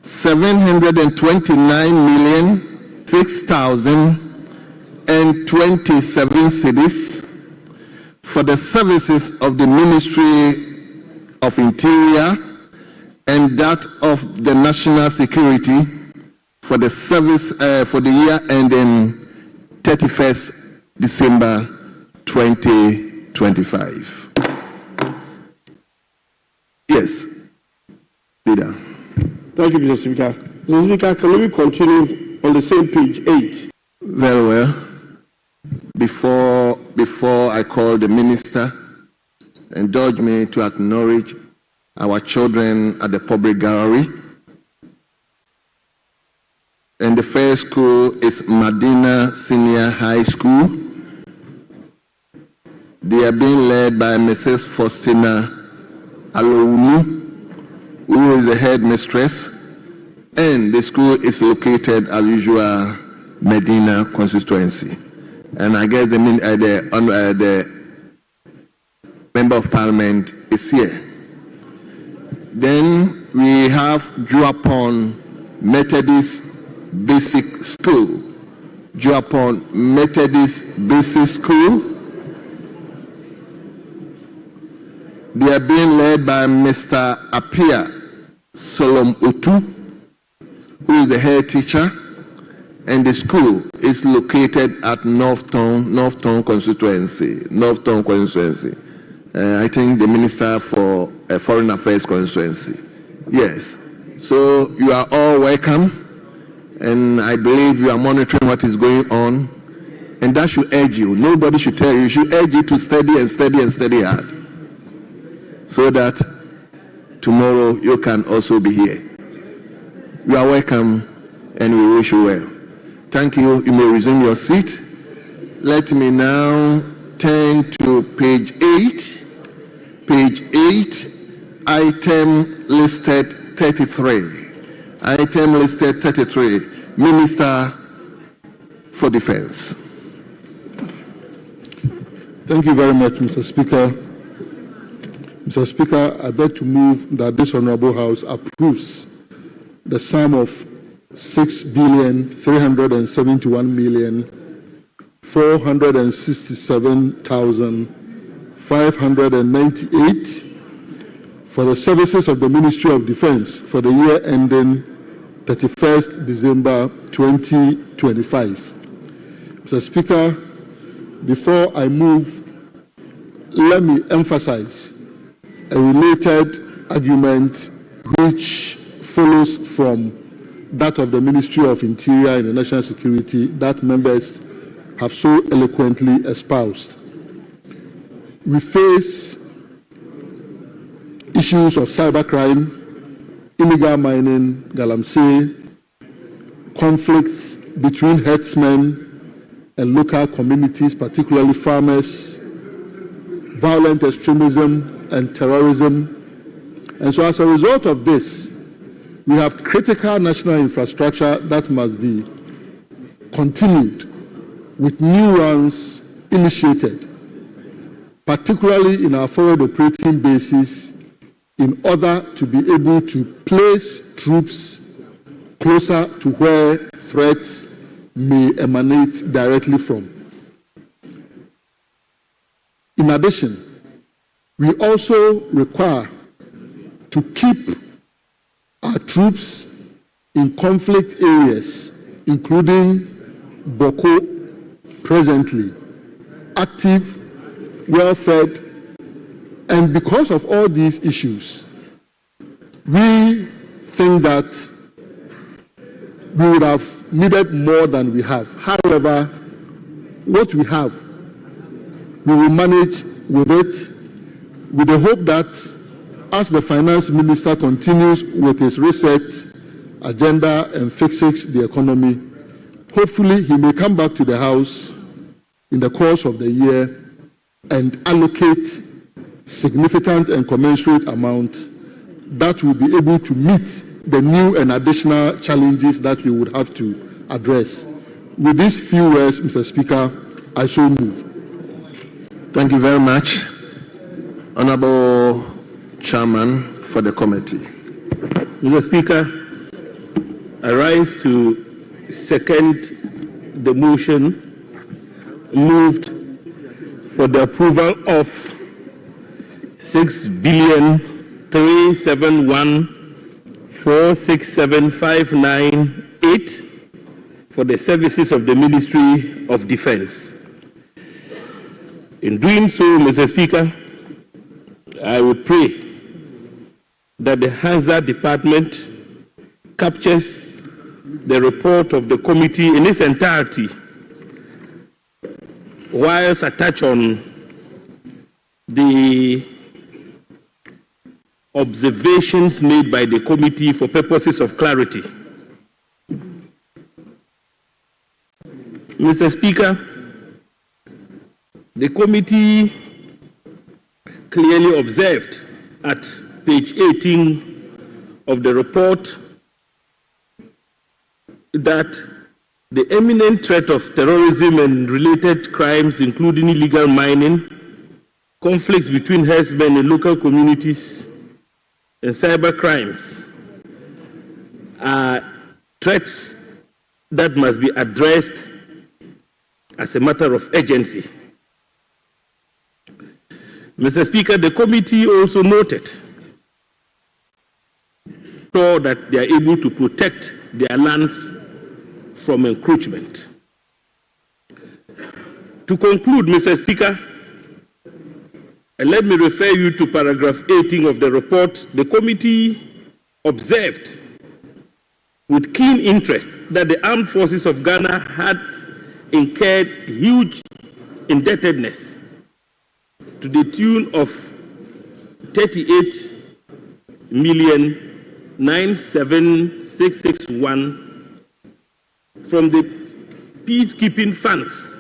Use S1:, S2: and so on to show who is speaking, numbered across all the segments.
S1: 729,006,027 cedis for the services of the Ministry of Interior and that of the National Security for the service for the year ending 31st December 2025. Yes, Leader.
S2: Thank you, Mr. Speaker. Mr. Speaker, can we continue on the same page 8?
S1: Very well. Before I call the Minister, indulge me to acknowledge our children at the public gallery. And the first school is Medina Senior High School. They are being led by Mrs. Faustina Alounu, who is the headmistress, and the school is located as usual Medina constituency. And I guess the Member of Parliament is here. Then we have Juapon Methodist Basic School. Juapon Methodist Basic School. They are being led by Mr. Apia Solom Utu, who is the head teacher, and the school is located at Northtown constituency. I think the Minister for Foreign Affairs constituency. Yes. So you are all welcome, and I believe you are monitoring what is going on, and that should urge you. Nobody should tell you. It should urge you to study and study and study hard, so that tomorrow you can also be here. You are welcome, and we wish you well. Thank you. You may resume your seat. Let me now turn to page 8. Page 8, item listed 33. Item listed 33, Minister for Defense.
S3: Thank you very much, Mr. Speaker. Mr. Speaker, I beg to move that this Honorable House approves the sum of 6,371,467,598 for the services of the Ministry of Defense for the year ending 31st December 2025. Mr. Speaker, before I move, let me emphasize a related argument which follows from that of the Ministry of Interior and the National Security that members have so eloquently espoused. We face issues of cybercrime, illegal mining, galamsey, conflicts between herdsmen and local communities, particularly farmers, violent extremism and terrorism. And so as a result of this, we have critical national infrastructure that must be continued with new ones initiated, particularly in our forward operating bases, in order to be able to place troops closer to where threats may emanate directly from. In addition, we also require to keep our troops in conflict areas, including Boko, presently active, well-fed, and because of all these issues, we think that we would have needed more than we have. However, what we have, we will manage with it, with the hope that as the Finance Minister continues with his reset agenda and fixes the economy, hopefully he may come back to the House in the course of the year and allocate significant and commensurate amount that will be able to meet the new and additional challenges that we would have to address. With these few words, Mr. Speaker, I so move.
S1: Thank you very much, Honorable Chairman for the committee.
S2: Mr. Speaker, I rise to second the motion moved for the approval of 6,371,467,598 for the services of the Ministry of Defense. In doing so, Mr. Speaker, I would pray that the Hazard Department captures the report of the committee in its entirety, whilst I touch on the observations made by the committee for purposes of clarity. Mr. Speaker, the committee clearly observed at page 18 of the report that the imminent threat of terrorism and related crimes, including illegal mining, conflicts between herdsmen and local communities, and cyber crimes, are threats that must be addressed as a matter of urgency. Mr. Speaker, the committee also noted so that they are able to protect their lands from encroachment. To conclude, Mr. Speaker, let me refer you to paragraph 18 of the report. The committee observed with keen interest that the armed forces of Ghana had incurred huge indebtedness to the tune of 38,097,661 from the peacekeeping funds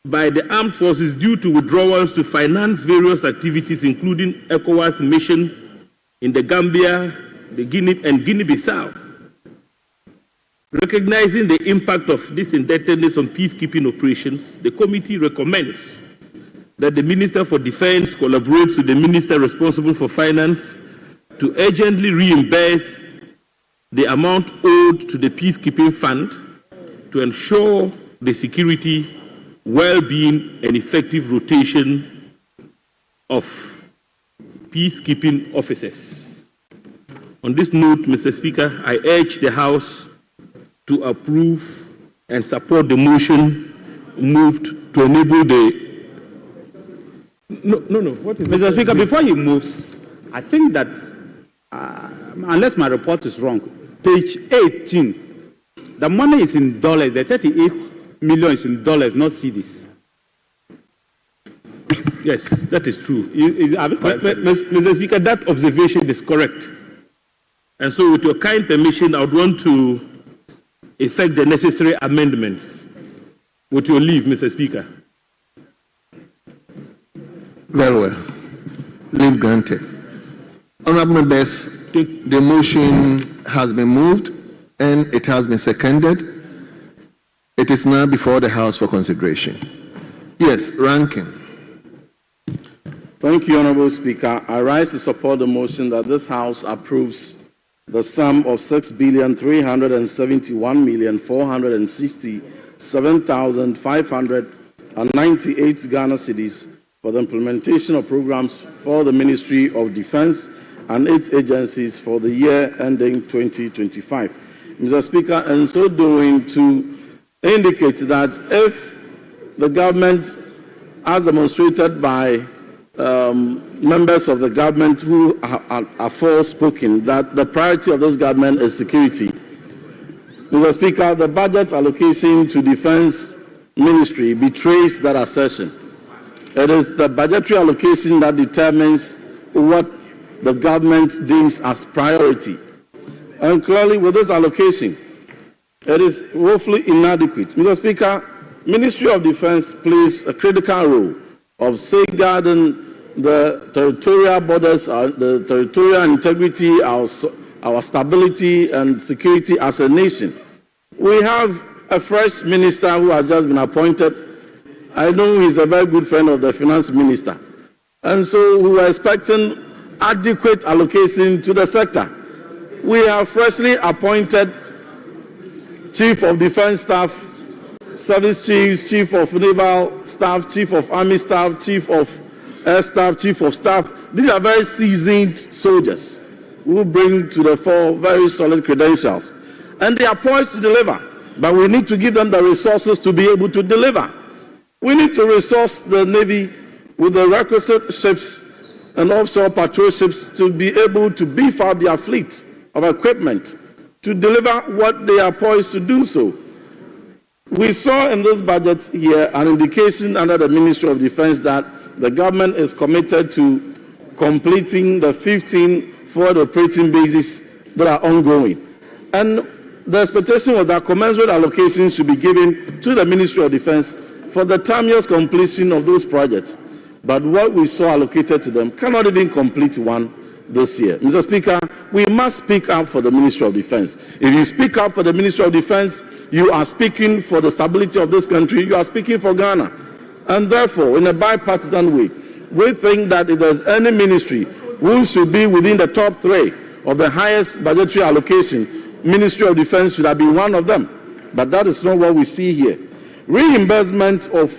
S2: by the armed forces due to withdrawals to finance various activities, including ECOWAS mission in the Gambia, the Guinea, and Guinea-Bissau. Recognizing the impact of this indebtedness on peacekeeping operations, the committee recommends that the Minister for Defense collaborates with the Minister responsible for Finance to urgently reimburse the amount owed to the peacekeeping fund to ensure the security, well-being, and effective rotation of peacekeeping officers. On this note, Mr. Speaker, I urge the House to approve and support the motion moved to enable the... What is
S4: Mr. Speaker, before he moves, I think that, unless my report is wrong, page 18, the money is in dollars, the 38 million is in dollars, not cedis.
S2: Yes, that is true. Mr. Speaker, that observation is correct. And so, with your kind permission, I would want to effect the necessary amendments. With your leave, Mr. Speaker.
S1: Very well. Leave granted. Honorable members, the motion has been moved and it has been seconded. It is now before the House for consideration. Yes, Ranking.
S5: Thank you, Honorable Speaker. I rise to support the motion that this House approves the sum of 6,371,467,598 Ghana cedis for the implementation of programs for the Ministry of Defense and its agencies for the year ending 2025. Mr. Speaker, in so doing, to indicate that if the government, as demonstrated by members of the government who are forespoken, that the priority of this government is security. Mr. Speaker, the budget allocation to Defense Ministry betrays that assertion. It is the budgetary allocation that determines what the government deems as priority. And clearly, with this allocation, it is woefully inadequate. Mr. Speaker, Ministry of Defense plays a critical role of safeguarding the territorial borders, the territorial integrity, our stability and security as a nation. We have a fresh minister who has just been appointed. I know he's a very good friend of the finance minister. And so we were expecting adequate allocation to the sector. we have freshly appointed Chief of Defense Staff, Service Chiefs, Chief of Naval Staff, Chief of Army Staff, Chief of Air Staff, Chief of Staff. These are very seasoned soldiers who bring to the fore very solid credentials. And they are poised to deliver, but we need to give them the resources to be able to deliver. We need to resource the Navy with the requisite ships and offshore patrol ships to be able to beef up their fleet of equipment to deliver what they are poised to do so. We saw in this budget here an indication under the Ministry of Defense that the government is committed to completing the 15 forward operating bases that are ongoing. And the expectation was that commensurate allocations should be given to the Ministry of Defense for the timeous completion of those projects. But what we saw allocated to them cannot even complete one this year. Mr. Speaker, we must speak up for the Ministry of Defense. If you speak up for the Ministry of Defense, you are speaking for the stability of this country, you are speaking for Ghana. And therefore, in a bipartisan way, we think that if there's any ministry who should be within the top 3 of the highest budgetary allocation, Ministry of Defense should have been one of them. But that is not what we see here. Reimbursement of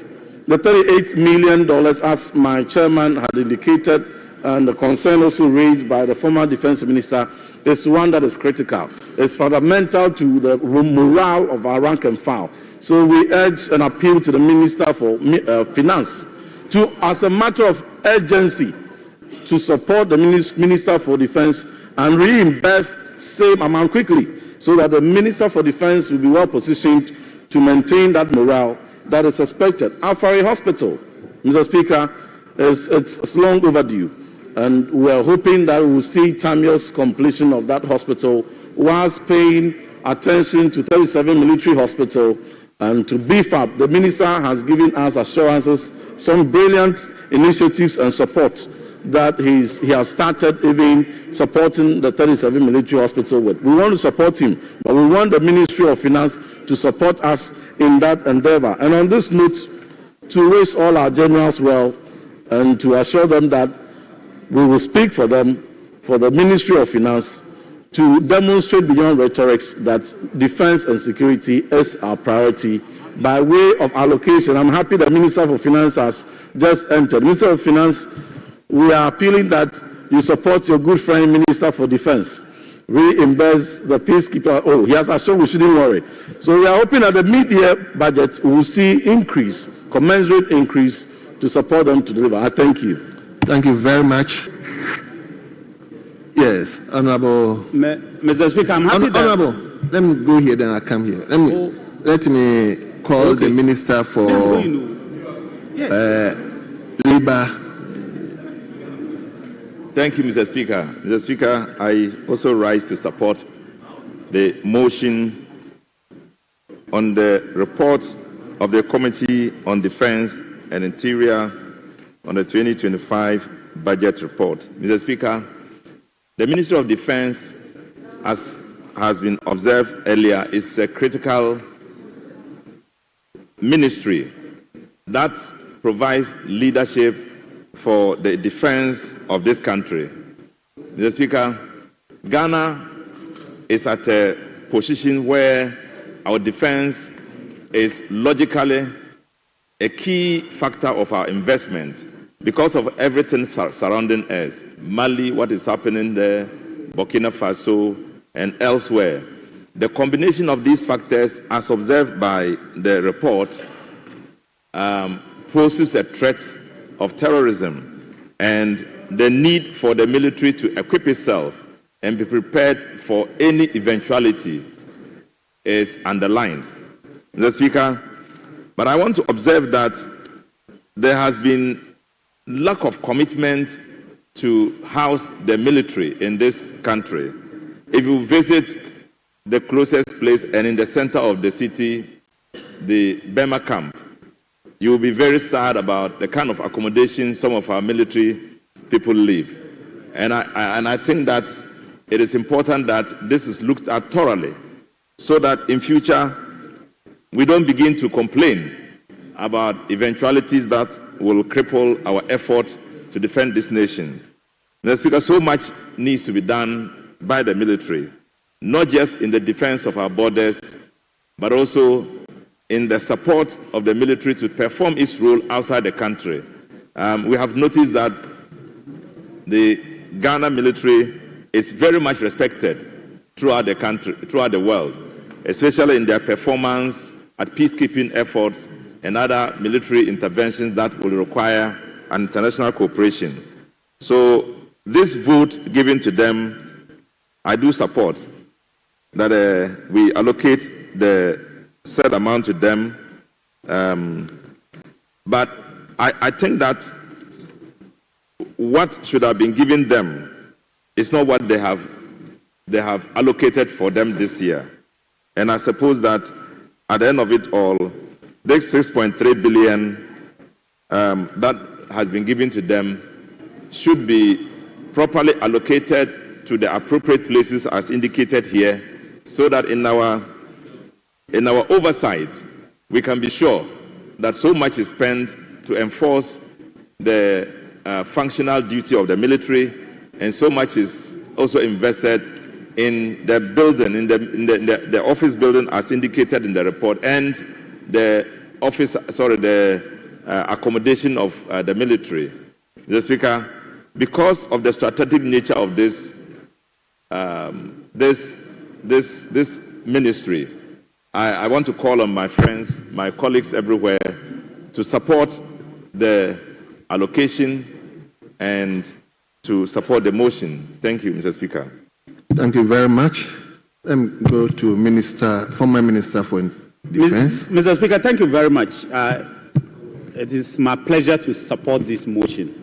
S5: the $38 million, as my chairman had indicated, and the concern also raised by the former defense minister, is one that is critical. It's fundamental to the morale of our rank and file. So we urge and appeal to the Minister for Finance to, as a matter of urgency, to support the Minister for Defense and reimburse same amount quickly, so that the Minister for Defense will be well positioned to maintain that morale that is expected. Afari Hospital, Mr. Speaker, it's long overdue, and we are hoping that we will see timeous completion of that hospital whilst paying attention to 37 military hospital and to beef up. The Minister has given us assurances, some brilliant initiatives and support that he has started even supporting the 37 military hospital with. We want to support him, but we want the Ministry of Finance to support us in that endeavor. And on this note, to wish all our generals well and to assure them that we will speak for them, for the Ministry of Finance, to demonstrate beyond rhetorics that defense and security is our priority by way of allocation. I'm happy the Minister for Finance has just entered. Minister of Finance, we are appealing that you support your good friend, Minister for Defense. Reimburse the peacekeeper. Oh, he has assured we shouldn't worry. So we are hoping that the mid-year budget will see increase, commensurate increase, to support them to deliver. I thank you.
S1: Thank you very much. Yes, Honorable.
S4: Mr. Speaker, I'm happy that...
S1: Honorable, let me go here, then I come here. Let me call the Minister for Labor.
S6: Thank you, Mr. Speaker. Mr. Speaker, I also rise to support the motion on the report of the Committee on Defense and Interior on the 2025 budget report. Mr. Speaker, the Ministry of Defense, as has been observed earlier, is a critical ministry that provides leadership for the defense of this country. Mr. Speaker, Ghana is at a position where our defense is logically a key factor of our investment because of everything surrounding us. Mali, what is happening there, Burkina Faso, and elsewhere. The combination of these factors, as observed by the report, poses a threat of terrorism, and the need for the military to equip itself and be prepared for any eventuality is underlined. Mr. Speaker, but I want to observe that there has been lack of commitment to house the military in this country. If you visit the closest place and in the center of the city, the Burma camp, you will be very sad about the kind of accommodation some of our military people live. And I think that it is important that this is looked at thoroughly so that in future we don't begin to complain about eventualities that will cripple our effort to defend this nation. Mr. Speaker, so much needs to be done by the military, not just in the defense of our borders, but also in the support of the military to perform its role outside the country. We have noticed that the Ghana military is very much respected throughout the country, throughout the world, especially in their performance at peacekeeping efforts and other military interventions that will require an international cooperation. So this vote given to them, I do support that we allocate the said amount to them. But I think that what should have been given them is not what they have allocated for them this year. And I suppose that at the end of it all, this 6.3 billion that has been given to them should be properly allocated to the appropriate places as indicated here, so that in our oversight, we can be sure that so much is spent to enforce the functional duty of the military, and so much is also invested in the building, in the office building as indicated in the report, and the accommodation of the military. Mr. Speaker, because of the strategic nature of this ministry, I want to call on my friends, my colleagues everywhere, to support the allocation and to support the motion. Thank you, Mr. Speaker.
S1: Thank you very much. Let me go to former Minister for Defense.
S4: Mr. Speaker, thank you very much. It is my pleasure to support this motion.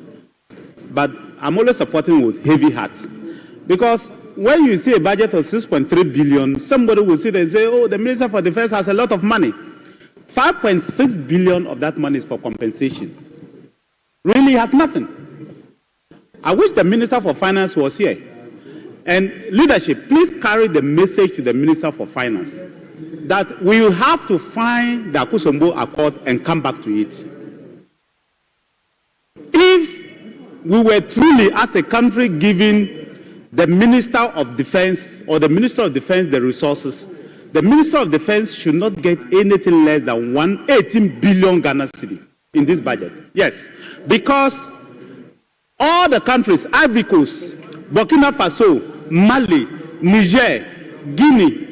S4: But I'm always supporting with heavy heart. Because when you see a budget of 6.3 billion, somebody will sit and say, oh, the Minister for Defense has a lot of money. 5.6 billion of that money is for compensation. Really has nothing. I wish the Minister for Finance was here. And leadership, please carry the message to the Minister for Finance that we will have to find the Akosombo Accord and come back to it. If we were truly, as a country, giving the Minister of Defense or the Minister of Defense the resources, the Minister of Defense should not get anything less than 118 billion Ghana cedi in this budget. Yes, because all the countries, Ivory Coast, Burkina Faso, Mali, Niger, Guinea,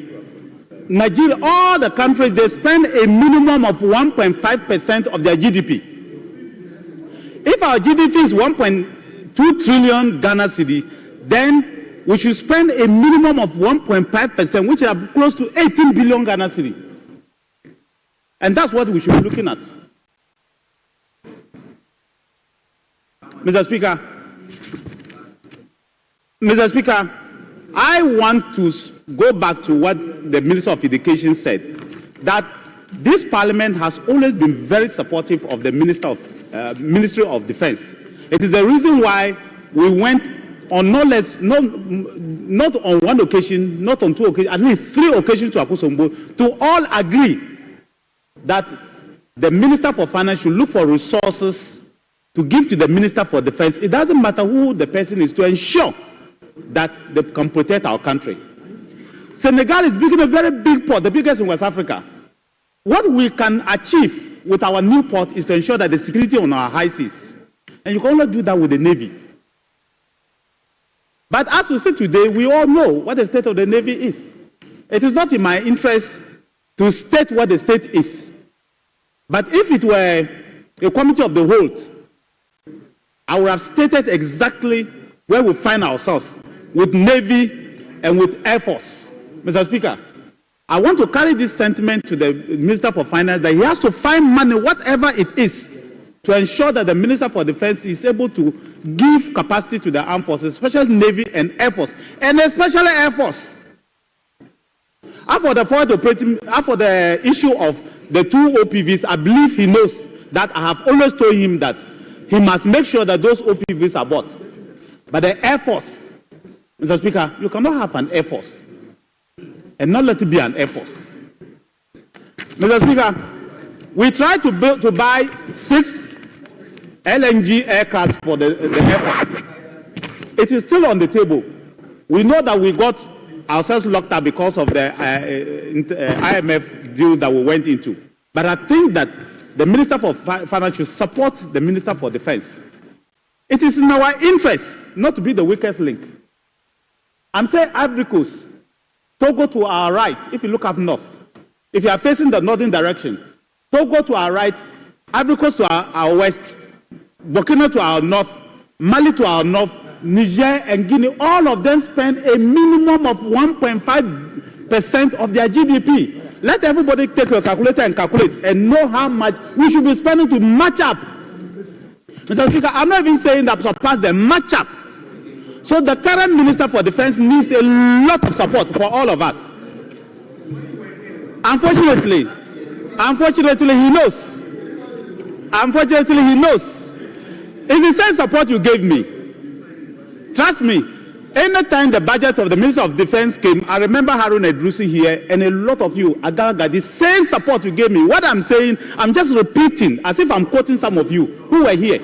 S4: Nigeria, all the countries, they spend a minimum of 1.5% of their GDP. If our GDP is 1.2 trillion Ghana cedi, then we should spend a minimum of 1.5%, which are close to 18 billion Ghana cedi. And that's what we should be looking at. Mr. Speaker, I want to go back to what the Minister of Education said, that this Parliament has always been very supportive of the Ministry of Defense. It is the reason why we went on not on one occasion, not on two occasions, at least 3 occasions to Akosombo to all agree that the Minister for Finance should look for resources to give to the Minister for Defense. It doesn't matter who the person is, to ensure that they can protect our country. Senegal is building a very big port, the biggest in West Africa. What we can achieve with our new port is to ensure that the security on our high seas. And you can only do that with the Navy. But as we say today, we all know what the state of the Navy is. It is not in my interest to state what the state is. But if it were a committee of the whole, I would have stated exactly where we find ourselves with Navy and with Air Force. Mr. Speaker, I want to carry this sentiment to the Minister for Finance that he has to find money, whatever it is, to ensure that the Minister for Defense is able to give capacity to the armed forces, especially Navy and Air Force, and especially Air Force. As for the issue of the 2 OPVs, I believe he knows that I have always told him that he must make sure that those OPVs are bought. But the Air Force, Mr. Speaker, you cannot have an Air Force and not let it be an Air Force. Mr. Speaker, we tried to buy 6 LNG aircrafts for the Air Force. It is still on the table. We know that we got ourselves locked up because of the IMF deal that we went into. But I think that the Minister for Finance should support the Minister for Defense. It is in our interest not to be the weakest link. I'm saying Ivory Coast, Togo to our right, if you look up north. If you are facing the northern direction, Togo to our right, Ivory Coast to our west, Burkina to our north, Mali to our north, Niger and Guinea, all of them spend a minimum of 1.5% of their GDP. Let everybody take a calculator and calculate and know how much we should be spending to match up. Mr. Speaker, I'm not even saying that surpass the match up. So the current Minister for Defense needs a lot of support for all of us. Unfortunately, he knows. Unfortunately, he knows. It's the same support you gave me. Trust me, anytime the budget of the Minister of Defense came, I remember Harun Edrusi here, and a lot of you, Agaga, the same support you gave me. What I'm saying, I'm just repeating, as if I'm quoting some of you who were here.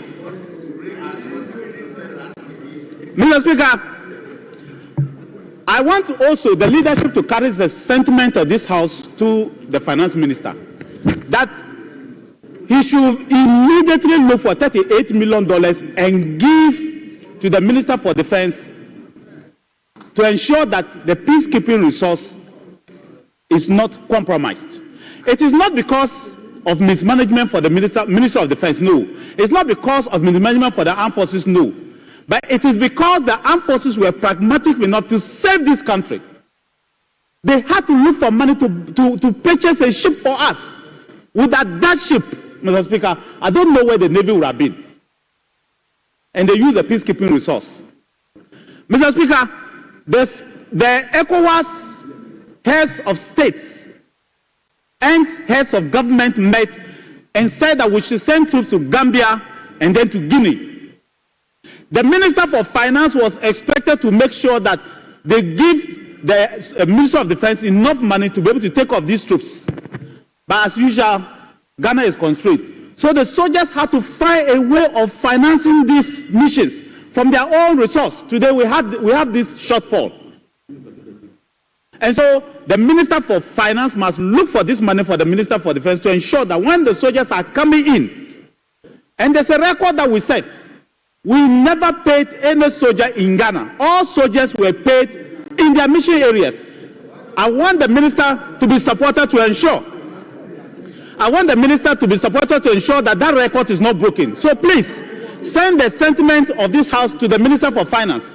S4: Mr. Speaker, I want also the leadership to carry the sentiment of this House to the Finance Minister, that he should immediately look for $38 million and give to the Minister for Defense to ensure that the peacekeeping resource is not compromised. It is not because of mismanagement for the Minister of Defense, no. It's not because of mismanagement for the armed forces, no. But it is because the armed forces were pragmatic enough to save this country. They had to look for money to purchase a ship for us. Without that ship, Mr. Speaker, I don't know where the Navy would have been. And they use the peacekeeping resource. Mr. Speaker, the ECOWAS heads of states and heads of government met and said that we should send troops to Gambia and then to Guinea. The Minister for Finance was expected to make sure that they give the Minister of Defense enough money to be able to take off these troops. But as usual, Ghana is constrained. So the soldiers had to find a way of financing these missions from their own resource. Today we have this shortfall. And so the Minister for Finance must look for this money for the Minister for Defense to ensure that when the soldiers are coming in, and there's a record that we set, we never paid any soldier in Ghana. All soldiers were paid in their mission areas. I want the Minister to be supported to ensure. I want the Minister to be supported to ensure that that record is not broken. So please, send the sentiment of this House to the Minister for Finance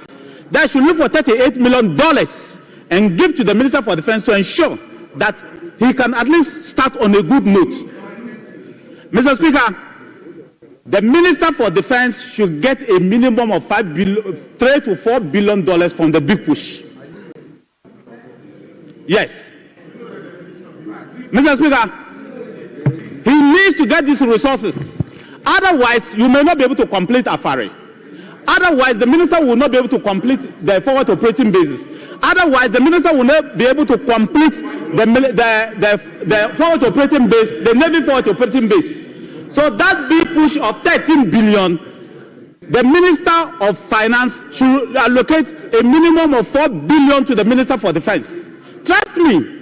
S4: that should look for $38 million and give to the Minister for Defense to ensure that he can at least start on a good note. Mr. Speaker, the Minister for Defense should get a minimum of $3 to $4 billion from the big push. Yes. Mr. Speaker, he needs to get these resources. Otherwise, you may not be able to complete Afari. Otherwise, the minister will not be able to complete the forward operating bases. Otherwise, the minister will not be able to complete the forward operating base, the Navy forward operating base. So that big push of 13 billion, the Minister of Finance should allocate a minimum of 4 billion to the Minister for Defense. Trust me.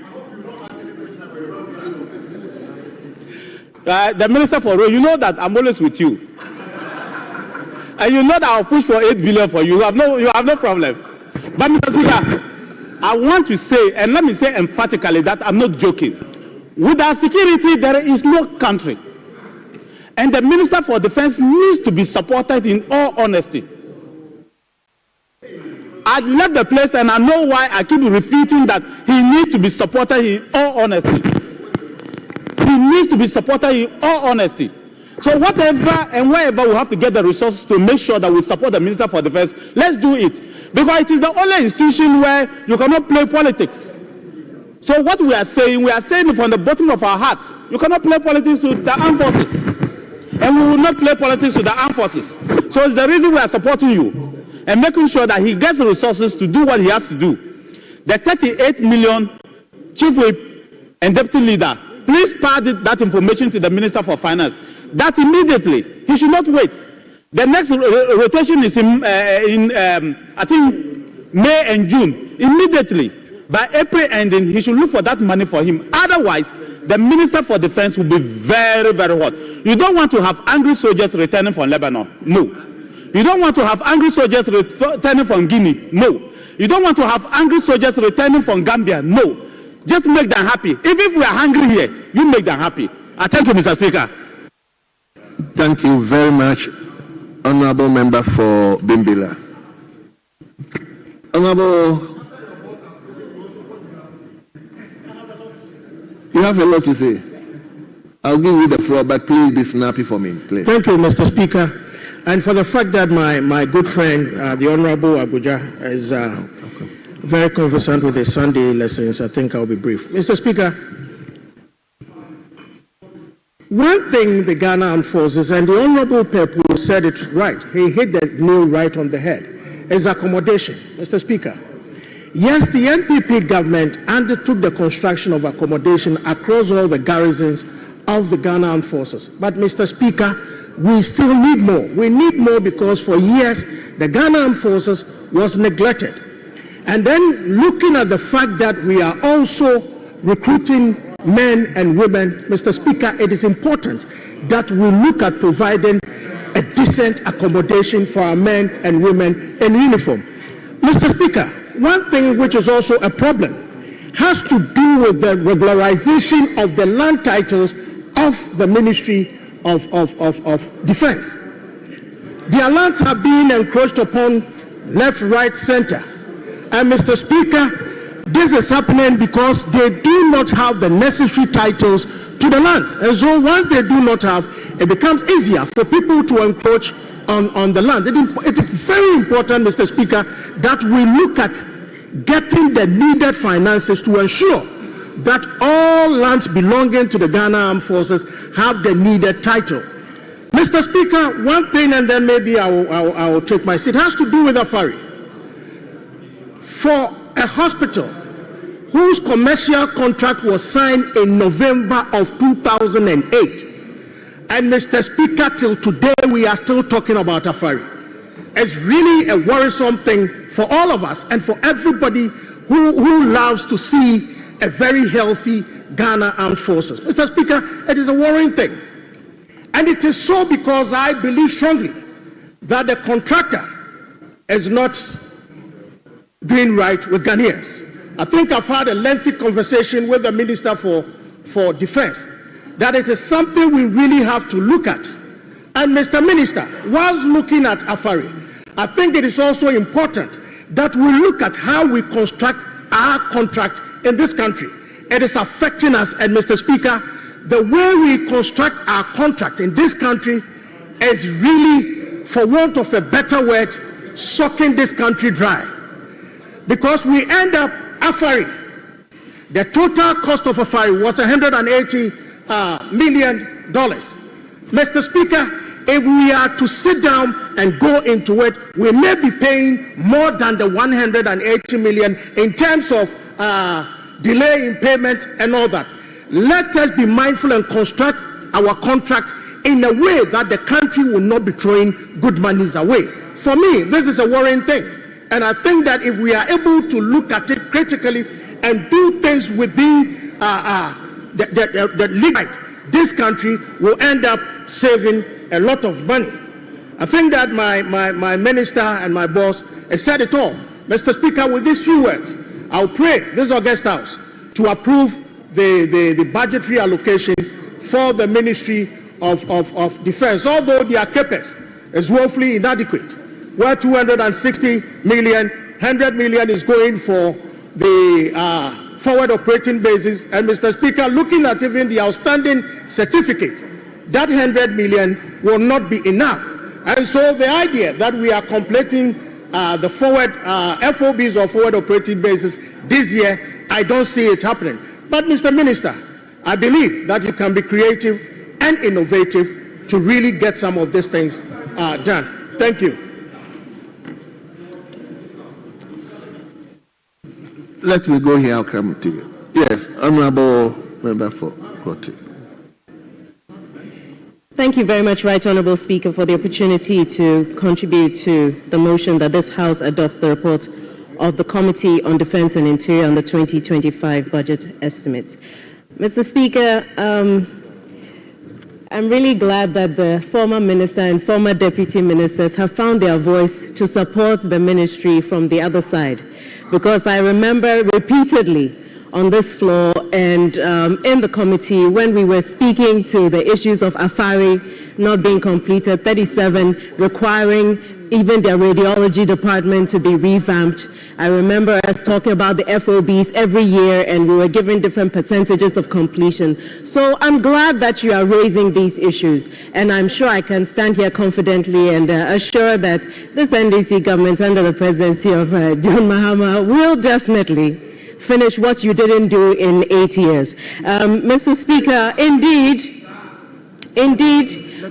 S4: The Minister for Road, you know that I'm always with you. And you know that I'll push for 8 billion for you. You have no problem. But Mr. Speaker, I want to say, and let me say emphatically that I'm not joking. Without security, there is no country. And the Minister for Defense needs to be supported in all honesty. I left the place and I know why I keep repeating that he needs to be supported in all honesty. He needs to be supported in all honesty. So whatever and wherever we have to get the resources to make sure that we support the Minister for Defense, let's do it. Because it is the only institution where you cannot play politics. So what we are saying it from the bottom of our heart. You cannot play politics with the armed forces. And we will not play politics with the armed forces. So it's the reason we are supporting you and making sure that he gets the resources to do what he has to do. The 38 million Chief Whip and Deputy Leader, please pass that information to the Minister for Finance. That immediately. He should not wait. The next rotation is in I think, May and June, immediately, by April ending, he should look for that money for him. Otherwise, the Minister for Defense will be very, very hot. You don't want to have angry soldiers returning from Lebanon. No. You don't want to have angry soldiers returning from Guinea. No. You don't want to have angry soldiers returning from Gambia. No. Just make them happy. Even if we are hungry here, you make them happy. I thank you, Mr. Speaker.
S1: Thank you very much, Honorable Member for Bimbila. Honorable, you have a lot to say. I'll give you the floor, but please be snappy for me, please.
S7: Thank you, Mr. Speaker. And for the fact that my good friend, the Honorable Abuja, is very conversant with his Sunday lessons, I think I'll be brief. Mr. Speaker, one thing the Ghana Armed Forces, and the Honorable Pepu said it right, he hit the nail right on the head, is accommodation. Mr. Speaker, yes, the NPP government undertook the construction of accommodation across all the garrisons of the Ghana Armed Forces. But, Mr. Speaker, we still need more. We need more because for years, the Ghana Armed Forces was neglected. And then looking at the fact that we are also recruiting men and women, Mr. Speaker, it is important that we look at providing a decent accommodation for our men and women in uniform. Mr. Speaker, one thing which is also a problem has to do with the regularization of the land titles of the Ministry of Defense. Their lands are being encroached upon left, right, center. And Mr. Speaker, this is happening because they do not have the necessary titles to the lands. And so once they do not have, it becomes easier for people to encroach on the land. It is very important, Mr. Speaker, that we look at getting the needed finances to ensure that all lands belonging to the Ghana Armed Forces have the needed title. Mr. Speaker, one thing, and then maybe I will take my seat, has to do with Afari. For a hospital whose commercial contract was signed in November of 2008, and Mr. Speaker, till today we are still talking about Afari. It's really a worrisome thing for all of us and for everybody who loves to see a very healthy Ghana Armed Forces. Mr. Speaker, it is a worrying thing. And it is so because I believe strongly that the contractor is not doing right with Ghanaians. I think I've had a lengthy conversation with the Minister for Defense that it is something we really have to look at. And Mr. Minister, whilst looking at Afari, I think it is also important that we look at how we construct our contract in this country. It is affecting us, and Mr. Speaker, the way we construct our contract in this country is really, for want of a better word, sucking this country dry. Because we end up, Afari, the total cost of Afari was $180 million. Mr. Speaker, if we are to sit down and go into it, we may be paying more than the $180 million in terms of delay in payment and all that. Let us be mindful and construct our contract in a way that the country will not be throwing good monies away. For me, this is a worrying thing. And I think that if we are able to look at it critically and do things within the legal, this country will end up saving a lot of money. I think that my minister and my boss has said it all. Mr. Speaker, with these few words, I'll pray this August House to approve the budgetary allocation for the Ministry of Defense, although their capex is woefully inadequate, where 260 million, 100 million is going for the forward operating bases. And Mr. Speaker, looking at even the outstanding certificate, that 100 million will not be enough. And so the idea that we are completing the forward FOBs or forward operating bases this year, I don't see it happening. But Mr. Minister, I believe that you can be creative and innovative to really get some of these things done. Thank you.
S1: Let me go here, I'll come to you. Yes, Honorable Member for Kote.
S8: Thank you very much, Right Honourable Speaker, for the opportunity to contribute to the motion that this House adopts the report of the Committee on Defense and Interior on the 2025 budget estimates. Mr. Speaker, I'm really glad that the former minister and former deputy ministers have found their voice to support the ministry from the other side, because I remember repeatedly on this floor and in the committee when we were speaking to the issues of Afari not being completed, 37 requiring even their radiology department to be revamped. I remember us talking about the FOBs every year, and we were given different percentages of completion. So I'm glad that you are raising these issues, and I'm sure I can stand here confidently and assure that this NDC government under the presidency of John Mahama will definitely finish what you didn't do in 8 years. Mr. Speaker, indeed,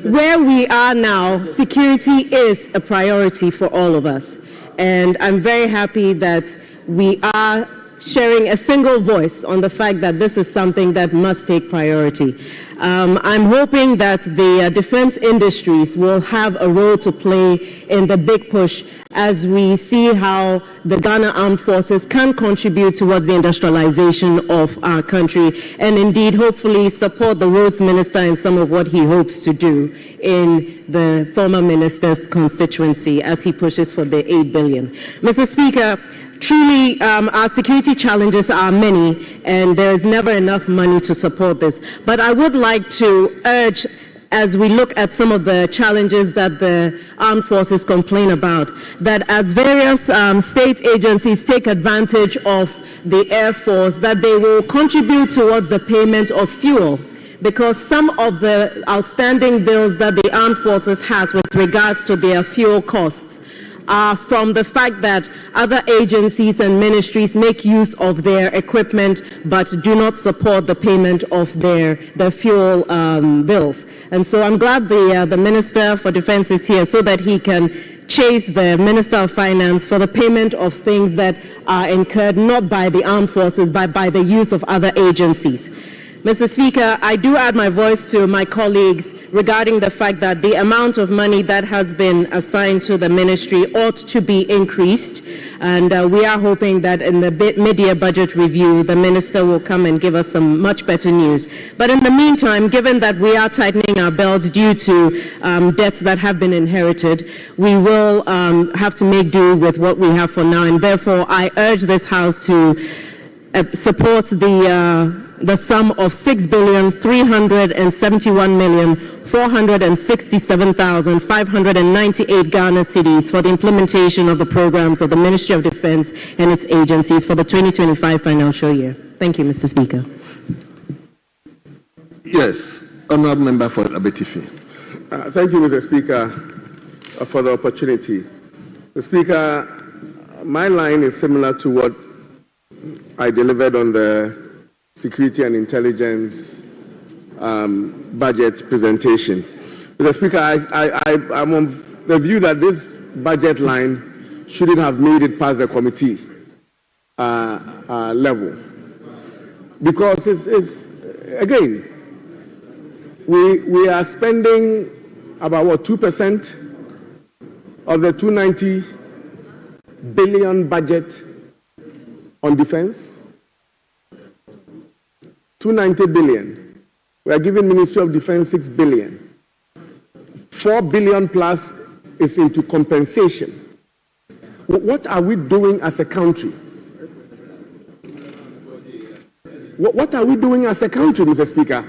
S8: where we are now, security is a priority for all of us. And I'm very happy that we are sharing a single voice on the fact that this is something that must take priority. I'm hoping that the defense industries will have a role to play in the big push as we see how the Ghana Armed Forces can contribute towards the industrialization of our country, and indeed hopefully support the roads minister in some of what he hopes to do in the former minister's constituency as he pushes for the 8 billion. Mr. Speaker, truly, our security challenges are many, and there is never enough money to support this. But I would like to urge, as we look at some of the challenges that the armed forces complain about, that as various state agencies take advantage of the Air Force, that they will contribute towards the payment of fuel, because some of the outstanding bills that the armed forces has with regards to their fuel costs are from the fact that other agencies and ministries make use of their equipment but do not support the payment of their fuel bills. And so I'm glad the Minister for Defense is here so that he can chase the Minister of Finance for the payment of things that are incurred not by the armed forces but by the use of other agencies. Mr. Speaker, I do add my voice to my colleagues regarding the fact that the amount of money that has been assigned to the ministry ought to be increased, and we are hoping that in the mid-year budget review, the minister will come and give us some much better news. But in the meantime, given that we are tightening our belts due to debts that have been inherited, we will have to make do with what we have for now, and therefore I urge this House to support the sum of 6,371,467,598 Ghana cedis for the implementation of the programs of the Ministry of Defense and its agencies for the 2025 financial year. Thank you, Mr. Speaker.
S1: Yes, Honourable Member for Abetifi.
S9: Thank you, Mr. Speaker, for the opportunity. Mr. Speaker, my line is similar to what I delivered on the Security and Intelligence budget presentation. Mr. Speaker, I'm on the view that this budget line shouldn't have made it past the committee level, because it's again, we are spending about what, 2% of the 290 billion budget on defense. 290 billion. We are giving Ministry of Defense 6 billion. 4 billion plus is into compensation. What are we doing as a country? What are we doing as a country, Mr. Speaker?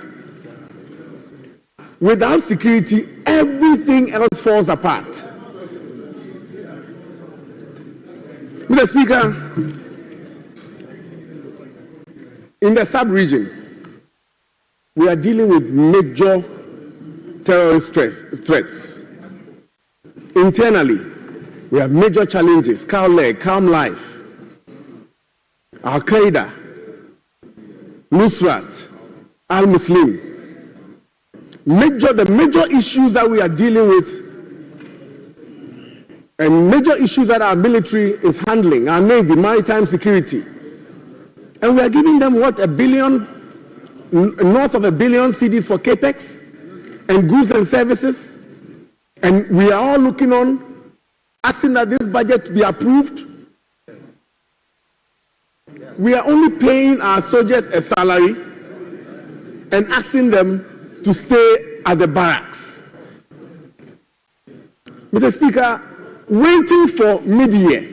S9: Without security, everything else falls apart. Mr. Speaker, in the sub-region, we are dealing with major terrorist threats. Internally, we have major challenges: Calm Life, Al-Qaeda, Nusrat, Al-Muslim. The major issues that we are dealing with, and major issues that our military is handling, our Navy, maritime security. And we are giving them what, $1 billion, north of $1 billion cedis for capex and goods and services. And we are all looking on, asking that this budget be approved. we are only paying our soldiers a salary and asking them to stay at the barracks. Mr. Speaker, waiting for mid-year.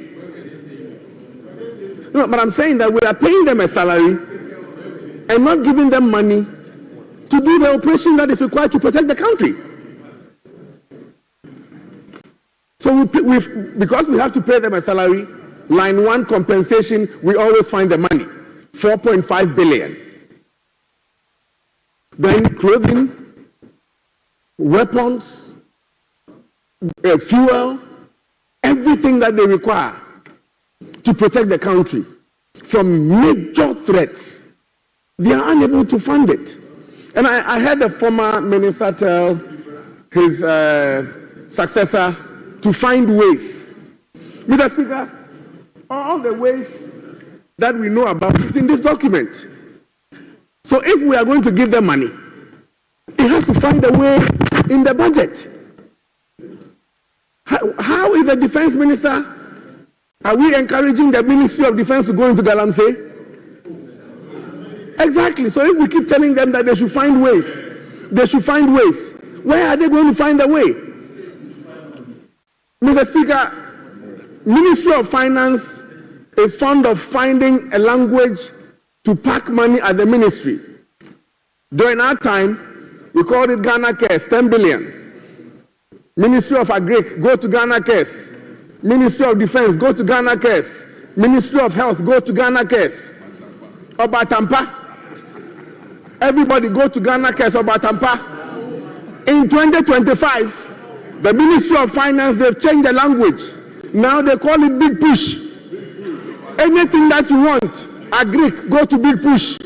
S9: No, but I'm saying that we are paying them a salary and not giving them money to do the operation that is required to protect the country. So because we have to pay them a salary, line 1 compensation, we always find the money, 4.5 billion. Then clothing, weapons, fuel, everything that they require to protect the country from major threats, they are unable to fund it. And I heard the former minister tell his successor to find ways. Mr. Speaker, all the ways that we know about is in this document. So if we are going to give them money, it has to find a way in the budget. How is the defense minister? Are we encouraging the Ministry of Defense to go into Galamsey? Exactly. So if we keep telling them that they should find ways, where are they going to find a way? Mr. Speaker, Ministry of Finance is fond of finding a language to pack money at the ministry. During our time, we called it Ghana Cares, 10 billion. Ministry of Agri, go to Ghana Cares. Ministry of Defense, go to Ghana Cares. Ministry of Health, go to Ghana Cares. Obatampa, everybody go to Ghana Cares, Obatampa. In 2025, the Ministry of Finance, they've changed the language. Now they call it Big Push. Anything that you want, Agri, go to Big Push.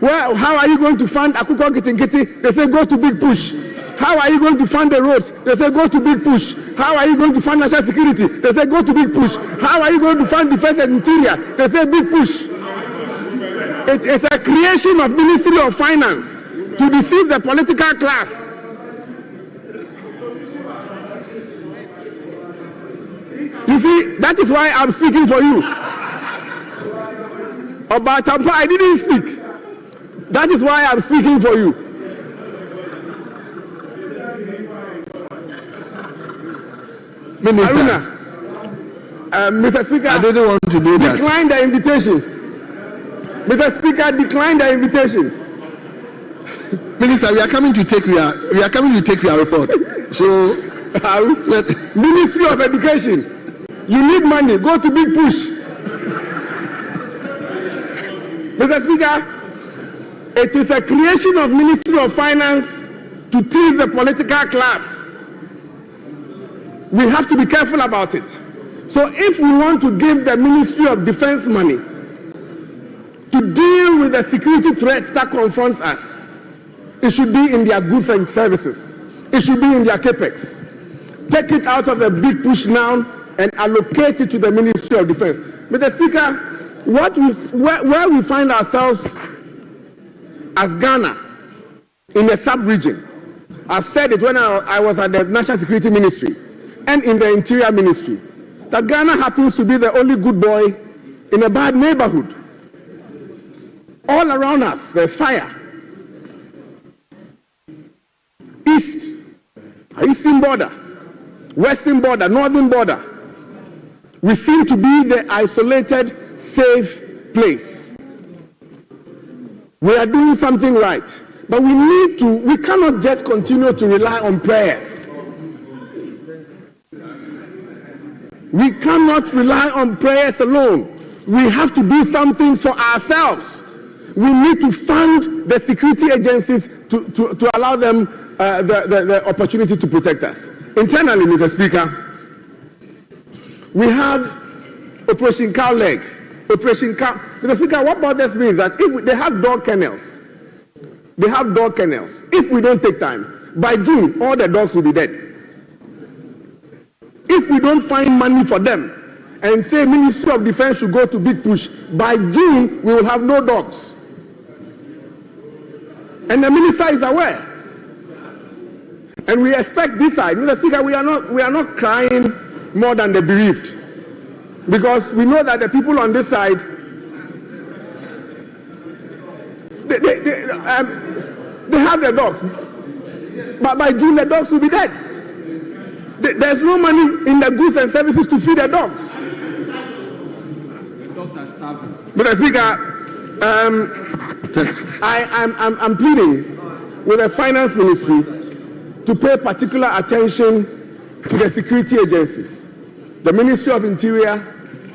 S9: Well, how are you going to fund Akuko Kitinkiti? They say go to Big Push. How are you going to fund the roads? They say go to Big Push. How are you going to fund national security? They say go to Big Push. How are you going to fund defense and interior? They say Big Push. It is a creation of Ministry of Finance to deceive the political class. You see, that is why I'm speaking for you. About Tampa, I didn't speak. That is why I'm speaking for you.
S1: Minister,
S9: Aruna, Mr. Speaker,
S1: I didn't want to do that.
S9: Decline the invitation. Mr. Speaker, decline the invitation.
S1: Minister, we are coming to take your report. So,
S9: Ministry of Education, you need money. Go to Big Push. Mr. Speaker, it is a creation of Ministry of Finance to tease the political class. We have to be careful about it. So if we want to give the Ministry of Defense money to deal with the security threats that confronts us, it should be in their goods and services. It should be in their capex. Take it out of the Big Push now and allocate it to the Ministry of Defense. Mr. Speaker, where we find ourselves as Ghana in the sub-region, I've said it when I was at the National Security Ministry and in the Interior Ministry, that Ghana happens to be the only good boy in a bad neighborhood. All around us, there's fire. Eastern border, western border, northern border. We seem to be the isolated, safe place. We are doing something right, but we cannot just continue to rely on prayers. We cannot rely on prayers alone. We have to do something for ourselves. We need to fund the security agencies to allow them the opportunity to protect us. Internally, Mr. Speaker, we have Operation Cow Leg. Mr. Speaker, what bothers me is that if they have dog kennels, if we don't take time, by June, all the dogs will be dead. If we don't find money for them and say Ministry of Defense should go to Big Push, by June, we will have no dogs. And the minister is aware. And we expect this side. Mr. Speaker, we are not crying more than the bereaved. Because we know that the people on this side, They have the dogs, but by June the dogs will be dead. There's no money in the goods and services to feed the dogs. Mr. Speaker, I'm pleading with the Finance Ministry to pay particular attention to the security agencies, the Ministry of Interior,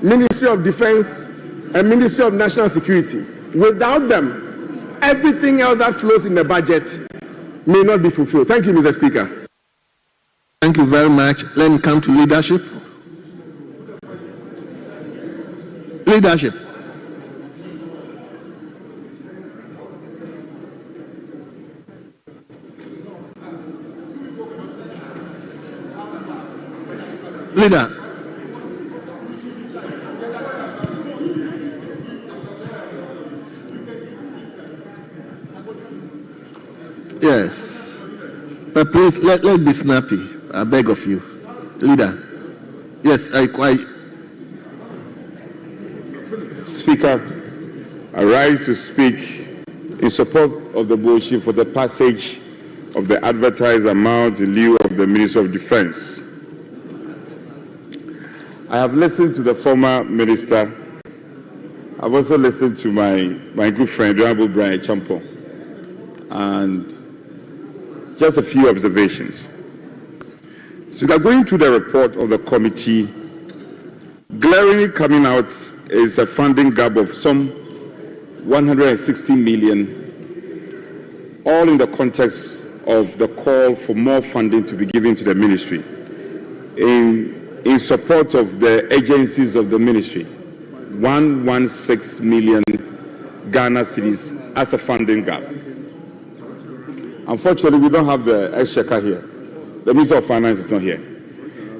S9: Ministry of Defense, and Ministry of National Security. Without them, everything else that flows in the budget may not be fulfilled. Thank you, Mr. Speaker.
S1: Thank you very much. Let me come to leadership. Leadership. Leader. Yes. But please, let be snappy. I beg of you. Leader. Yes, I
S10: Speaker, I rise to speak in support of the motion for the passage of the advertised amount in lieu of the Ministry of Defense. I have listened to the former minister. I've also listened to my good friend, Honorable Brian Champo, and just a few observations. Speaker, going through the report of the committee, glaringly coming out is a funding gap of some 160 million, all in the context of the call for more funding to be given to the ministry in support of the agencies of the ministry. 116 million Ghana cedis as a funding gap. Unfortunately, we don't have the exchequer here. The Minister of Finance is not here.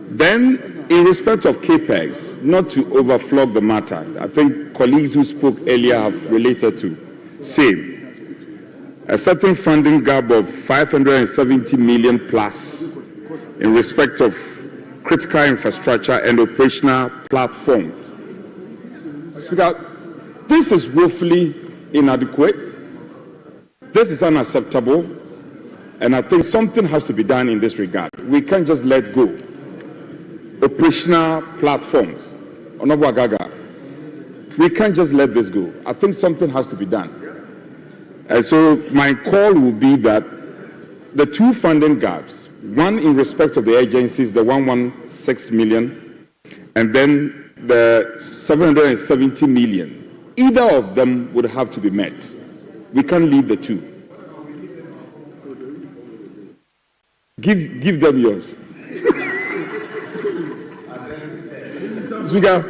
S10: Then, in respect of CAPEX, not to overflog the matter, I think colleagues who spoke earlier have related to same. A certain funding gap of 570 million plus in respect of critical infrastructure and operational platforms. Speaker, this is woefully inadequate. This is unacceptable. And I think something has to be done in this regard. We can't just let go. Operational platforms, Onobwagaga. We can't just let this go. I think something has to be done. And so my call will be that the two funding gaps, one in respect of the agencies, the 116 million, and then the 770 million, either of them would have to be met. We can't leave the two. Give them yours. Speaker,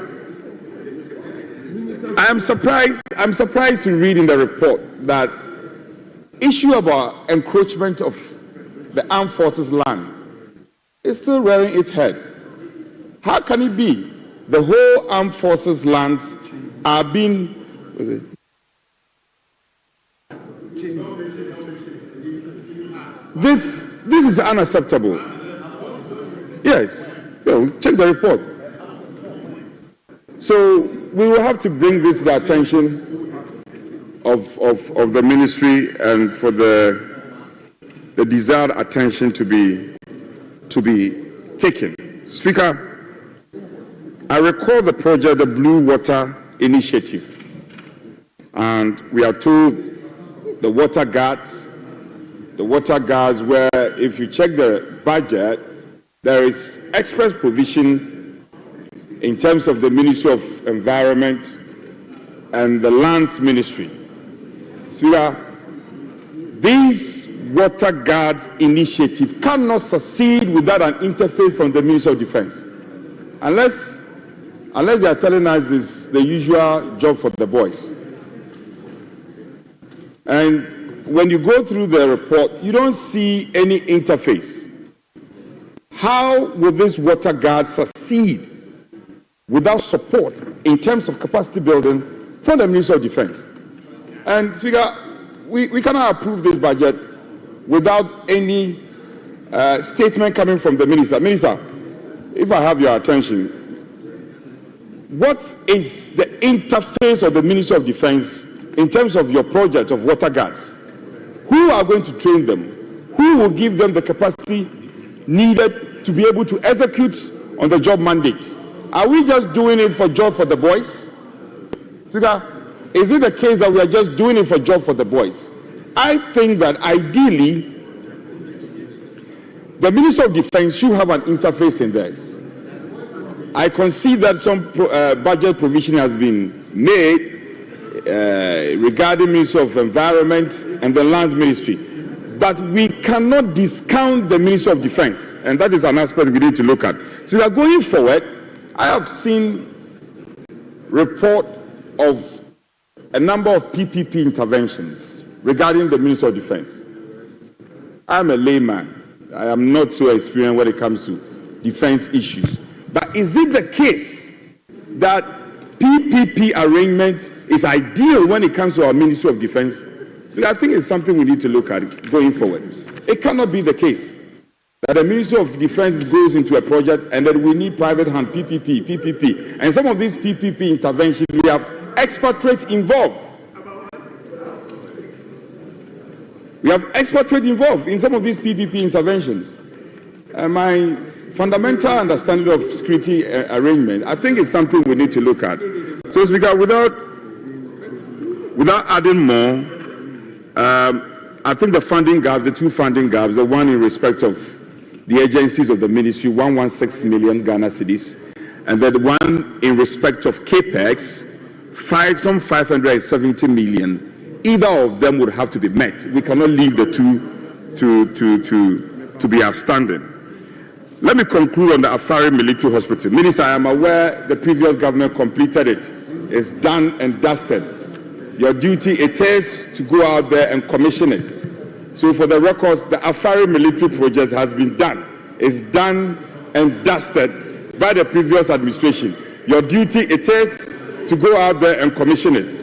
S10: I'm surprised to read in the report that issue about encroachment of the armed forces land is still rearing its head. How can it be the whole armed forces lands are being This is unacceptable. Yes, check the report. So we will have to bring this to the attention of the ministry and for the desired attention to be taken. Speaker, I recall the project, the Blue Water Initiative, and we are told the water guards where if you check the budget, there is express provision in terms of the Ministry of Environment and the Lands Ministry. Speaker, these water guards initiative cannot succeed without an interface from the Ministry of Defense. Unless they are telling us it's the usual job for the boys. And when you go through the report, you don't see any interface. How will this water guard succeed without support in terms of capacity building from the Ministry of Defense? And Speaker, we cannot approve this budget without any statement coming from the Minister. Minister, if I have your attention, what is the interface of the Ministry of Defense in terms of your project of water guards? Who are going to train them? Who will give them the capacity needed to be able to execute on the job mandate? Are we just doing it for job for the boys? Is it the case that we are just doing it for job for the boys? I think that ideally, the Minister of Defense should have an interface in this. I concede that some budget provision has been made regarding Ministry of Environment and the Lands Ministry. But we cannot discount the Ministry of Defense, and that is an aspect we need to look at. So we are going forward. I have seen report of a number of PPP interventions regarding the Ministry of Defense. I'm a layman. I am not so experienced when it comes to defense issues. But is it the case that PPP arrangement is ideal when it comes to our Ministry of Defense? I think it's something we need to look at going forward. It cannot be the case that the Ministry of Defense goes into a project and then we need private hand PPP. And some of these PPP interventions, we have expatriates involved. We have expatriates involved in some of these PPP interventions. My fundamental understanding of security arrangement, I think it's something we need to look at. So, Speaker, without adding more, I think the funding gaps, the two funding gaps, the one in respect of the agencies of the ministry, 116 million Ghana cedis, and then the one in respect of CAPEX, some 570 million. Either of them would have to be met. We cannot leave the two to be outstanding. Let me conclude on the Afari Military Hospital. Minister, I am aware the previous government completed it. It's done and dusted. Your duty, it is to go out there and commission it. So for the records, the Afari Military Project has been done. It's done and dusted by the previous administration. Your duty, it is to go out there and commission it.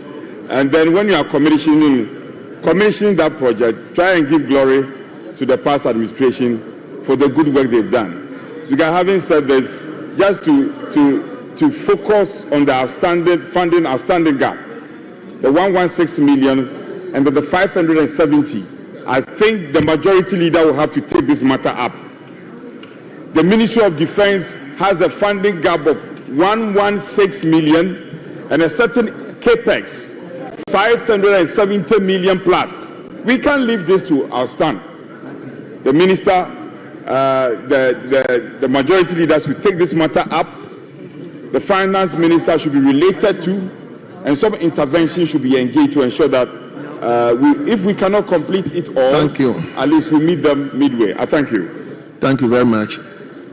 S10: And then when you are commissioning that project, try and give glory to the past administration for the good work they've done. Speaker, having said this, just to focus on the outstanding gap, the 116 million and the 570, I think the majority leader will have to take this matter up. The Ministry of Defense has a funding gap of 116 million and a certain CAPEX, 570 million plus. We can't leave this to our stand. The minister, the majority leader should take this matter up. The finance minister should be related to, and some intervention should be engaged to ensure that if we cannot complete it all,
S1: thank you,
S10: at least we meet them midway. I thank you.
S1: Thank you very much.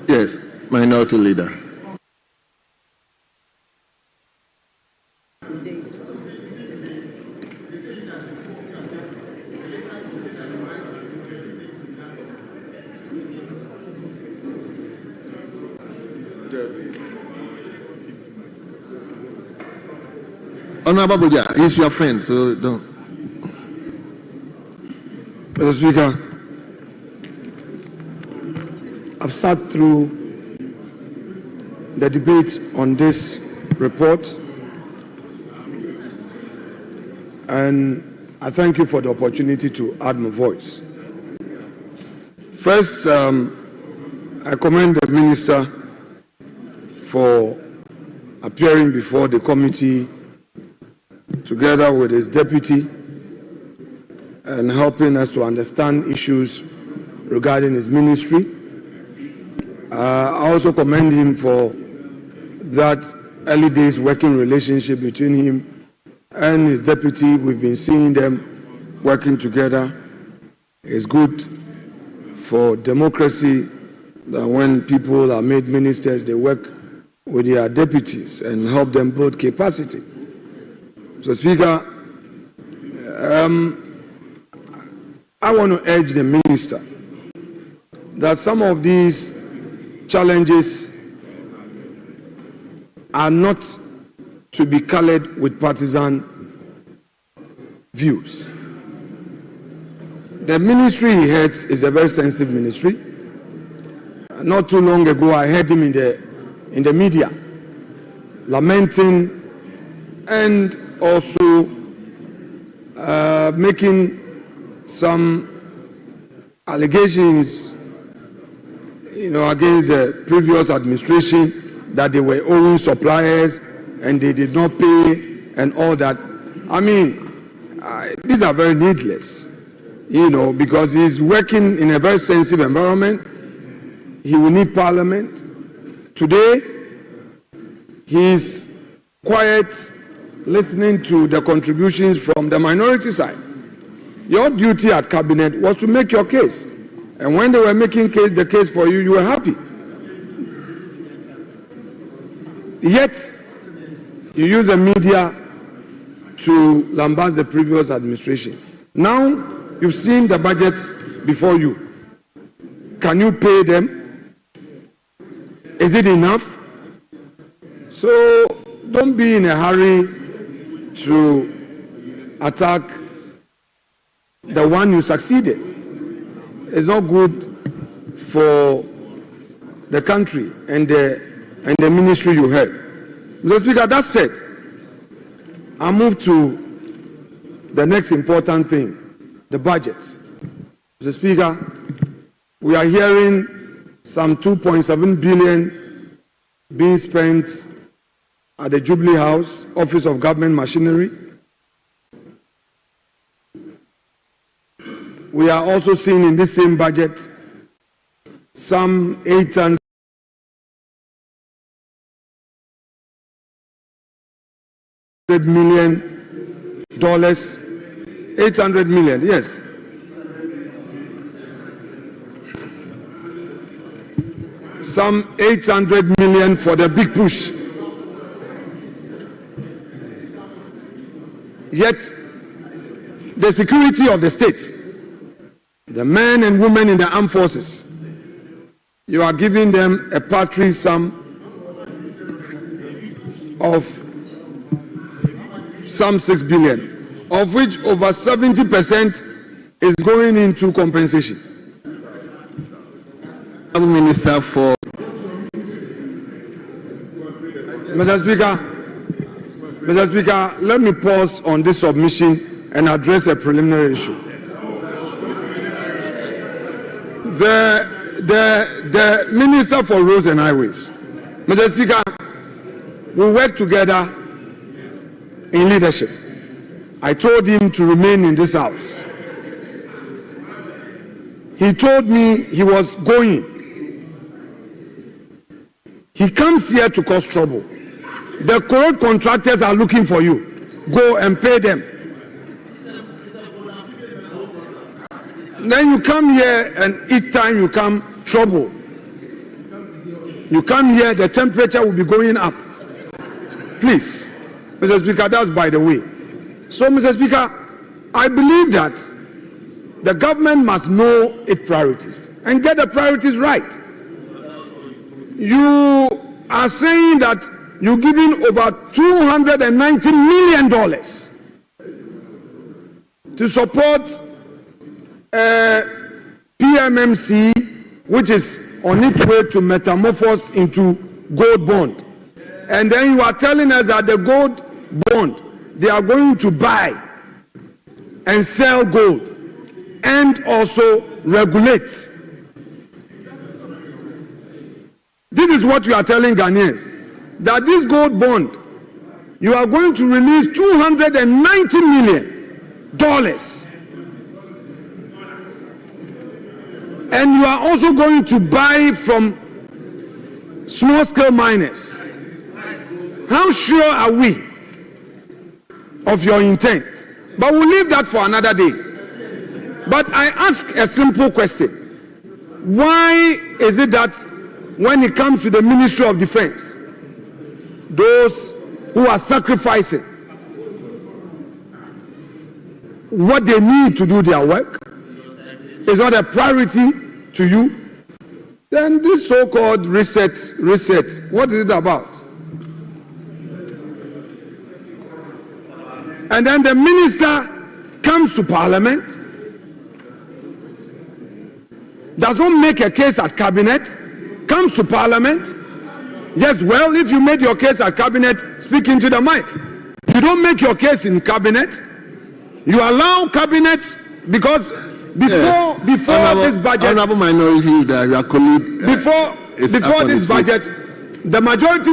S1: Yes, Minority Leader. Honorable Buja, he's your friend, so don't.
S9: Mr. Speaker, I've sat through the debate on this report, and I thank you for the opportunity to add my voice. First, I commend the Minister for appearing before the committee together with his deputy and helping us to understand issues regarding his ministry. I also commend him for that early days working relationship between him and his deputy. We've been seeing them working together. It's good for democracy that when people are made ministers, they work with their deputies and help them build capacity. So, Speaker, I want to urge the minister that some of these challenges are not to be colored with partisan views. The ministry he heads is a very sensitive ministry. Not too long ago, I heard him in the media lamenting and also
S3: making some allegations, against the previous administration that they were owing suppliers and they did not pay and all that. I mean, these are very needless, because he's working in a very sensitive environment. He will need parliament. Today, he's quiet, listening to the contributions from the minority side. Your duty at cabinet was to make your case. And when they were making the case for you, you were happy. Yet, you use the media to lambast the previous administration. Now, you've seen the budget before you. Can you pay them? Is it enough? So, don't be in a hurry to attack the one you succeeded. It's not good for the country and the ministry you heard. Mr. Speaker, that said, I move to the next important thing, the budget. Mr. Speaker, we are hearing some 2.7 billion being spent at the Jubilee House, Office of Government Machinery. We are also seeing in this same budget some $800 million. 800 million, yes. Some 800 million for the big push. Yet, the security of the state, the men and women in the armed forces, you are giving them a paltry sum of some 6 billion, of which over 70% is going into compensation.
S1: Minister for
S3: Mr. Speaker, let me pause on this submission and address a preliminary issue. The Minister for Roads and Highways, Mr. Speaker, we work together in leadership. I told him to remain in this house. He told me he was going. He comes here to cause trouble. The road contractors are looking for you. Go and pay them. Then you come here and each time you come, trouble. You come here, the temperature will be going up. Please, Mr. Speaker, that's by the way. So, Mr. Speaker, I believe that the government must know its priorities and get the priorities right. You are saying that you're giving over $290 million to support PMMC, which is on its way to metamorphose into gold bond. And then you are telling us that the gold bond, they are going to buy and sell gold and also regulate. This is what you are telling Ghanaians, that this gold bond, you are going to release $290 million. And you are also going to buy from small-scale miners. How sure are we of your intent? But we'll leave that for another day. But I ask a simple question. Why is it that when it comes to the Ministry of Defense, those who are sacrificing what they need to do their work is not a priority to you? Then this so-called reset, what is it about? And then the minister comes to Parliament, does not make a case at Cabinet, comes to Parliament. Yes, well, if you made your case at Cabinet, speak into the mic. You don't make your case in Cabinet,
S9: You allow cabinet because before this budget,
S1: Honorable Minority Leader, your colleague.
S9: before this budget, the majority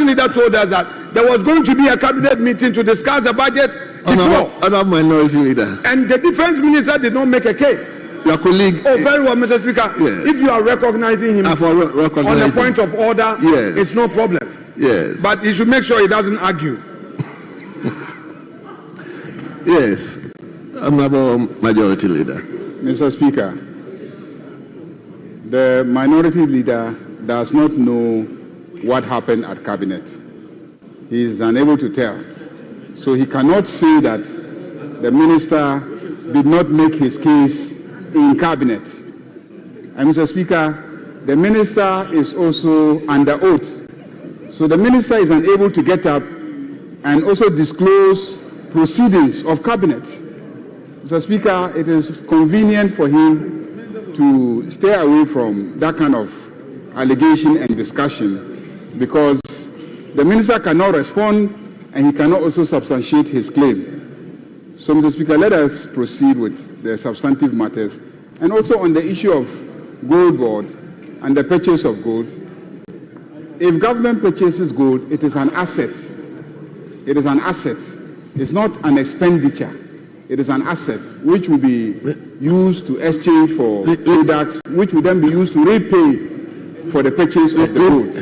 S9: leader told us that there was going to be a cabinet meeting to discuss the budget before.
S1: Honorable Minority Leader.
S9: And the defense minister did not make a case.
S1: Your colleague.
S9: Oh, very well, Mr. Speaker.
S1: Yes.
S9: If you are recognizing him on the point of order,
S1: yes,
S9: it's no problem.
S1: Yes.
S9: But he should make sure he doesn't argue.
S1: Yes. Honorable Majority Leader.
S10: Mr. Speaker, the Minority Leader does not know what happened at Cabinet. He is unable to tell. So he cannot say that the minister did not make his case in Cabinet. And Mr. Speaker, the minister is also under oath. So the minister is unable to get up and also disclose proceedings of Cabinet. Mr. Speaker, it is convenient for him to stay away from that kind of allegation and discussion because the minister cannot respond and he cannot also substantiate his claim. So, Mr. Speaker, let us proceed with the substantive matters. And also on the issue of gold board and the purchase of gold, if government purchases gold, it is an asset. It is an asset. It's not an expenditure. It is an asset which will be used to exchange for products, which will then be used to repay for the purchase of the gold.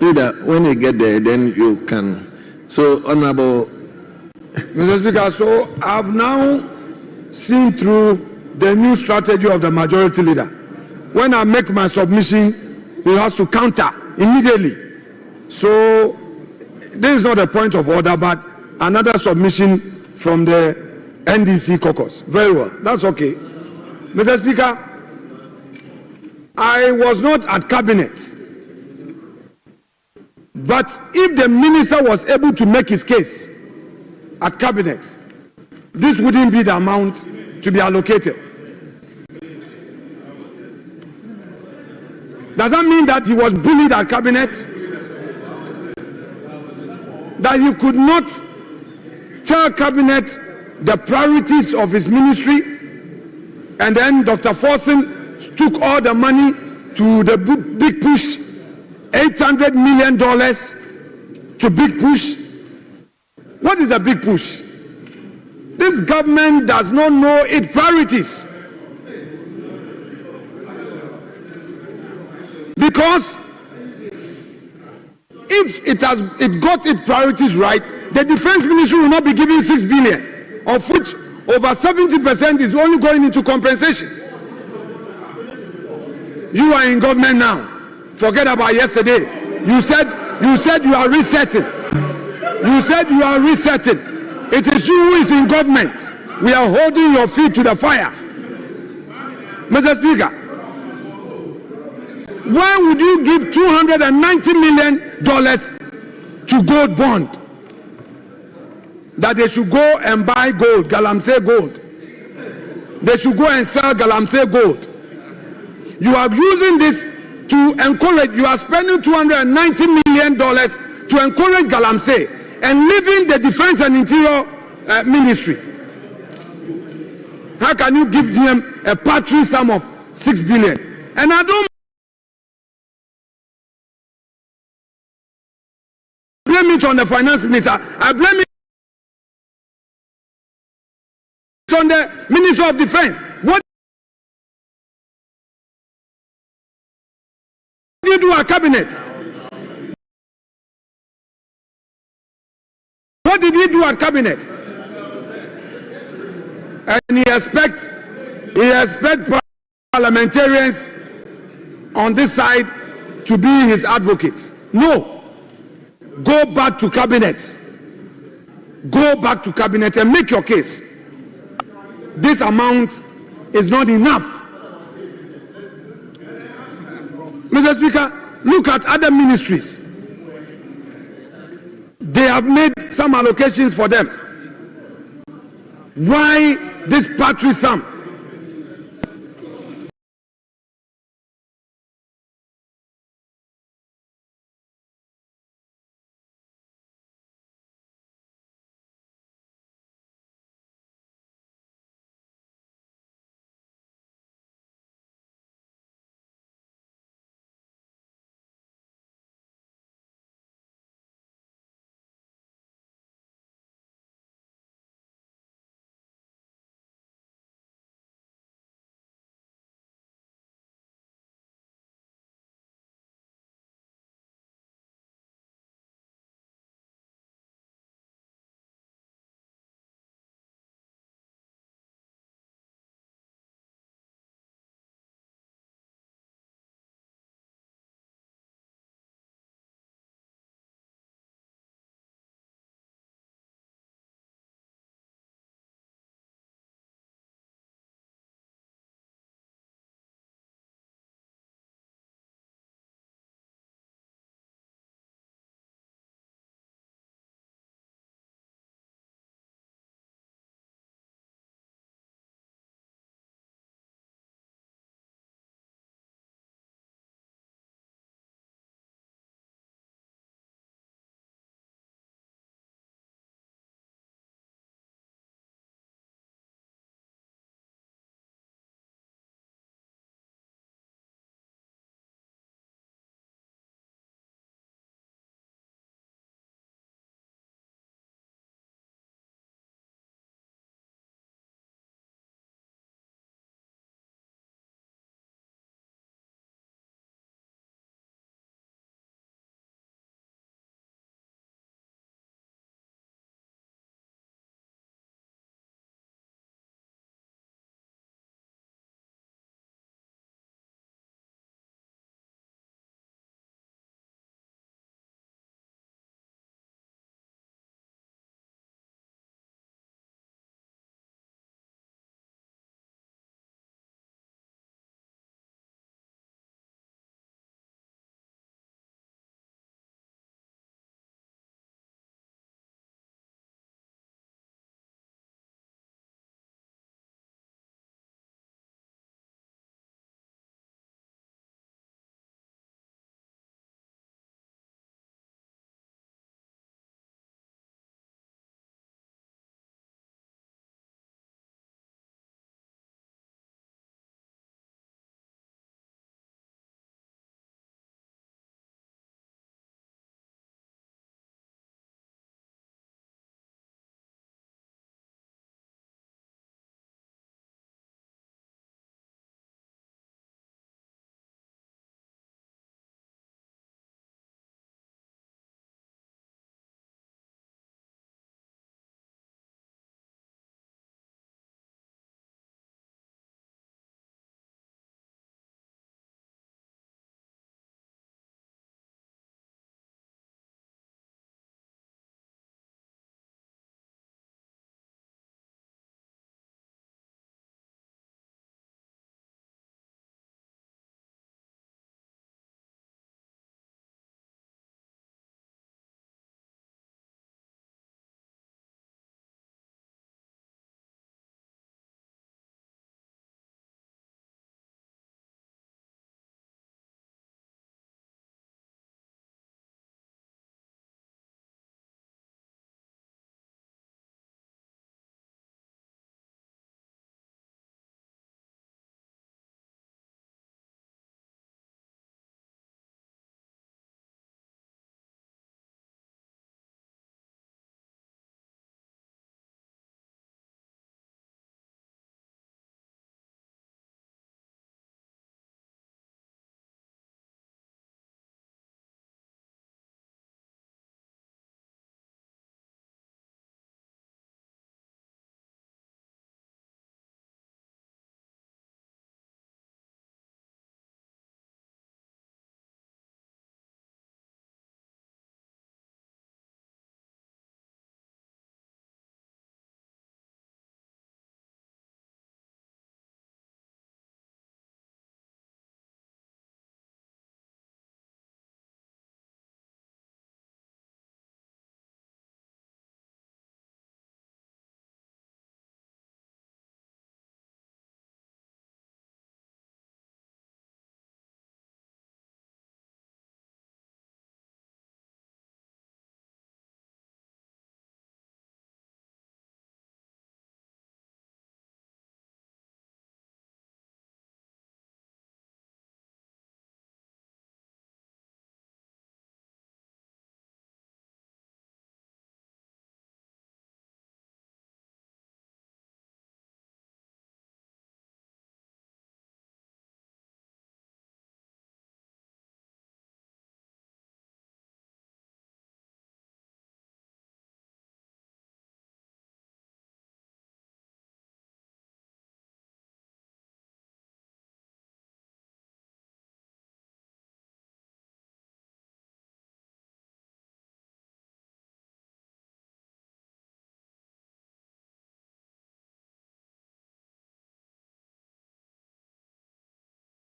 S1: Leader, when you get there, then you can. So, Honorable.
S9: Mr. Speaker, so I've now seen through the new strategy of the majority leader. When I make my submission, he has to counter immediately. So this is not a point of order, but another submission from the NDC caucus. Very well, that's okay. Mr. Speaker, I was not at Cabinet, but if the minister was able to make his case at Cabinet, this wouldn't be the amount to be allocated. Does that mean that he was bullied at Cabinet? That he could not tell Cabinet the priorities of his ministry, and then Dr. Forson took all the money to the big push, $800 million to big push. What is a big push? This government does not know its priorities. Because if it got its priorities right, the defense ministry will not be giving 6 billion, of which over 70% is only going into compensation. You are in government now. Forget about yesterday. You said you are resetting. You said you are resetting. It is you who is in government. We are holding your feet to the fire. Mr. Speaker, why would you give $290 million to gold bond? That they should go and buy gold, Galamsey gold. They should go and sell Galamsey gold. You are using this to encourage, you are spending $290 million to encourage Galamsey and leaving the Defense and Interior Ministry. How can you give them a paltry sum of 6 billion? And I don't blame it on the finance minister. I blame it on the Minister of Defense. What did you do at Cabinet? What did he do at Cabinet? And he expects parliamentarians on this side to be his advocates. No. Go back to Cabinet. Go back to Cabinet and make your case. This amount is not enough. Mr. Speaker, look at other ministries. They have made some allocations for them. Why this paltry sum?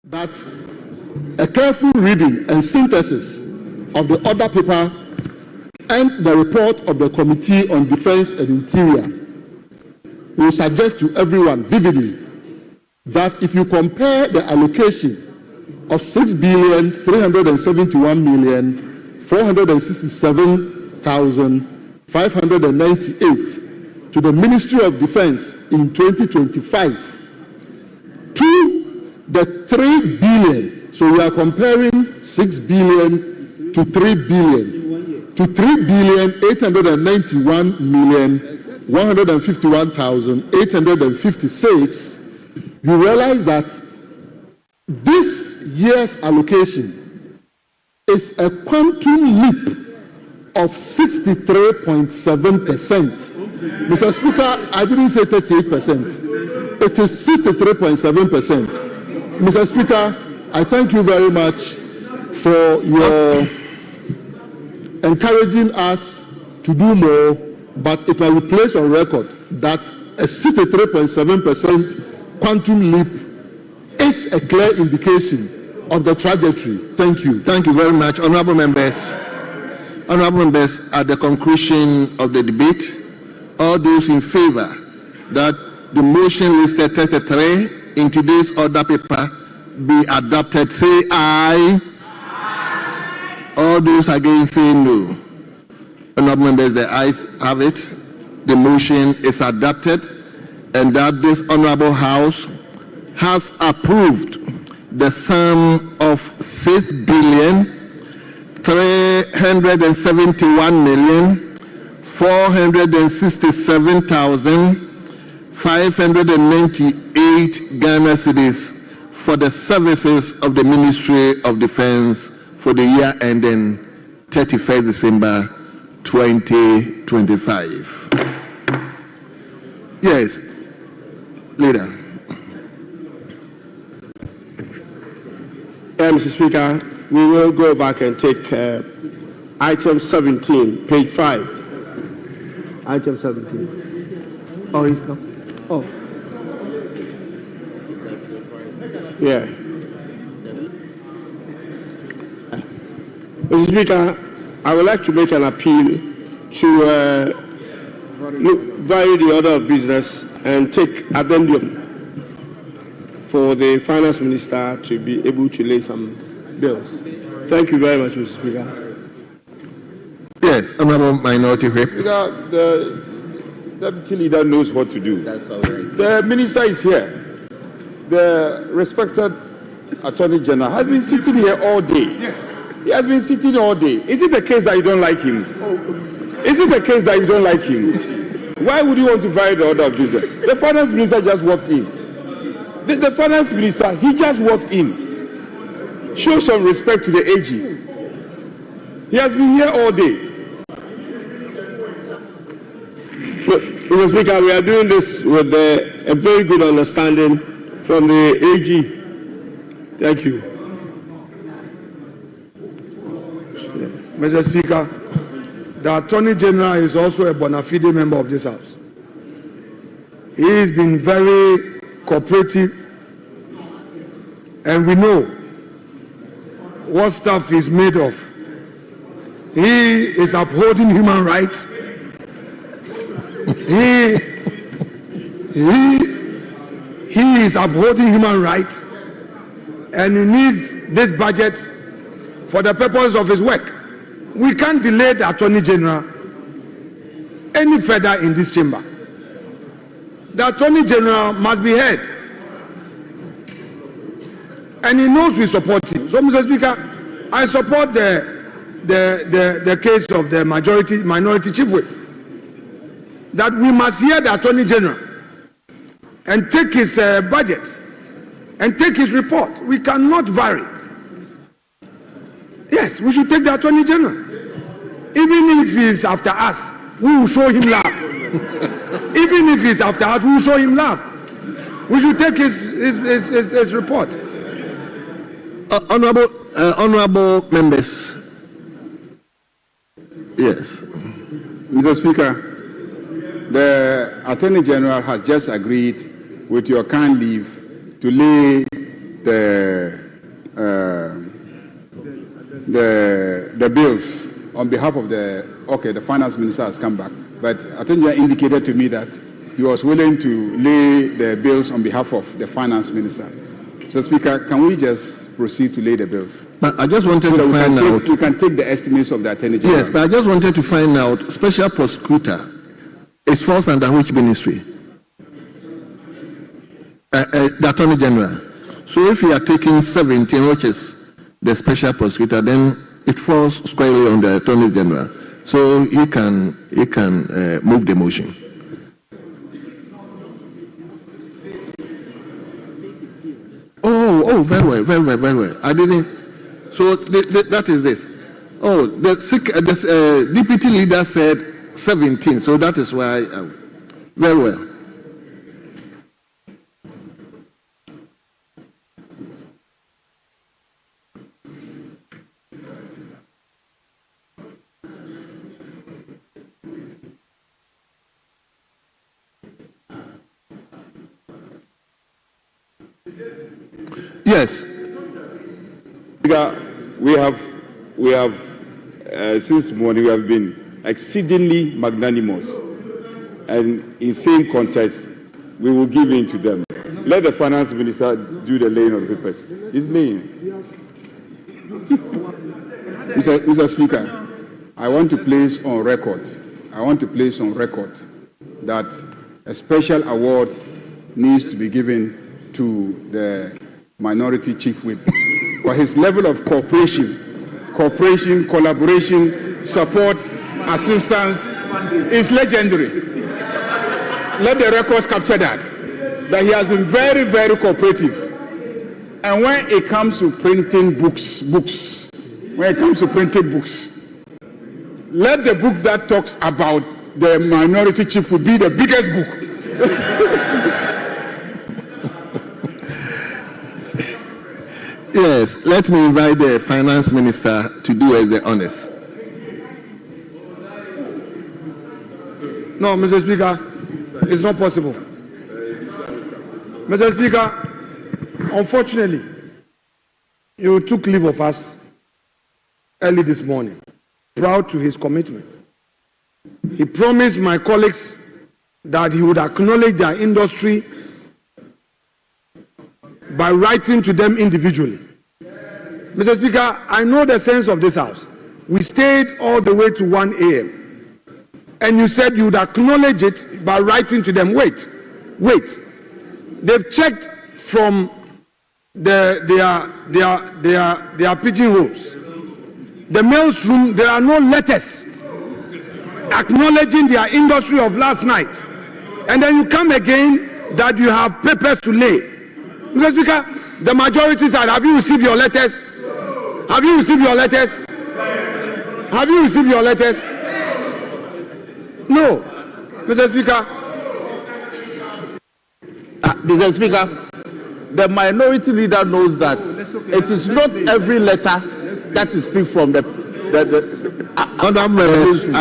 S3: that a careful reading and synthesis of the order paper and the report of the Committee on Defense and Interior will suggest to everyone vividly that if you compare the allocation of 6,371,467,598 to the Ministry of Defense in 2025 to the 3 billion, so we are comparing 6 billion to 3 billion, to 3,891,151,856, you realize that this year's allocation is a quantum leap of 63.7%. Mr. Speaker, I didn't say 38%. It is 63.7%. Mr. Speaker, I thank you very much for your encouraging us to do more, but it will be placed on record that a 63.7% quantum leap is a clear indication of the trajectory. Thank you.
S1: Thank you very much. Honorable members, at the conclusion of the debate, all those in favor that the motion listed 33 in today's order paper be adopted, say aye. All those against, say no. Honorable members, the ayes have it. The motion is adopted, and that this honorable House has approved the sum of 6,371,467,598 Ghana cedis for the services of the Ministry of Defense for the year ending 31st December 2025. Yes, leader.
S9: Mr. Speaker, we will go back and take item 17, page 5. Item 17. Oh, he's come. Oh. Yeah. Mr. Speaker, I would like to make an appeal to vary the order of business and take addendum for the finance minister to be able to lay some bills. Thank you very much, Mr. Speaker.
S1: Yes, Honorable Minority Whip.
S10: Speaker, the deputy leader knows what to do.
S1: That's all right.
S10: The minister is here. The respected Attorney General has been sitting here all day. Yes. He has been sitting all day. Is it the case that you don't like him? Is it the case that you don't like him? Why would you want to vary the order of business? The finance minister just walked in. The finance minister, he just walked in. Show some respect to the AG. He has been here all day. Mr. Speaker, we are doing this with a very good understanding from the AG. Thank you.
S3: Mr. Speaker, the Attorney General is also a bona fide member of this House. He has been very cooperative, and we know what stuff he's made of. He is upholding human rights. He is upholding human rights, and he needs this budget for the purpose of his work. We can't delay the Attorney General any further in this chamber. The Attorney General must be heard, and he knows we support him. So, Mr. Speaker, I support the case of the minority chief whip, that we must hear the Attorney General and take his budget and take his report. We cannot vary. Yes, we should take the Attorney General. Even if he is after us, we will show him love. Even if he is after us, we will show him love. We should take his report.
S1: Honorable members. Yes.
S11: Mr. Speaker, the Attorney General has just agreed with your kind leave to lay the bills on behalf of the finance minister has come back. But Attorney indicated to me that he was willing to lay the bills on behalf of the finance minister. Mr. Speaker, can we just proceed to lay the bills?
S1: But I just wanted to find out.
S11: We can take the estimates of the Attorney General.
S1: Yes, but I just wanted to find out, Special Prosecutor, it falls under which ministry? The Attorney General. So if you are taking 17, which is the Special Prosecutor, then it falls squarely on the Attorney General. So you can move the motion. Oh, very well. I didn't. So that is this. Oh, the deputy leader said 17. So that is why. Very well. Yes.
S10: We have since morning we have been exceedingly magnanimous, and in same context, we will give in to them. Let the finance minister do the laying of the papers. He's laying.
S11: Mr. Speaker, I want to place on record that a special award needs to be given to the Minority Chief Whip for his level of cooperation, collaboration, support, assistance is legendary. Let the records capture that he has been very, very cooperative. And when it comes to printing books, let the book that talks about the Minority Chief Whip be the biggest book.
S1: Yes, let me invite the finance minister to do as the honors.
S9: No, Mr. Speaker, it's not possible. Mr. Speaker, unfortunately, you took leave of us early this morning, proud to his commitment. He promised my colleagues that he would acknowledge their industry by writing to them individually. Mr. Speaker, I know the sense of this House. We stayed all the way to 1 a.m. And you said you would acknowledge it by writing to them. Wait. They've checked from their pigeonholes. The mail's room, there are no letters acknowledging their industry of last night. And then you come again that you have papers to lay. Mr. Speaker, the majority side, have you received your letters? Have you received your letters? No. Mr. Speaker.
S5: Mr. Speaker, the minority leader knows that it is not every letter that is picked from the
S1: I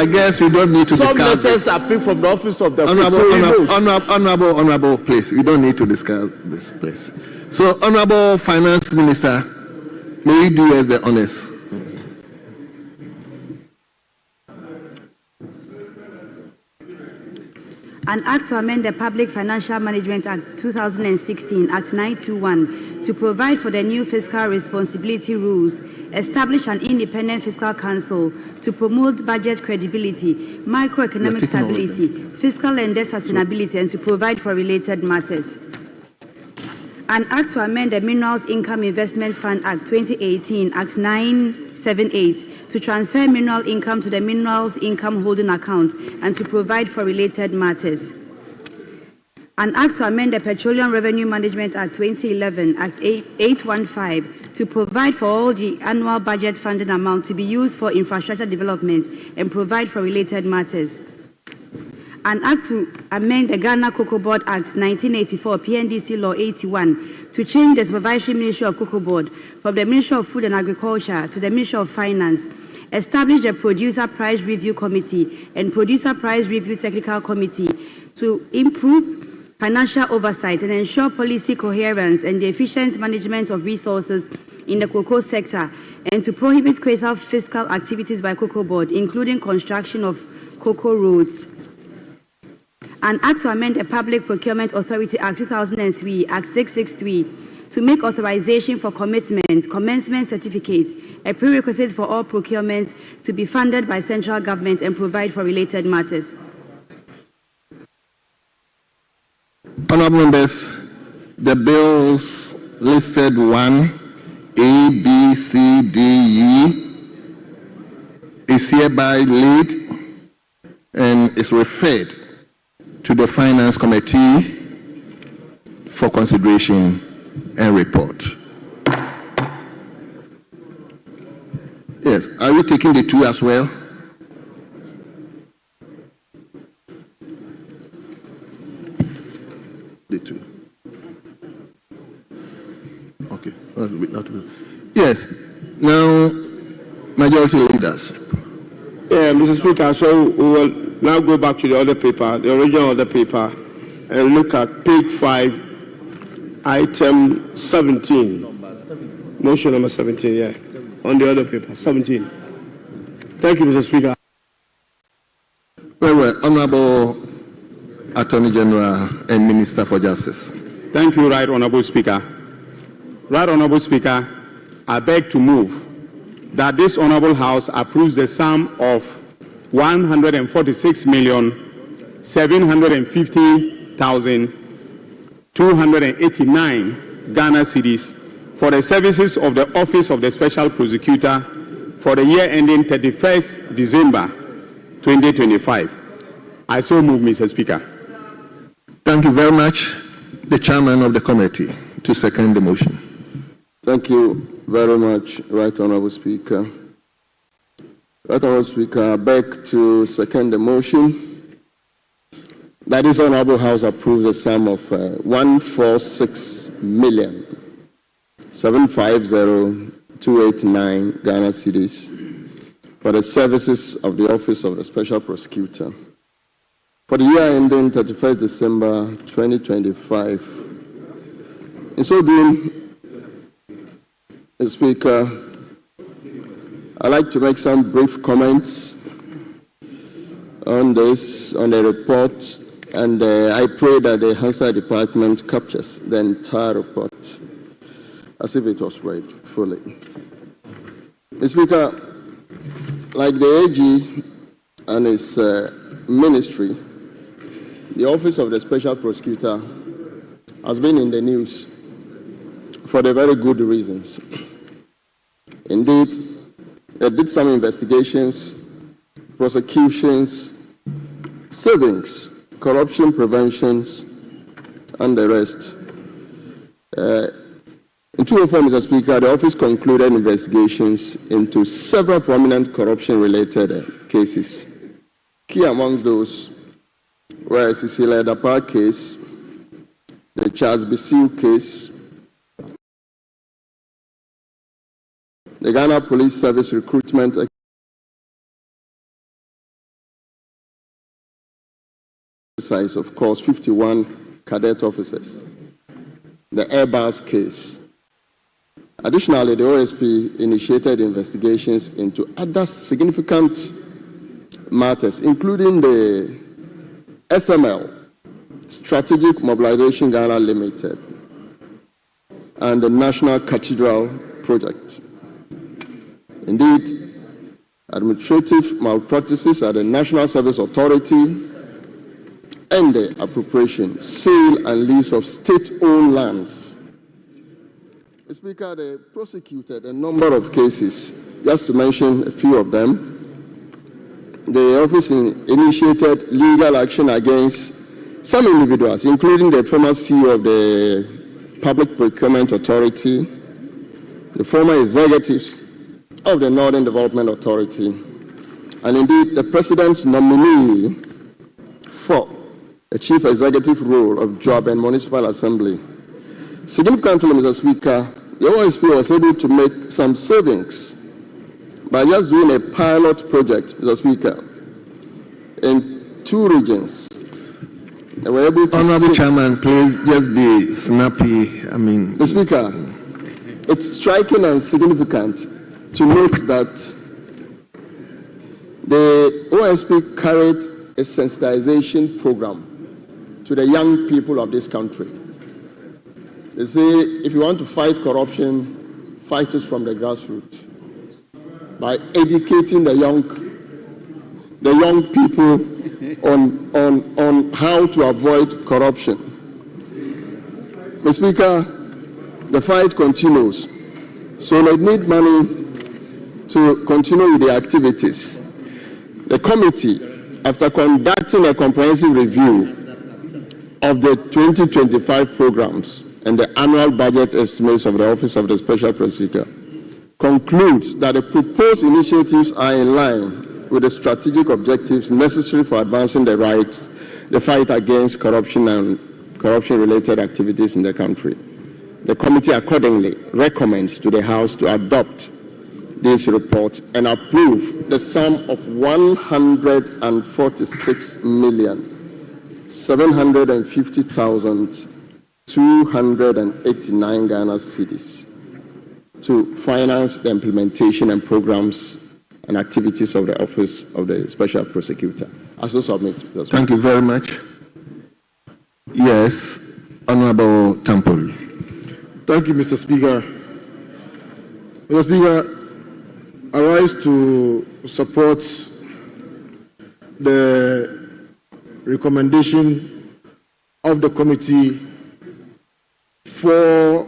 S1: guess we don't need to discuss this.
S5: Some letters are picked from the office of the
S1: Honorable, please. We don't need to discuss this, please. So, Honorable Finance Minister, may you do as the honors.
S12: An act to amend the Public Financial Management Act 2016, Act 921, to provide for the new fiscal responsibility rules, establish an independent fiscal council to promote budget credibility, macroeconomic stability, fiscal and debt sustainability, and to provide for related matters. An act to amend the Minerals Income Investment Fund Act 2018, Act 978, to transfer mineral income to the Minerals Income Holding Account and to provide for related matters. An act to amend the Petroleum Revenue Management Act 2011, Act 815, to provide for all the annual budget funding amount to be used for infrastructure development and provide for related matters. An act to amend the Ghana Cocoa Board Act 1984, PNDC Law 81, to change the supervisory Ministry of Cocoa Board from the Ministry of Food and Agriculture to the Ministry of Finance, establish a Producer Price Review Committee and Producer Price Review Technical Committee to improve financial oversight, and ensure policy coherence and the efficient management of resources in the cocoa sector, and to prohibit quasi-fiscal activities by Cocoa Board, including construction of cocoa roads. An act to amend the Public Procurement Authority Act 2003, Act 663, to make authorization for commencement certificates a prerequisite for all procurements to be funded by central government and provide for related matters.
S1: Honourable members, the bills listed 1, A, B, C, D, E is hereby laid and is referred to the Finance Committee for consideration and report. Yes, are we taking the 2 as well? The 2. Okay. Yes. Now, majority leaders.
S9: Yeah, Mr. Speaker, so we will now go back to the other paper, the original other paper, and look at page 5, item 17. Motion number 17, yeah. On the other paper, 17. Thank you, Mr. Speaker.
S1: Very well. Honourable Attorney General and Minister for Justice.
S4: Thank you, Right Honourable Speaker. Right Honourable Speaker, I beg to move that this Honourable House approves the sum of 146,750,289 Ghana cedis for the services of the Office of the Special Prosecutor for the year ending 31st December 2025. I so move, Mr. Speaker.
S1: Thank you very much. The chairman of the committee to second the motion.
S13: Thank you very much, Right Honourable Speaker. Right Honourable Speaker, I beg to second the motion that this Honourable House approves a sum of 146,750,289 Ghana cedis for the services of the Office of the Special Prosecutor for the year ending 31st December 2025. In so doing, Mr. Speaker, I'd like to make some brief comments on this, on the report, and I pray that the Hansard Department captures the entire report as if it was read fully. Mr. Speaker, like the AG and his ministry, the Office of the Special Prosecutor has been in the news for the very good reasons. Indeed, they did some investigations, prosecutions, savings, corruption preventions, and the rest. In 2004, Mr. Speaker, the office concluded investigations into several prominent corruption-related cases. Key amongst those were Cecilia Dapar case, the Charles Bisiu case, the Ghana Police Service recruitment exercise of course 51 cadet officers, the Airbus case. Additionally, the OSP initiated investigations into other significant matters, including the SML, Strategic Mobilization Ghana Limited, and the National Cathedral Project. Indeed, administrative malpractices at the National Service Authority and the appropriation, sale and lease of state-owned lands. Mr. Speaker, they prosecuted a number of cases. Just to mention a few of them, the office initiated legal action against some individuals, including the former CEO of the Public Procurement Authority, the former executives of the Northern Development Authority, and indeed the President's nominee for the Chief Executive role of Job and Municipal Assembly. Significantly, Mr. Speaker, the OSP was able to make some savings by just doing a pilot project, Mr. Speaker, in 2 regions, they were able to
S1: Honorable Chairman, please just be snappy. I mean,
S13: Mr. Speaker, it's striking and significant to note that the OSP carried a sensitization program to the young people of this country. They say if you want to fight corruption, fight it from the grassroots by educating the young people on how to avoid corruption. Mr. Speaker, the fight continues, so they need money to continue with the activities. The committee, after conducting a comprehensive review of the 2025 programs and the annual budget estimates of the Office of the Special Prosecutor, concludes that the proposed initiatives are in line with the strategic objectives necessary for advancing the fight against corruption and corruption-related activities in the country. The committee accordingly recommends to the House to adopt this report and approve the sum of 146,750,289 Ghana cedis to finance the implementation and programs and activities of the Office of the Special Prosecutor. I so submit.
S1: Thank you very much. Yes, Honorable Tampori.
S9: Thank you, Mr. Speaker. Mr. Speaker, I rise to support the recommendation of the committee for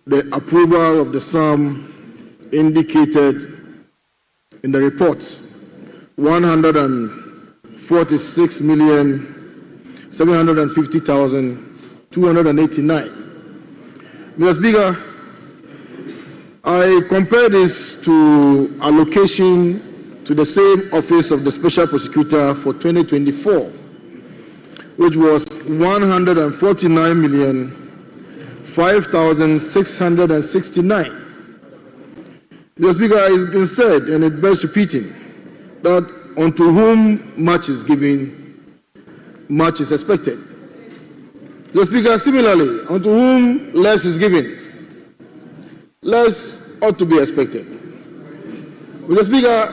S9: the approval of the sum indicated in the report, 146,750,289. Mr. Speaker, I compare this to allocation to the same Office of the Special Prosecutor for 2024, which was 149,005,669. Mr. Speaker, it's been said, and it bears repeating, that unto whom much is given, much is expected. Mr. Speaker, similarly, unto whom less is given, less ought to be expected. Mr. Speaker,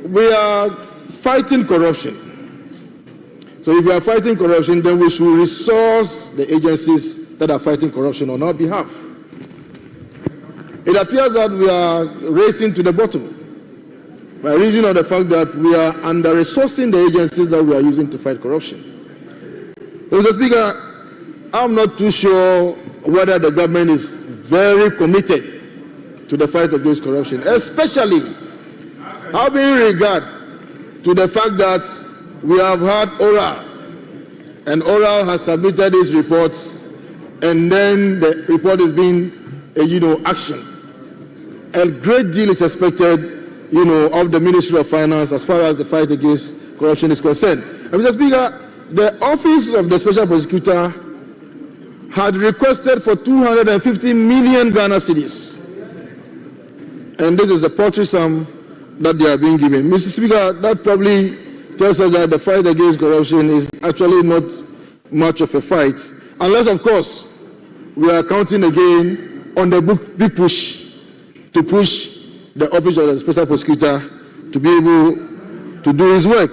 S9: we are fighting corruption. So if we are fighting corruption, then we should resource the agencies that are fighting corruption on our behalf. It appears that we are racing to the bottom by reason of the fact that we are under-resourcing the agencies that we are using to fight corruption. Mr. Speaker, I'm not too sure whether the government is very committed to the fight against corruption, especially having regard to the fact that we have had Oral, and Oral has submitted his reports, and then the report is being, action. A great deal is expected, of the Ministry of Finance as far as the fight against corruption is concerned. And Mr. Speaker, the Office of the Special Prosecutor had requested for 250 million Ghana cedis. And this is a paltry sum that they are being given. Mr. Speaker, that probably tells us that the fight against corruption is actually not much of a fight, unless, of course, we are counting again on the big push to push the Office of the Special Prosecutor to be able to do his work.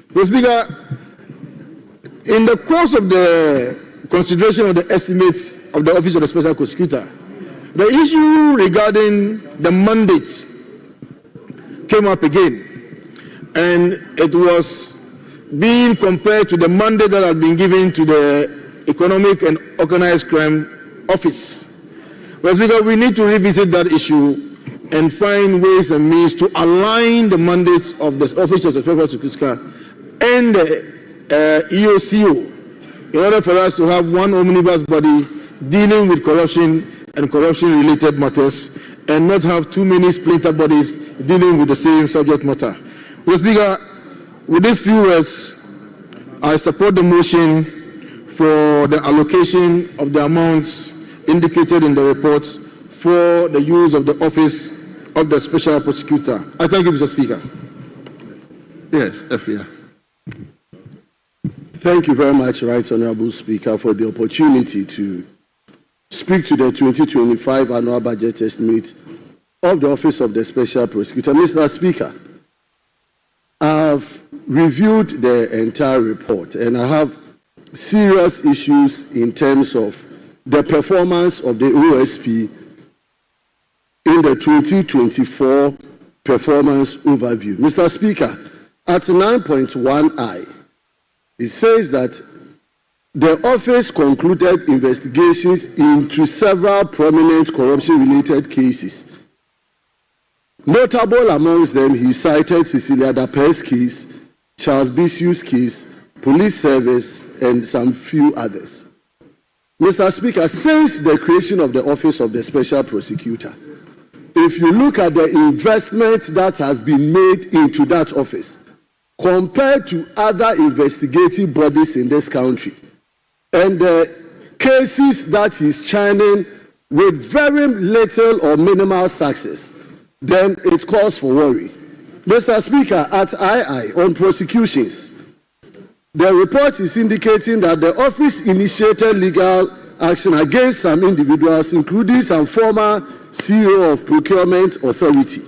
S9: Mr. Speaker, in the course of the consideration of the estimates of the Office of the Special Prosecutor, the issue regarding the mandate came up again, and it was being compared to the mandate that had been given to the Economic and Organized Crime Office. But Speaker, we need to revisit that issue and find ways and means to align the mandates of the Office of the Special Prosecutor and the EOCO in order for us to have one omnibus body dealing with corruption and corruption-related matters, and not have too many splinter bodies dealing with the same subject matter. Mr. Speaker, with these few words, I support the motion for the allocation of the amounts indicated in the report for the use of the Office of the Special Prosecutor. I thank you, Mr. Speaker.
S1: Yes, Efia.
S9: Thank you very much, Right Honorable Speaker, for the opportunity to speak to the 2025 annual budget estimate of the Office of the Special Prosecutor. Mr. Speaker, I've reviewed the entire report and I have serious issues in terms of the performance of the OSP in the 2024 performance overview. Mr. Speaker, at 9.1i, it says that the office concluded investigations into several prominent corruption-related cases. Notable amongst them, he cited Cecilia Dape's case, Charles Bisiu's case, police service, and some few others. Mr. Speaker, since the creation of the Office of the Special Prosecutor, if you look at the investment that has been made into that office, compared to other investigative bodies in this country, and the cases that he's churning with very little or minimal success, then it calls for worry. Mr. Speaker, at II on prosecutions, the report is indicating that the office initiated legal action against some individuals, including some former CEO of Procurement Authority.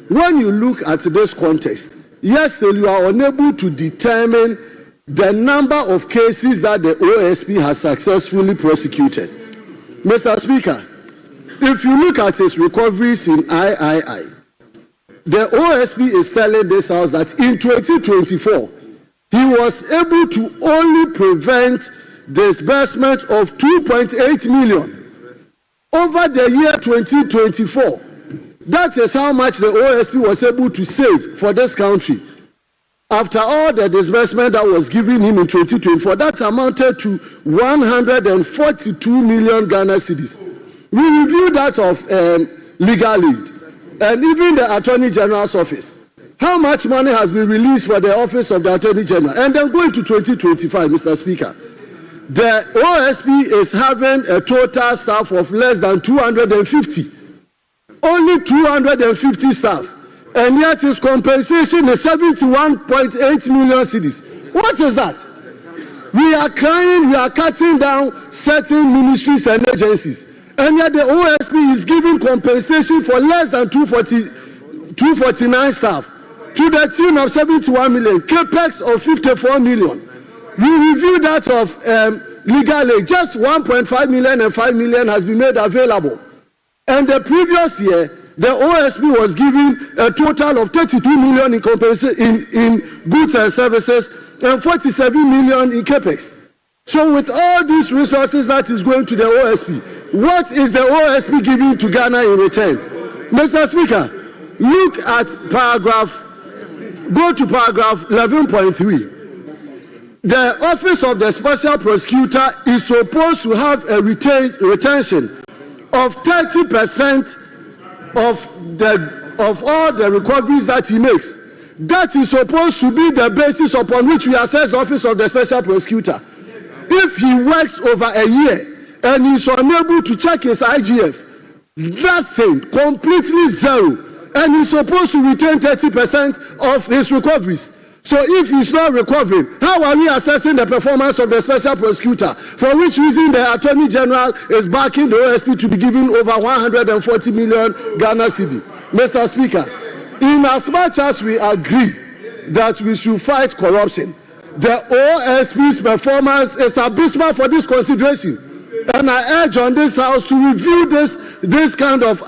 S9: When you look at this context, yes, you are unable to determine the number of cases that the OSP has successfully prosecuted. Mr. Speaker, if you look at his recoveries in III, the OSP is telling this House that in 2024, he was able to only prevent disbursement of 2.8 million over the year 2024. That is how much the OSP was able to save for this country. After all the disbursement that was given him in 2024, that amounted to 142 million Ghana cedis. We reviewed that of legal aid and even the Attorney General's office. How much money has been released for the Office of the Attorney General? And then going to 2025, Mr. Speaker, the OSP is having a total staff of less than 250. Only 250 staff. And yet his compensation is 71.8 million cedis. What is that? We are crying, we are cutting down certain ministries and agencies. And yet the OSP is giving compensation for less than 249 staff to the tune of 71 million, capex of 54 million. We reviewed that of legal aid, just 1.5 million and 5 million has been made available. And the previous year, the OSP was giving a total of 32 million in compensation in goods and services and 47 million in capex. So with all these resources that is going to the OSP, what is the OSP giving to Ghana in return? Mr. Speaker, look at go to paragraph 11.3. The Office of the Special Prosecutor is supposed to have a retention of 30% of all the recoveries that he makes. That is supposed to be the basis upon which we assess the Office of the Special Prosecutor. If he works over a year and he's unable to check his IGF, that thing completely zero, and he's supposed to retain 30% of his recoveries. So if he's not recovering, how are we assessing the performance of the Special Prosecutor? For which reason the Attorney General is backing the OSP to be given over 140 million Ghana cedi. Mr. Speaker, in as much as we agree that we should fight corruption, the OSP's performance is abysmal for this consideration. And I urge on this House to review this kind of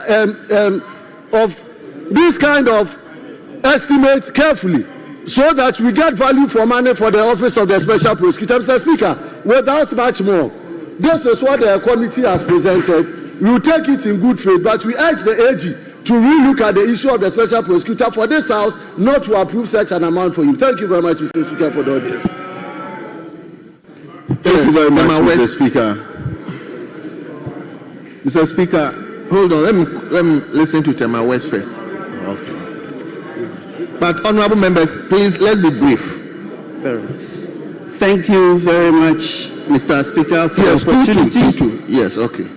S9: estimates carefully, so that we get value for money for the Office of the Special Prosecutor. Mr. Speaker, without much more, this is what the committee has presented. We will take it in good faith, but we urge the AG to relook at the issue of the Special Prosecutor for this House not to approve such an amount for him. Thank you very much, Mr. Speaker, for the audience.
S1: Thank you very much, Mr. Speaker. Mr. Speaker, hold on. Let me listen to Tema West first. Okay. But honorable members, please, let's be brief.
S14: Thank you very much, Mr. Speaker, for the opportunity.
S1: Two. Yes, okay.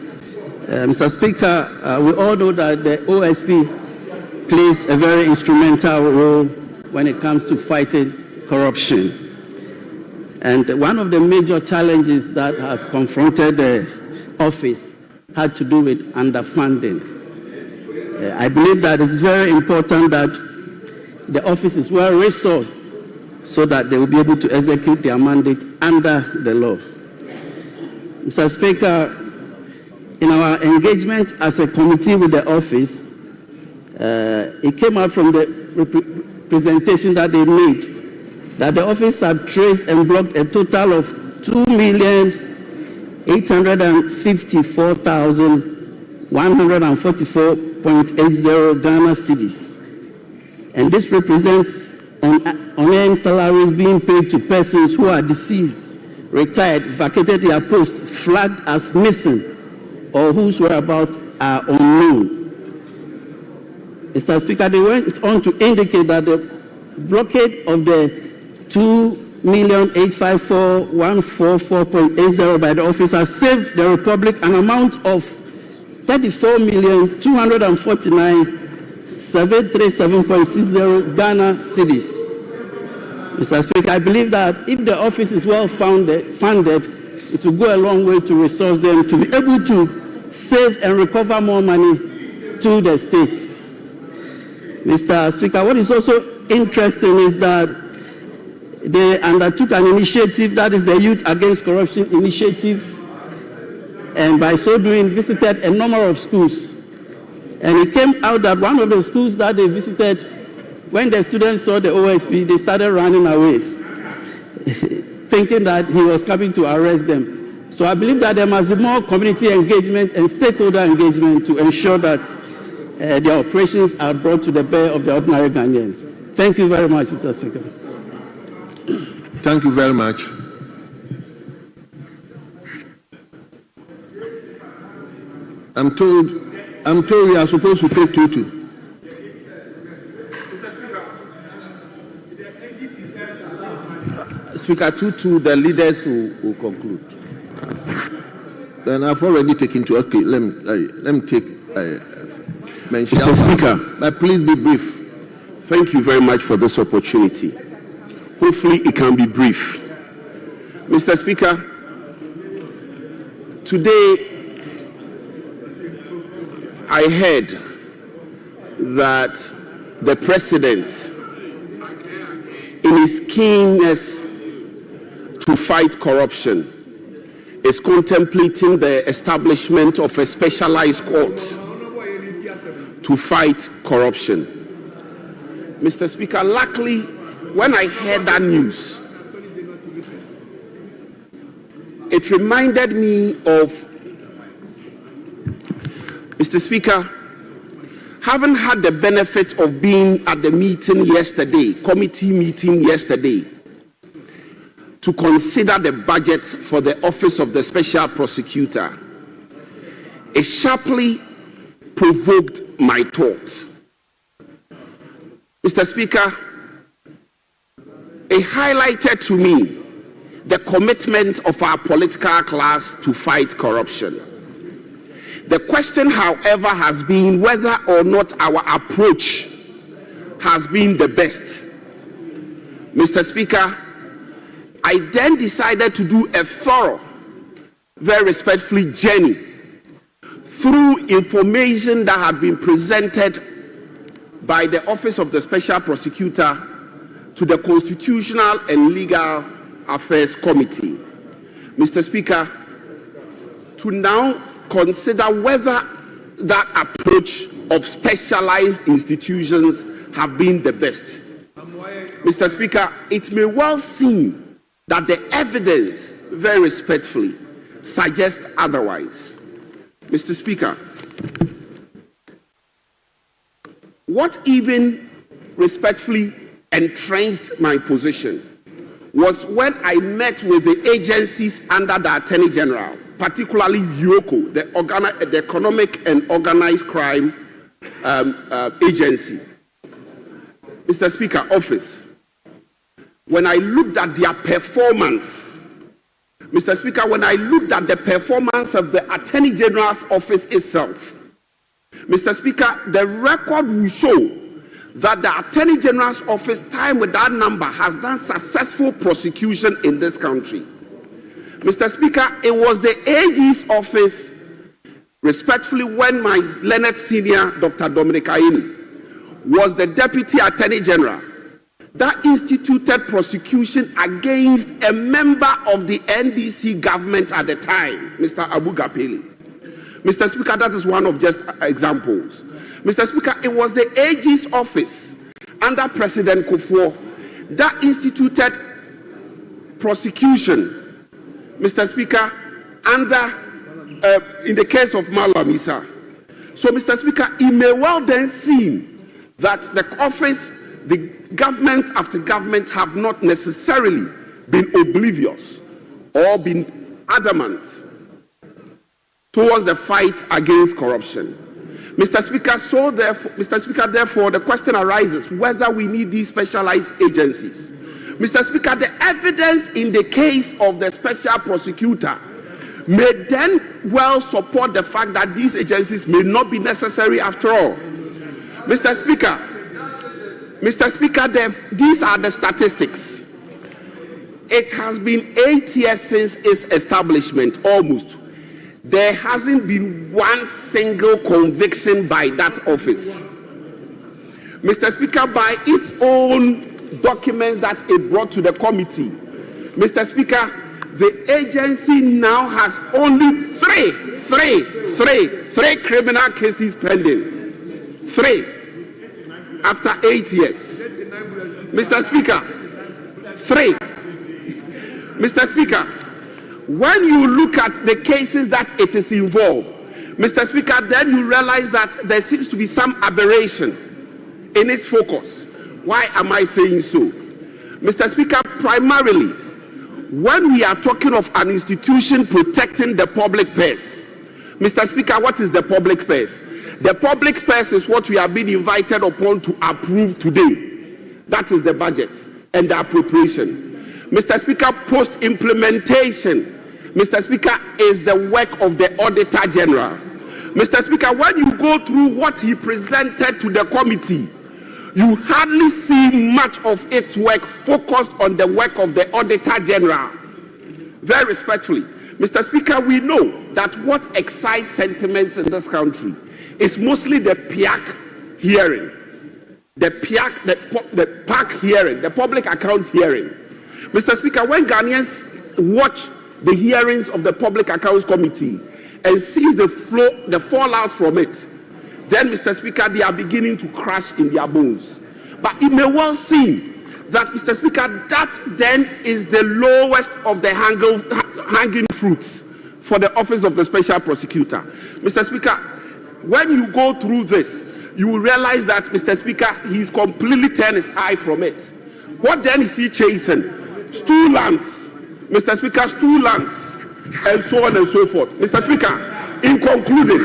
S14: Mr. Speaker, we all know that the OSP plays a very instrumental role when it comes to fighting corruption. And one of the major challenges that has confronted the office had to do with underfunding. I believe that it is very important that the office is well resourced so that they will be able to execute their mandate under the law. Mr. Speaker, in our engagement as a committee with the office, it came out from the presentation that they made that the office had traced and blocked a total of 2,854,144.80 Ghana cedis. And this represents unearned salaries being paid to persons who are deceased, retired, vacated their posts, flagged as missing, or whose whereabouts are unknown. Mr. Speaker, they went on to indicate that the blockade of the 2,854,144.80 by the office has saved the Republic an amount of 34,249,737.60 Ghana cedis. Mr. Speaker, I believe that if the office is well funded, it will go a long way to resource them to be able to save and recover more money to the states. Mr. Speaker, what is also interesting is that they undertook an initiative, that is the Youth Against Corruption Initiative, and by so doing visited a number of schools. And it came out that one of the schools that they visited, when the students saw the OSP, they started running away, thinking that he was coming to arrest them. So I believe that there must be more community engagement and stakeholder engagement to ensure that their operations are brought to the bear of the ordinary Ghanaian. Thank you very much, Mr. Speaker.
S1: Thank you very much. I'm told we are supposed to take 2-2.
S7: Speaker, 2-2, the leaders will conclude.
S1: Then I've already taken to. Okay, let me take mention.
S15: Mr. Speaker,
S1: but please be brief.
S15: Thank you very much for this opportunity. Hopefully it can be brief. Mr. Speaker, today I heard that the President, in his keenness to fight corruption, is contemplating the establishment of a specialized court to fight corruption. Mr. Speaker, luckily, when I heard that news, it reminded me of, Mr. Speaker, having had the benefit of being at the meeting yesterday, committee meeting yesterday, to consider the budget for the Office of the Special Prosecutor, it sharply provoked my thoughts. Mr. Speaker, it highlighted to me the commitment of our political class to fight corruption. The question, however, has been whether or not our approach has been the best. Mr. Speaker, I then decided to do a thorough, very respectfully, journey through information that had been presented by the Office of the Special Prosecutor to the Constitutional and Legal Affairs Committee. Mr. Speaker, to now consider whether that approach of specialized institutions have been the best. Mr. Speaker, it may well seem that the evidence, very respectfully, suggests otherwise. Mr. Speaker, what even respectfully entrenched my position was when I met with the agencies under the Attorney General, particularly UOCO, the Economic and Organized Crime Agency. Mr. Speaker, office, when I looked at their performance, Mr. Speaker, when I looked at the performance of the Attorney General's office itself, Mr. Speaker, the record will show that the Attorney General's office, time with that number, has done successful prosecution in this country. Mr. Speaker, it was the AG's office, respectfully, when my learned senior, Dr. Dominic Aini, was the Deputy Attorney General, that instituted prosecution against a member of the NDC government at the time, Mr. Abu Gapeli. Mr. Speaker, that is one of just examples. Mr. Speaker, it was the AG's office under President Kufuor that instituted prosecution, Mr. Speaker, in the case of Malam Issa. So, Mr. Speaker, it may well then seem that the office, the government after government have not necessarily been oblivious or been adamant towards the fight against corruption. Mr. Speaker, therefore, the question arises whether we need these specialized agencies. Mr. Speaker, the evidence in the case of the special prosecutor may then well support the fact that these agencies may not be necessary after all. Mr. Speaker, these are the statistics. It has been 8 years since its establishment, almost. There hasn't been one single conviction by that office. Mr. Speaker, by its own documents that it brought to the committee, Mr. Speaker, the agency now has only three criminal cases pending. 3 after 8 years. Mr. Speaker, 3. Mr. Speaker, when you look at the cases that it is involved, Mr. Speaker, then you realize that there seems to be some aberration in its focus. Why am I saying so? Mr. Speaker, primarily, when we are talking of an institution protecting the public purse, Mr. Speaker, what is the public purse? The public purse is what we are being invited upon to approve today. That is the budget and the appropriation. Mr. Speaker, post-implementation, Mr. Speaker, is the work of the Auditor General. Mr. Speaker, when you go through what he presented to the committee, you hardly see much of its work focused on the work of the Auditor General. Very respectfully, Mr. Speaker, we know that what excites sentiments in this country is mostly the PAC hearing, the PAC hearing, the public account hearing. Mr. Speaker, when Ghanaians watch the hearings of the Public Accounts Committee and sees the fallout from it, then, Mr. Speaker, they are beginning to crash in their bones. But it may well seem that, Mr. Speaker, that then is the lowest of the hanging fruits for the office of the Special Prosecutor. Mr. Speaker, when you go through this, you will realize that, Mr. Speaker, he's completely turned his eye from it. What then is he chasing? Stool lands, Mr. Speaker, stool lands, and so on and so forth. Mr. Speaker, in conclusion,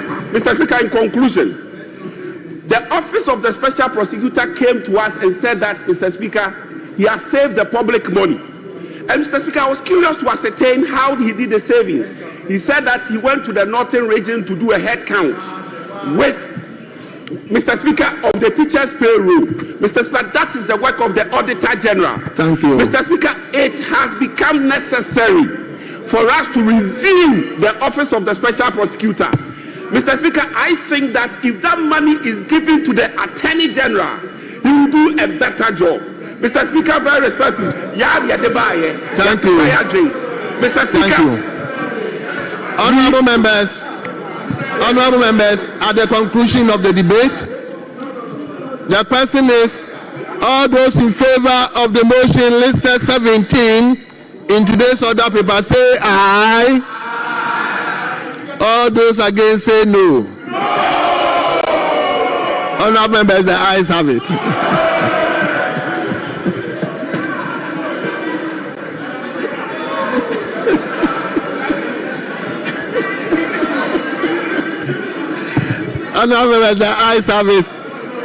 S15: the office of the Special Prosecutor came to us and said that, Mr. Speaker, he has saved the public money. And Mr. Speaker, I was curious to ascertain how he did the savings. He said that he went to the northern region to do a head count with, Mr. Speaker, of the teachers' payroll. Mr. Speaker, that is the work of the Auditor General.
S1: Thank you.
S15: Mr. Speaker, it has become necessary for us to review the office of the Special Prosecutor. Mr. Speaker, I think that if that money is given to the Attorney General, he will do a better job. Mr. Speaker, very respectfully,
S1: thank you.
S15: Mr. Speaker.
S1: Thank you. Honorable members, at the conclusion of the debate, the question is, all those in favor of the motion listed 17 in today's order paper say aye. All those against say no. Honorable members, the ayes have it. Honorable members, the ayes have it.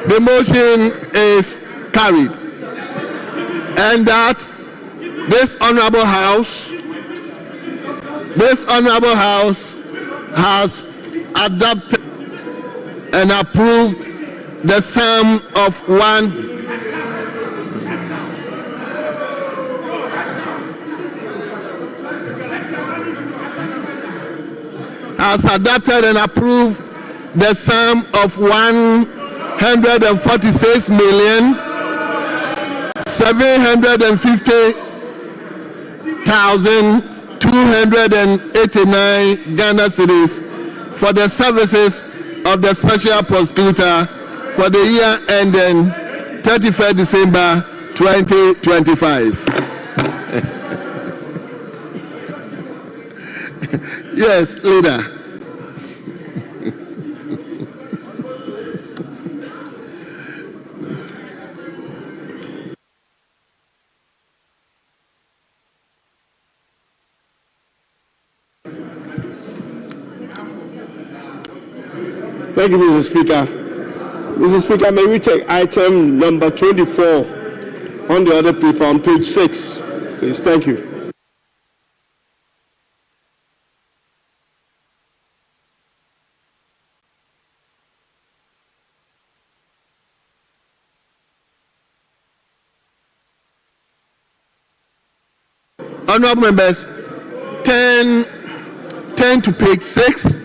S1: The motion is carried. And that this honorable house has adopted and approved the sum of has adopted and approved the sum of 147,750,289 Ghana cedis for the services of the Special Prosecutor for the year ending 31st December 2025. Yes, leader.
S9: Thank you, Mr. Speaker. Mr. Speaker, may we take item number 24 on the other paper on page 6, please? Thank you.
S1: Honorable members, turn to page 6,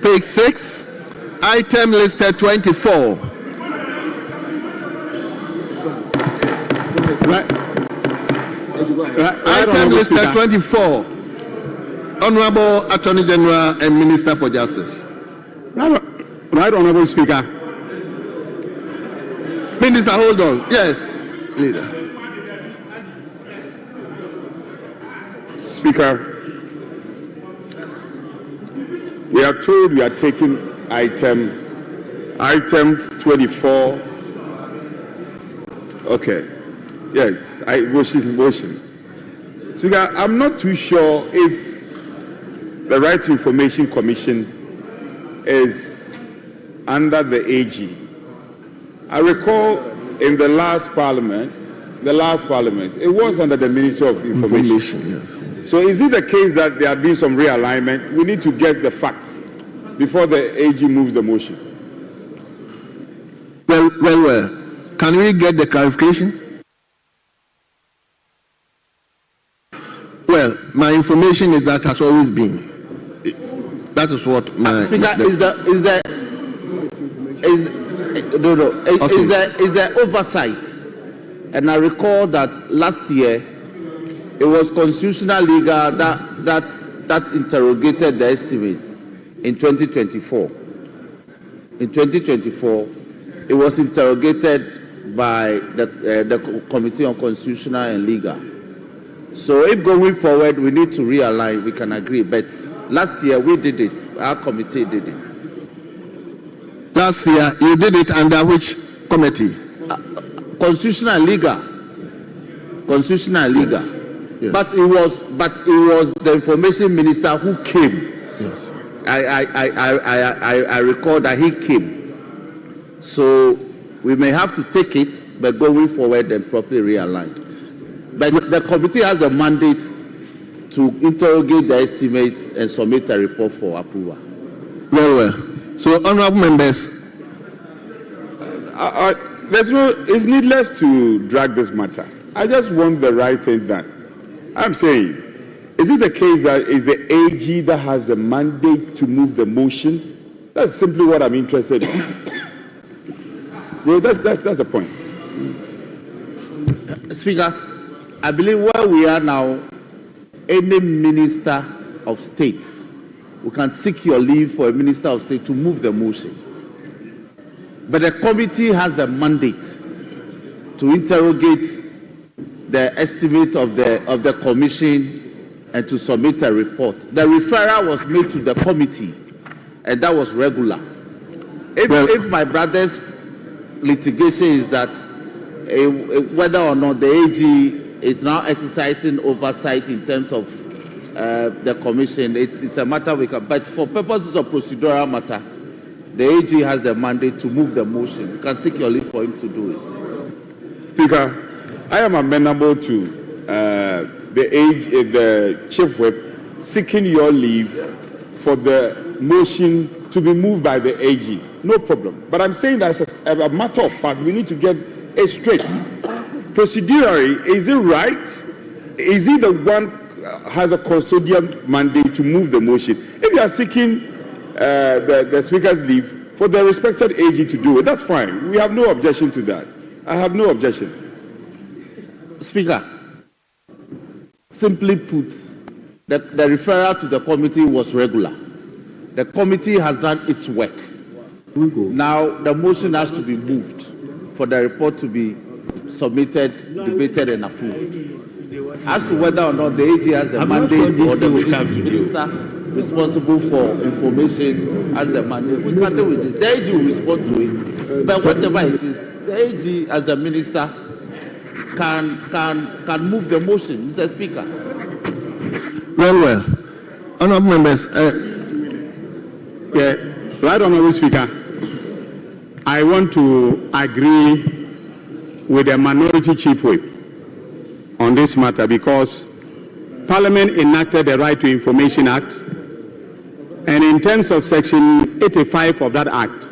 S1: item listed 24. Item listed 24. Honorable Attorney General and Minister for Justice.
S9: Right, Honorable Speaker.
S1: Minister, hold on. Yes, leader.
S10: Speaker, we are told we are taking item 24. Okay. Yes, motion. Speaker, I'm not too sure if the Rights Information Commission is under the AG. I recall in the last parliament, it was under the Ministry of Information.
S1: Yes.
S10: So is it the case that there have been some realignment? We need to get the facts before the AG moves the motion.
S1: Well. Can we get the clarification? Well, my information is that has always been. That is what my
S14: Speaker, is there oversight? And I recall that last year it was Constitutional Legal that interrogated the estimates in 2024. In 2024, it was interrogated by the Committee on Constitutional and Legal. So if going forward we need to realign, we can agree. But last year we did it. Our committee did it.
S1: Last year you did it under which committee?
S14: Constitutional and Legal. Constitutional and Legal.
S1: Yes.
S14: But it was the Information Minister who came.
S1: Yes.
S14: I recall that he came. So we may have to take it, but going forward and properly realign. But the committee has the mandate to interrogate the estimates and submit a report for approval.
S1: Very well. So, honorable members,
S10: It's needless to drag this matter. I just want the right thing done. I'm saying, is it the case that is the AG that has the mandate to move the motion? That's simply what I'm interested in. Well, that's the point.
S14: Speaker, I believe where we are now, any Minister of State, we can seek your leave for a Minister of State to move the motion. But the committee has the mandate to interrogate the estimate of the commission and to submit a report. The referral was made to the committee, and that was regular. If my brother's litigation is that whether or not the AG is now exercising oversight in terms of the commission, it's a matter we can. But for purposes of procedural matter, the AG has the mandate to move the motion. You can seek your leave for him to do it.
S10: Speaker, I am amenable to the Chief Whip seeking your leave for the motion to be moved by the AG. No problem. But I'm saying that as a matter of fact, we need to get it straight. Procedurally, is it right? Is he the one has a custodial mandate to move the motion? If you are seeking the Speaker's leave for the respected AG to do it, that's fine. We have no objection to that. I have no objection.
S16: Speaker, simply put, the referral to the committee was regular. The committee has done its work. Now the motion has to be moved for the report to be submitted, debated, and approved. As to whether or not the AG has the mandate or the minister responsible for information has the mandate, we can deal with it. The AG will respond to it. But whatever it is, the AG as the minister can move the motion, Mr. Speaker.
S1: Well. Honourable members.
S4: Right, Honourable Speaker. I want to agree with the Minority Chief Whip on this matter because Parliament enacted the Right to Information Act, and in terms of Section 85 of that Act,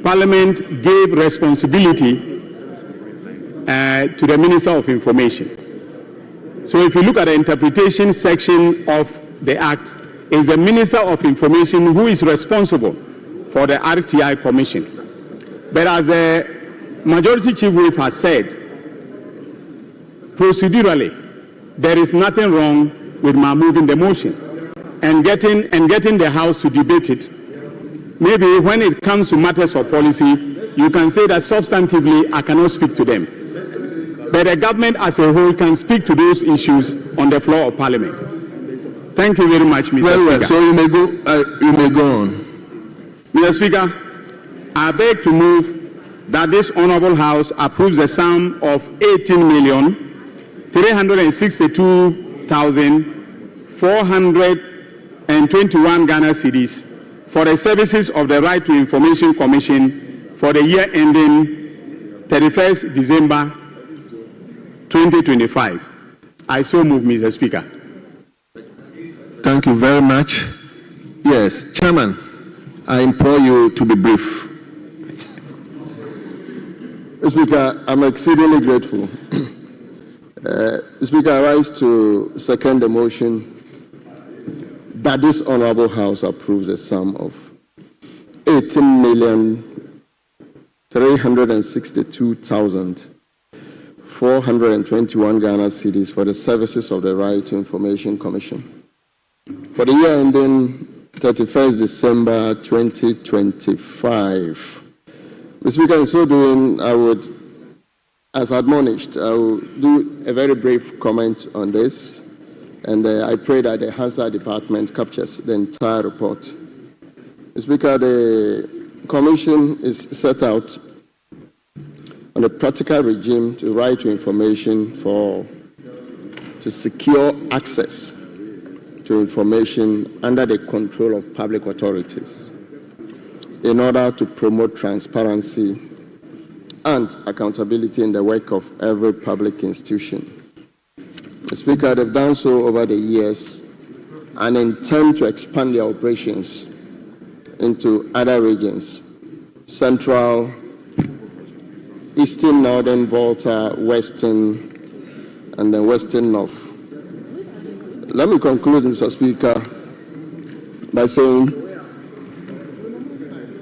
S4: Parliament gave responsibility to the Minister of Information. So if you look at the interpretation section of the Act, it's the Minister of Information who is responsible for the RTI Commission. But as the Majority Chief Whip has said, procedurally, there is nothing wrong with my moving the motion and getting the House to debate it. Maybe when it comes to matters of policy, you can say that substantively I cannot speak to them. But the government as a whole can speak to those issues on the floor of Parliament. Thank you very much, Mr. Speaker.
S1: Well, so you may go on.
S4: Mr. Speaker, I beg to move that this Honourable House approves the sum of 18,362,421 Ghana cedis for the services of the Right to Information Commission for the year ending 31st December 2025. I so move, Mr. Speaker.
S1: Thank you very much. Yes, Chairman, I implore you to be brief.
S13: Speaker, I'm exceedingly grateful. Speaker, I rise to second the motion that this Honourable House approves a sum of 18,362,421 Ghana cedis for the services of the Right to Information Commission for the year ending 31st December 2025. Mr. Speaker, in so doing, I would, as admonished, I will do a very brief comment on this, and I pray that the Hansard Department captures the entire report. Mr. Speaker, the Commission is set out on a practical regime to right to information to secure access to information under the control of public authorities in order to promote transparency and accountability in the work of every public institution. Mr. Speaker, they've done so over the years and intend to expand their operations into other regions: Central, Eastern, Northern, Volta, Western, and then Western North. Let me conclude, Mr. Speaker, by saying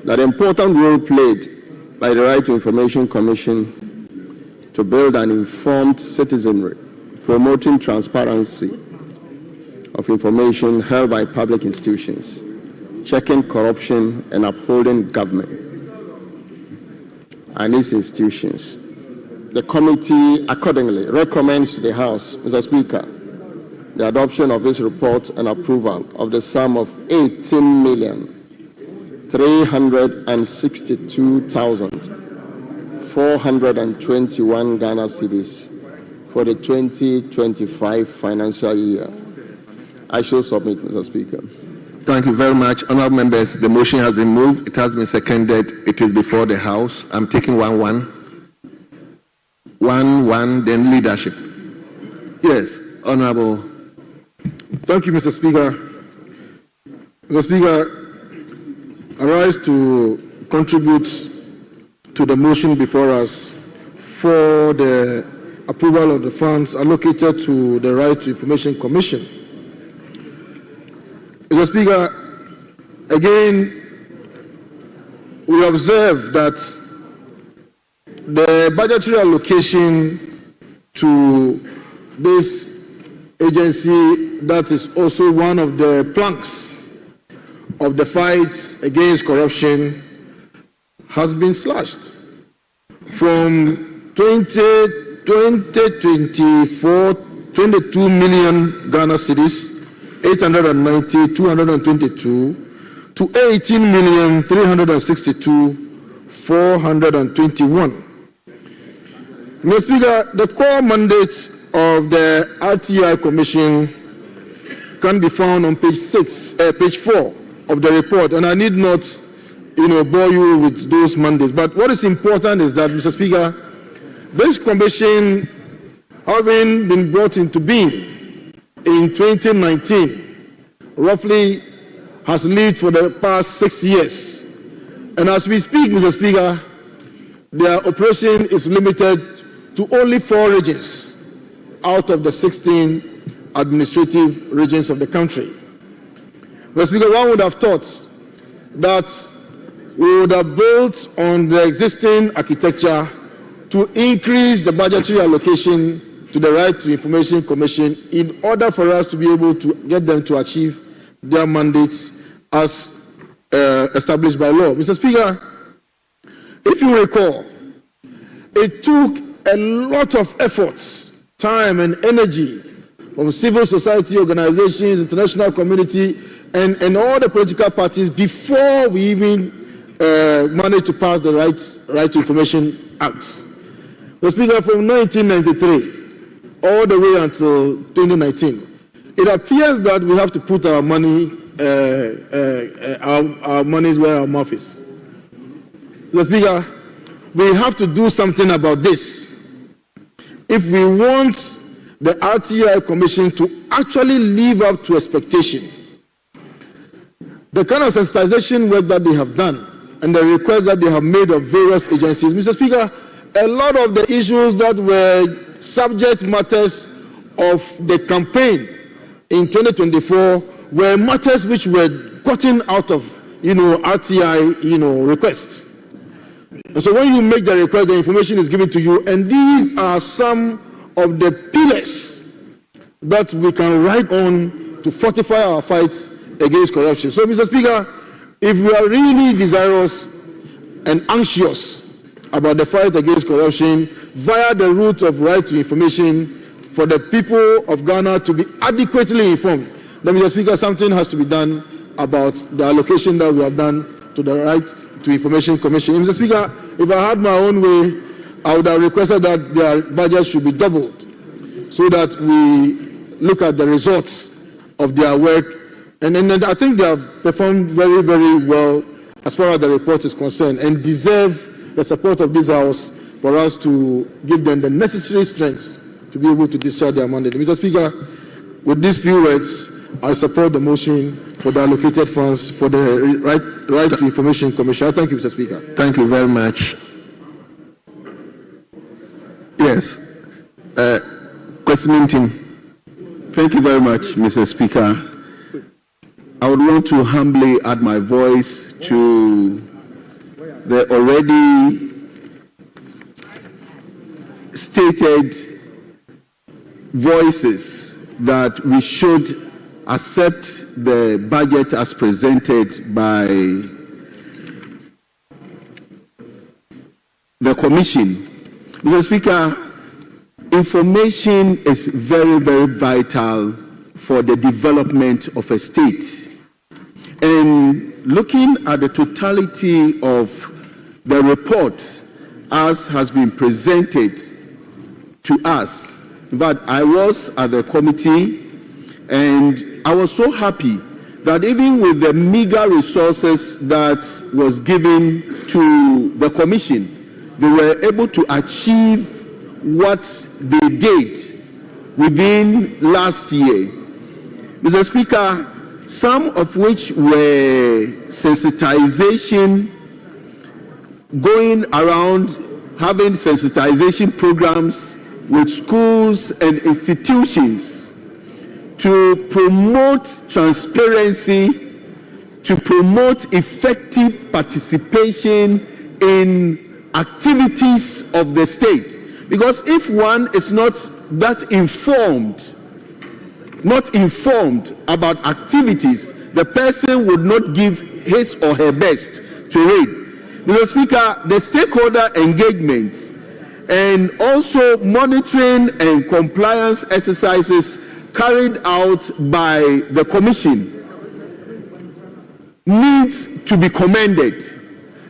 S13: that the important role played by the Right to Information Commission to build an informed citizenry, promoting transparency of information held by public institutions, checking corruption and upholding government and its institutions. The committee accordingly recommends to the House, Mr. Speaker, the adoption of this report and approval of the sum of 18,362,421 Ghana cedis for the 2025 financial year. I shall submit, Mr. Speaker.
S1: Thank you very much. Honourable members, the motion has been moved. It has been seconded. It is before the House. I'm taking 1-1. 1-1, then leadership. Yes, Honourable.
S9: Thank you, Mr. Speaker.
S3: Mr. Speaker, I rise to contribute to the motion before us for the approval of the funds allocated to the Right to Information Commission. Mr. Speaker, again, we observe that the budgetary allocation to this agency, that is also one of the planks of the fight against corruption, has been slashed from 2024, 22 million Ghana cedis, 890, 222, to 18,362,421. Mr. Speaker, the core mandate of the RTI Commission can be found on page 4 of the report, and I need not, bore you with those mandates. But what is important is that, Mr. Speaker, this commission, having been brought into being in 2019, roughly has lived for the past 6 years. And as we speak, Mr. Speaker, their operation is limited to only 4 regions out of the 16 administrative regions of the country. Mr. Speaker, one would have thought that we would have built on the existing architecture to increase the budgetary allocation to the Right to Information Commission in order for us to be able to get them to achieve their mandates as established by law. Mr. Speaker, if you recall, it took a lot of efforts, time and energy from civil society organizations, international community, and all the political parties before we even managed to pass the Right to Information Act. Mr. Speaker, from 1993 all the way until 2019, it appears that we have to put our money, our monies where our mouth is. Mr. Speaker, we have to do something about this if we want the RTI Commission to actually live up to expectation. The kind of sensitization work that they have done and the requests that they have made of various agencies, Mr. Speaker, a lot of the issues that were subject matters of the campaign in 2024 were matters which were gotten out of, RTI, requests. And so when you make the request, the information is given to you, and these are some of the pillars that we can ride on to fortify our fight against corruption. So, Mr. Speaker, if we are really desirous and anxious about the fight against corruption via the route of right to information for the people of Ghana to be adequately informed, then, Mr. Speaker, something has to be done about the allocation that we have done to the Right to Information Commission. Mr. Speaker, if I had my own way, I would have requested that their budget should be doubled so that we look at the results of their work. And I think they have performed very, very well as far as the report is concerned and deserve the support of this House for us to give them the necessary strength to be able to discharge their mandate. Mr. Speaker, with these few words, I support the motion for the allocated funds for the Right to Information Commission. Thank you, Mr. Speaker.
S1: Thank you very much. Yes. Questioning team.
S17: Thank you very much, Mr. Speaker. I would want to humbly add my voice to the already stated voices that we should accept the budget as presented by the Commission. Mr. Speaker, information is very, very vital for the development of a state. And looking at the totality of the report as has been presented to us, but I was at the committee and I was so happy that even with the meager resources that was given to the Commission, they were able to achieve what they did within last year. Mr. Speaker, some of which were sensitization, going around having sensitization programs with schools and institutions to promote transparency, to promote effective participation in activities of the state. Because if one is not that informed about activities, the person would not give his or her best to read. Mr. Speaker, the stakeholder engagement and also monitoring and compliance exercises carried out by the Commission needs to be commended.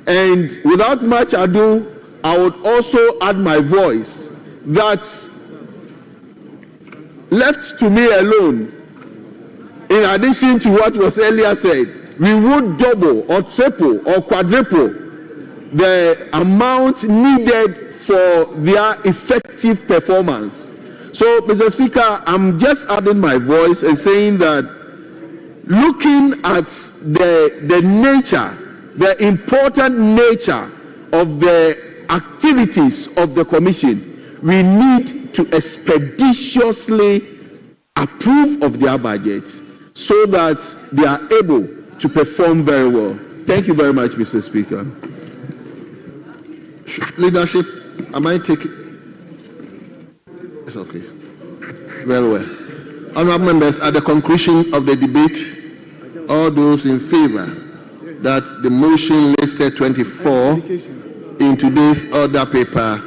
S17: And without much ado, I would also add my voice that, left to me alone, in addition to what was earlier said, we would double or triple or quadruple the amount needed for their effective performance. So, Mr. Speaker, I'm just adding my voice and saying that, looking at the nature, the important nature of the activities of the Commission, we need to expeditiously approve of their budgets so that they are able to perform very well. Thank you very much, Mr. Speaker.
S1: Leadership, am I taking? It's okay. Very well. Honourable members, at the conclusion of the debate, all those in favour that the motion listed 24 in today's order paper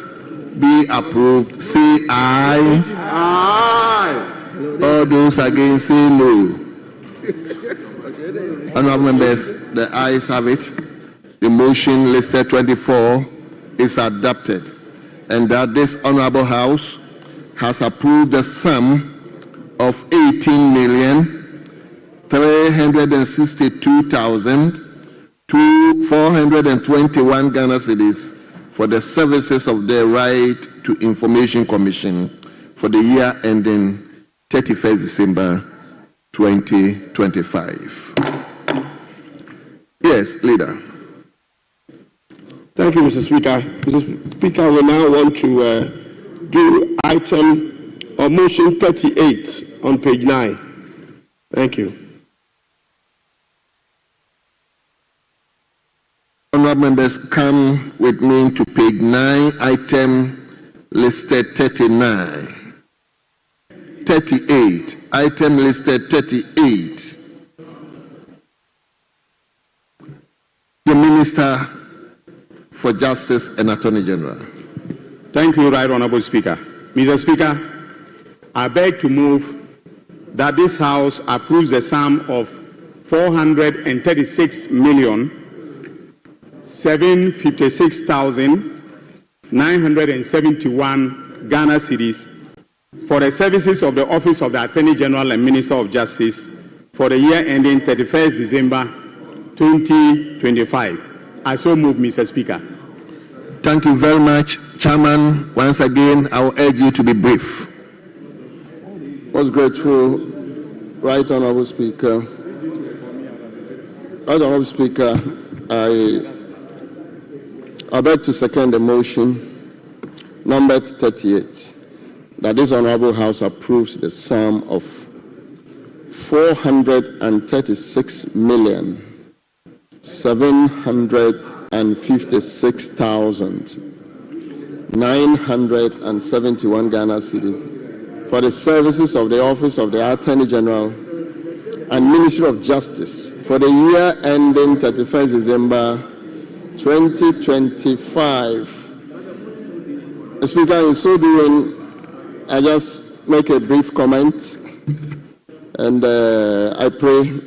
S1: be approved, say aye.
S9: Aye.
S1: All those against, say no. Honourable members, the ayes have it. The motion listed 24 is adopted, and that this Honourable House has approved the sum of 18,362,421 Ghana cedis for the services of the Right to Information Commission for the year ending 31st December 2025. Yes, Leader.
S18: Thank you, Mr. Speaker. Mr. Speaker, we now want to do item or motion 38 on page 9. Thank you.
S1: Honourable members, come with me to page 9, item listed 39. 38, item listed 38. The Minister for Justice and Attorney General.
S4: Thank you, Right Honourable Speaker. Mr. Speaker, I beg to move that this House approves the sum of 436,756,971 Ghana cedis for the services of the Office of the Attorney General and Minister of Justice for the year ending 31st December 2025. I so move, Mr. Speaker.
S1: Thank you very much, Chairman. Once again, I will urge you to be brief.
S17: Most grateful, Right Honourable Speaker. Right Honourable Speaker, I beg to second the motion numbered 38, that this Honourable House approves the sum of 436,756,971 Ghana cedis for the services of the Office of the Attorney General and Ministry of Justice for the year ending 31st December 2025. Speaker, in so doing, I just make a brief comment, and I pray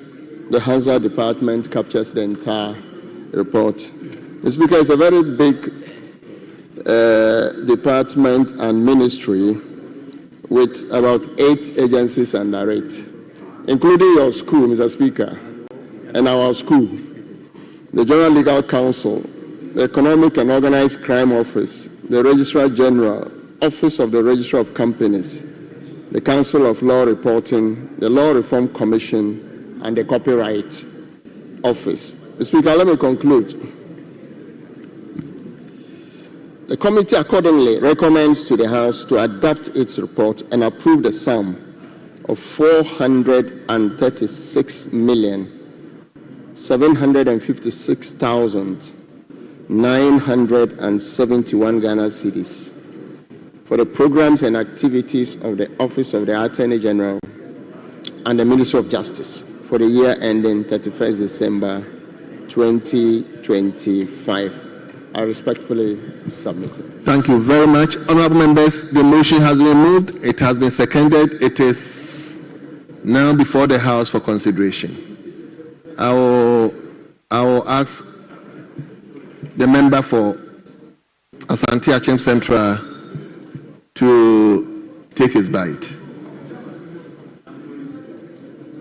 S17: the Hazard Department captures the entire report. Speaker, it's a very big department and ministry with about 8 agencies under it, including your school, Mr. Speaker, and our school, the General Legal Counsel, the Economic and Organized Crime Office, the Registrar General, Office of the Registrar of Companies, the Council of Law Reporting, the Law Reform Commission,
S13: and the Copyright Office. Mr. Speaker, let me conclude. The committee accordingly recommends to the House to adopt its report and approve the sum of 436,756,971 Ghana cedis for the programs and activities of the Office of the Attorney General and the Ministry of Justice for the year ending 31st December 2025. I respectfully submit it.
S1: Thank you very much. Honorable members, the motion has been moved. It has been seconded. It is now before the House for consideration. I will ask the member for Asante Achem Central to take his bite.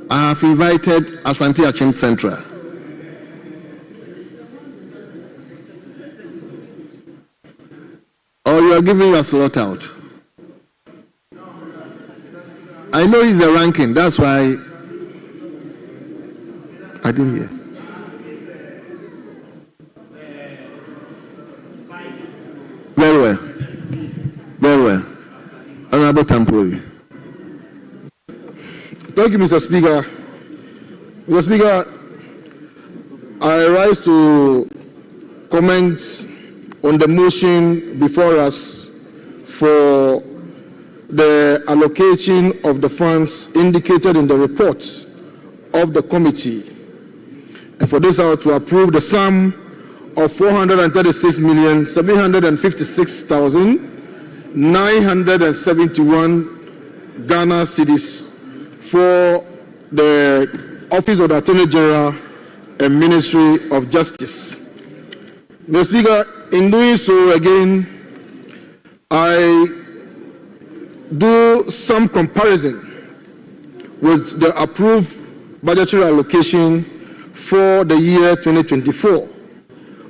S1: I have invited Asante Achem Central. Or you are giving your slot out? I know he's a ranking, that's why I didn't hear. Very well. Very well. Honorable Tampoli.
S9: Thank you, Mr. Speaker. Mr. Speaker, I rise to comment on the motion before us for the allocation of the funds indicated in the report of the committee, and for this hour to approve the sum of 436,756,971 Ghana cedis for the Office of the Attorney General and Ministry of Justice. Mr. Speaker, in doing so again, I do some comparison with the approved budgetary allocation for the year 2024,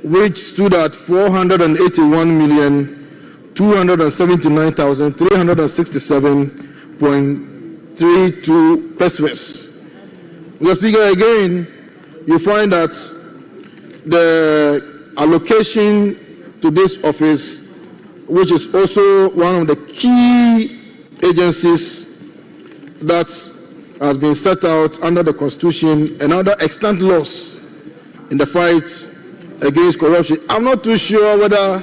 S9: which stood at 481,279,367.32 pesos. Mr. Speaker, again, you find that the allocation to this office, which is also one of the key agencies that has been set out under the Constitution and other extant laws in the fight against corruption. I'm not too sure whether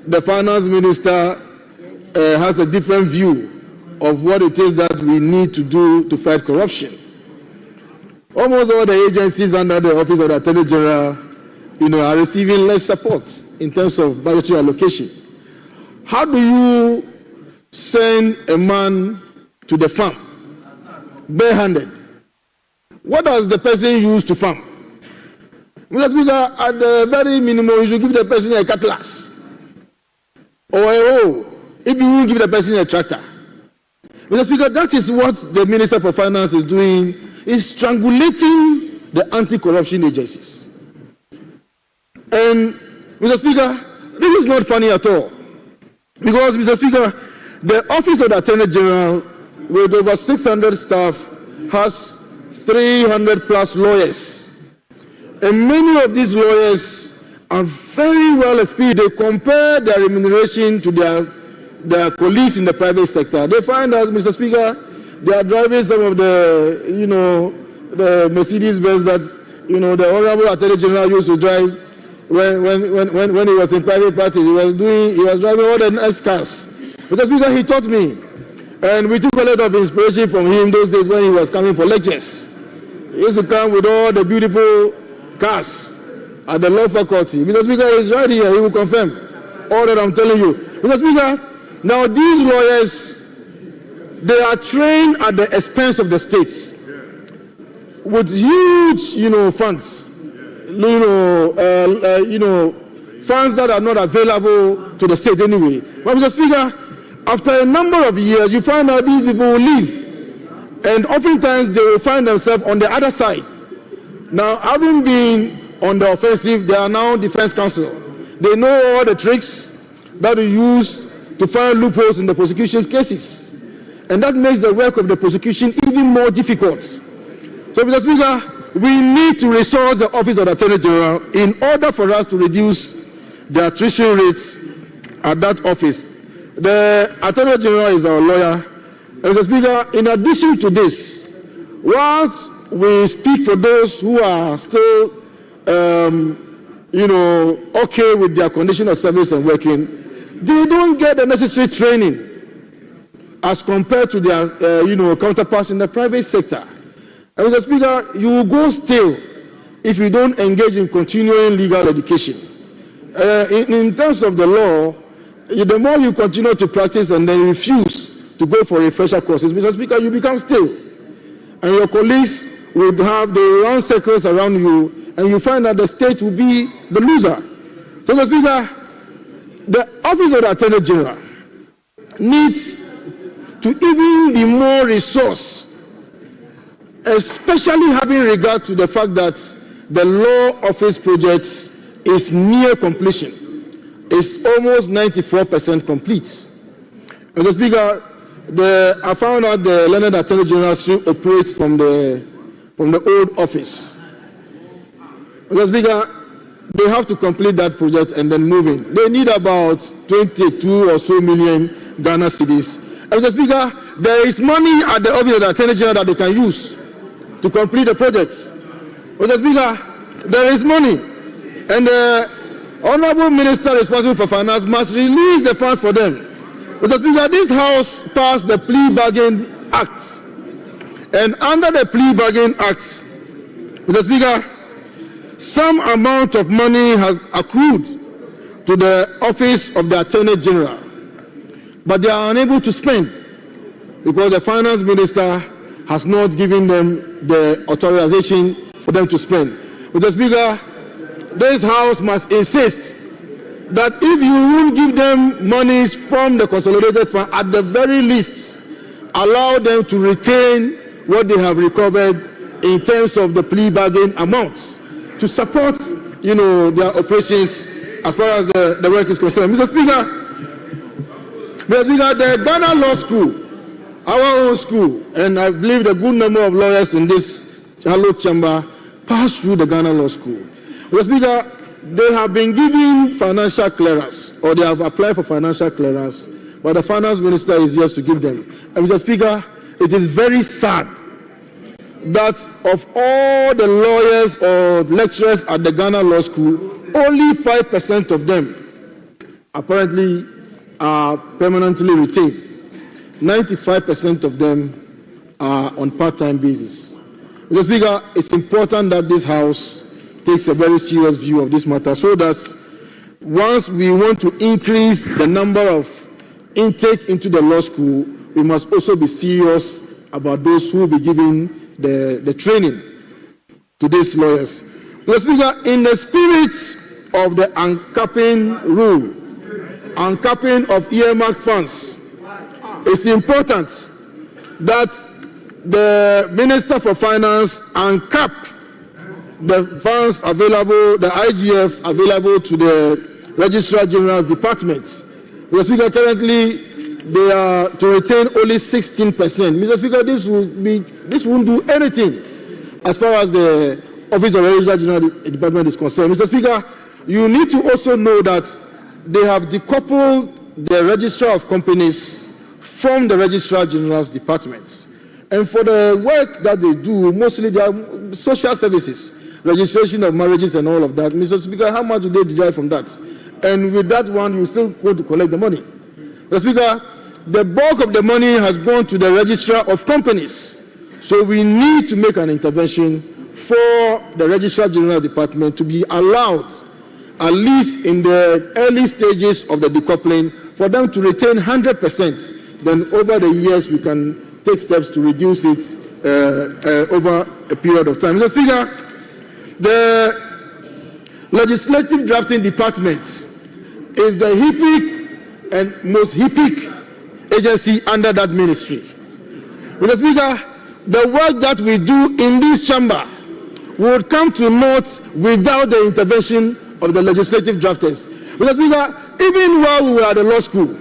S9: the finance minister has a different view of what it is that we need to do to fight corruption. Almost all the agencies under the Office of the Attorney General, are receiving less support in terms of budgetary allocation. How do you send a man to the farm barehanded? What does the person use to farm? Mr. Speaker, at the very minimum, you should give the person a cutlass or a hoe if you won't give the person a tractor. Mr. Speaker, that is what the Minister for Finance is doing, is strangulating the anti-corruption agencies. And, Mr. Speaker, this is not funny at all. Because, Mr. Speaker, the Office of the Attorney General, with over 600 staff, has 300 plus lawyers. And many of these lawyers are very well experienced. They compare their remuneration to their colleagues in the private sector. They find out, Mr. Speaker, they are driving some of the, the Mercedes-Benz that, the Honorable Attorney General used to drive when he was in private practice. He was driving all the nice cars. Mr. Speaker, he taught me, and we took a lot of inspiration from him those days when he was coming for lectures. He used to come with all the beautiful cars at the law faculty. Mr. Speaker, he's right here. He will confirm all that I'm telling you. Mr. Speaker, now these lawyers, they are trained at the expense of the states with huge, funds. Funds that are not available to the state anyway. But Mr. Speaker, after a number of years, you find out these people will leave. And oftentimes they will find themselves on the other side. Now, having been on the offensive, they are now defense counsel. They know all the tricks that we use to find loopholes in the prosecution's cases. And that makes the work of the prosecution even more difficult. So, Mr. Speaker, we need to resource the Office of the Attorney General in order for us to reduce the attrition rates at that office. The Attorney General is our lawyer. Mr. Speaker, in addition to this, whilst we speak for those who are still, okay with their condition of service and working, they don't get the necessary training as compared to their, counterparts in the private sector. And Mr. Speaker, you will go still if you don't engage in continuing legal education. In terms of the law, the more you continue to practice and then refuse to go for refresher courses, Mr. Speaker, you become still. And your colleagues would have the round circles around you, and you find that the state will be the loser. So, Mr. Speaker, the Office of the Attorney General needs to even be more resourced, especially having regard to the fact that the law office project is near completion. It's almost 94% complete. Mr. Speaker, I found out the Learned Attorney General still operates from the old office. Mr. Speaker, they have to complete that project and then move in. They need about 22 or so million Ghana cedis. Mr. Speaker, there is money at the Office of the Attorney General that they can use to complete the project. Mr. Speaker, there is money. And the Honorable Minister responsible for finance must release the funds for them. Mr. Speaker, this House passed the Plea Bargain Act. And under the Plea Bargain Act, Mr. Speaker, some amount of money has accrued to the Office of the Attorney General, but they are unable to spend because the Finance Minister has not given them the authorization for them to spend. Mr. Speaker, this House must insist that if you won't give them monies from the consolidated fund, at the very least, allow them to retain what they have recovered in terms of the plea bargain amounts to support, their operations as far as the work is concerned. Mr. Speaker, the Ghana Law School, our own school, and I believe a good number of lawyers in this hallowed chamber passed through the Ghana Law School. Mr. Speaker, they have been given financial clearance, or they have applied for financial clearance, but the finance minister is yet to give them. And Mr. Speaker, it is very sad that of all the lawyers or lecturers at the Ghana Law School, only 5% of them apparently are permanently retained. 95% of them are on part-time basis. Mr. Speaker, it's important that this House takes a very serious view of this matter so that once we want to increase the number of intake into the law school, we must also be serious about those who will be giving the training to these lawyers. Mr. Speaker, in the spirit of the uncapping rule, uncapping of earmarked funds, it's important that the Minister for Finance uncap the funds available, the IGF available to the Registrar General's departments. Mr. Speaker, currently they are to retain only 16%. Mr. Speaker, this won't do anything as far as the Office of the Registrar General Department is concerned. Mr. Speaker, you need to also know that they have decoupled the Registrar of Companies from the Registrar General's departments. And for the work that they do, mostly they are social services, registration of marriages and all of that. Mr. Speaker, how much do they derive from that? And with that one, you still want to collect the money. Mr. Speaker, the bulk of the money has gone to the Registrar of Companies. So we need to make an intervention for the Registrar General Department to be allowed, at least in the early stages of the decoupling, for them to retain 100%. Then over the years, we can take steps to reduce it over a period of time. Mr. Speaker, the Legislative Drafting Department is the HIPIC and most HIPIC agency under that ministry. Mr. Speaker, the work that we do in this chamber would come to naught without the intervention of the legislative drafters. Mr. Speaker, even while we were at the law school,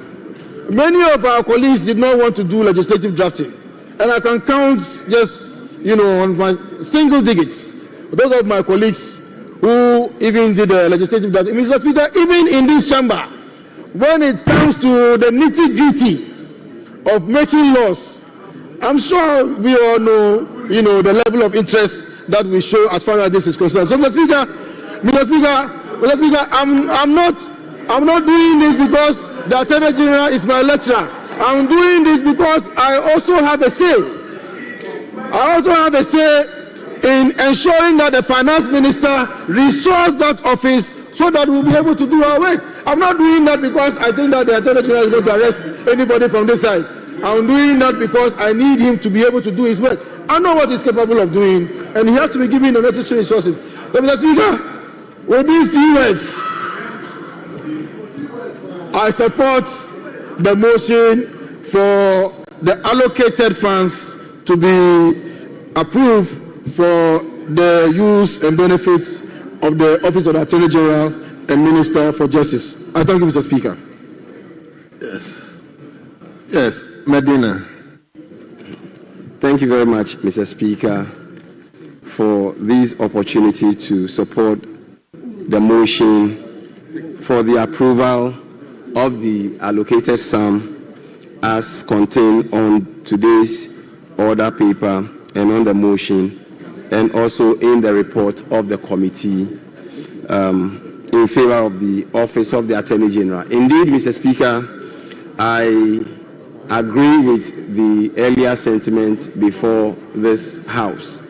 S9: many of our colleagues did not want to do legislative drafting. And I can count just on my single digits. Those of my colleagues who even did the legislative that, Mr. Speaker, even in this chamber, when it comes to the nitty-gritty of making laws, I'm sure we all know, the level of interest that we show as far as this is concerned. So, Mr. Speaker, I'm not doing this because the Attorney General is my lecturer. I'm doing this because I also have a say. I also have a say in ensuring that the finance minister resources that office so that we'll be able to do our work. I'm not doing that because I think that the Attorney General is going to arrest anybody from this side. I'm doing that because I need him to be able to do his work. I know what he's capable of doing, and he has to be given the necessary resources. So, Mr. Speaker, with these few words, I support the motion for the allocated funds to be approved for the use and benefits of the Office of the Attorney General and Minister for Justice. I thank you, Mr. Speaker.
S1: Yes, Medina.
S19: Thank you very much, Mr. Speaker, for this opportunity to support the motion for the approval of the allocated sum as contained on today's order paper and on the motion, and also in the report of the committee in favor of the Office of the Attorney General. Indeed, Mr. Speaker, I agree with the earlier sentiment before this House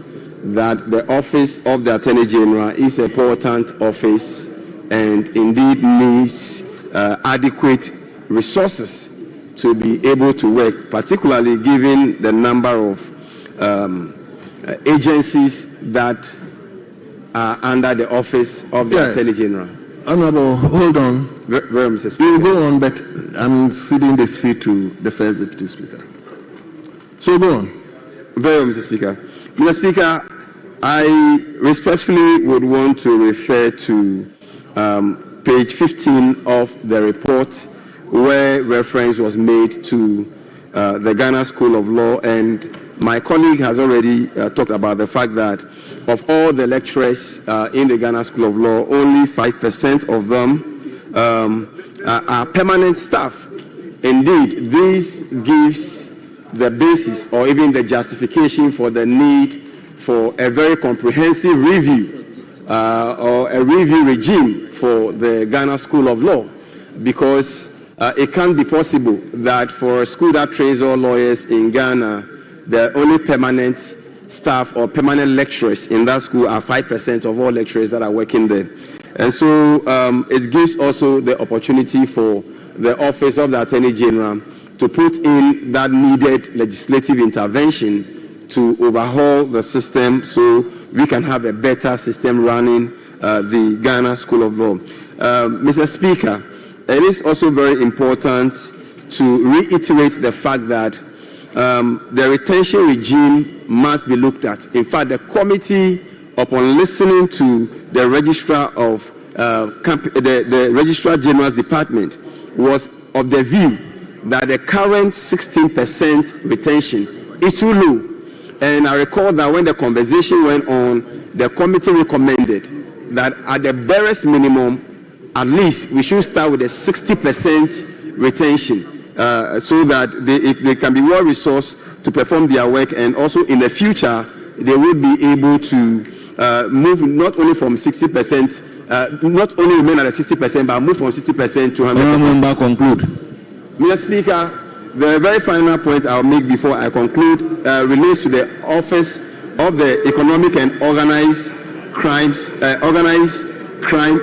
S19: that the Office of the Attorney General is an important office and indeed needs adequate resources to be able to work, particularly given the number of agencies that are under the Office of the Attorney General.
S1: Honorable, hold on.
S19: Very, Mr. Speaker.
S1: We'll go on, but I'm ceding the seat to the first Deputy Speaker. So go on.
S19: Very, Mr. Speaker. Mr. Speaker, I respectfully would want to refer to page 15 of the report, where reference was made to the Ghana School of Law, and my colleague has already talked about the fact that of all the lecturers in the Ghana School of Law, only 5% of them are permanent staff. Indeed, this gives the basis or even the justification for the need for a very comprehensive review or a review regime for the Ghana School of Law, because it can't be possible that for a school that trains all lawyers in Ghana, the only permanent staff or permanent lecturers in that school are 5% of all lecturers that are working there. And so it gives also the opportunity for the Office of the Attorney General to put in that needed legislative intervention to overhaul the system so we can have a better system running the Ghana School of Law. Mr. Speaker, it is also very important to reiterate the fact that the retention regime must be looked at. In fact, the committee, upon listening to the registrar of the Registrar General's Department, was of the view that the current 16% retention is too low. And I recall that when the conversation went on, the committee recommended that at the barest minimum, at least we should start with a 60% retention so that they can be well resourced to perform their work, and also in the future they will be able to move not only from 60%, not only remain at a 60%, but move from 60% to 100%. Conclude. Mr. Speaker, the very final point I'll make before I conclude relates to the Office of the Economic and Organized Crime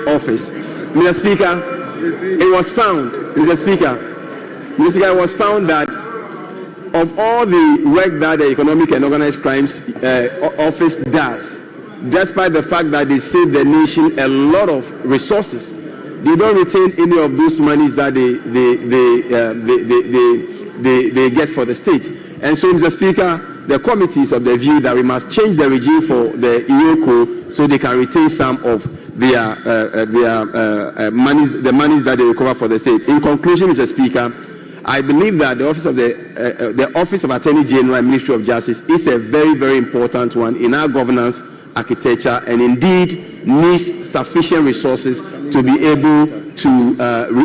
S19: Office. Mr. Speaker, it was found, Mr. Speaker, it was found that of all the work that the Economic and Organized Crimes Office does, despite the fact that they save the nation a lot of resources, they don't retain any of those monies that they get for the state. And so, Mr. Speaker, the committee is of the view that we must change the regime for the EOCO so they can retain some of their monies, the monies that they recover for the state. In conclusion, Mr. Speaker, I believe that the Office of Attorney General and Ministry of Justice is a very, very important one in our governance architecture, and indeed needs sufficient resources to be able to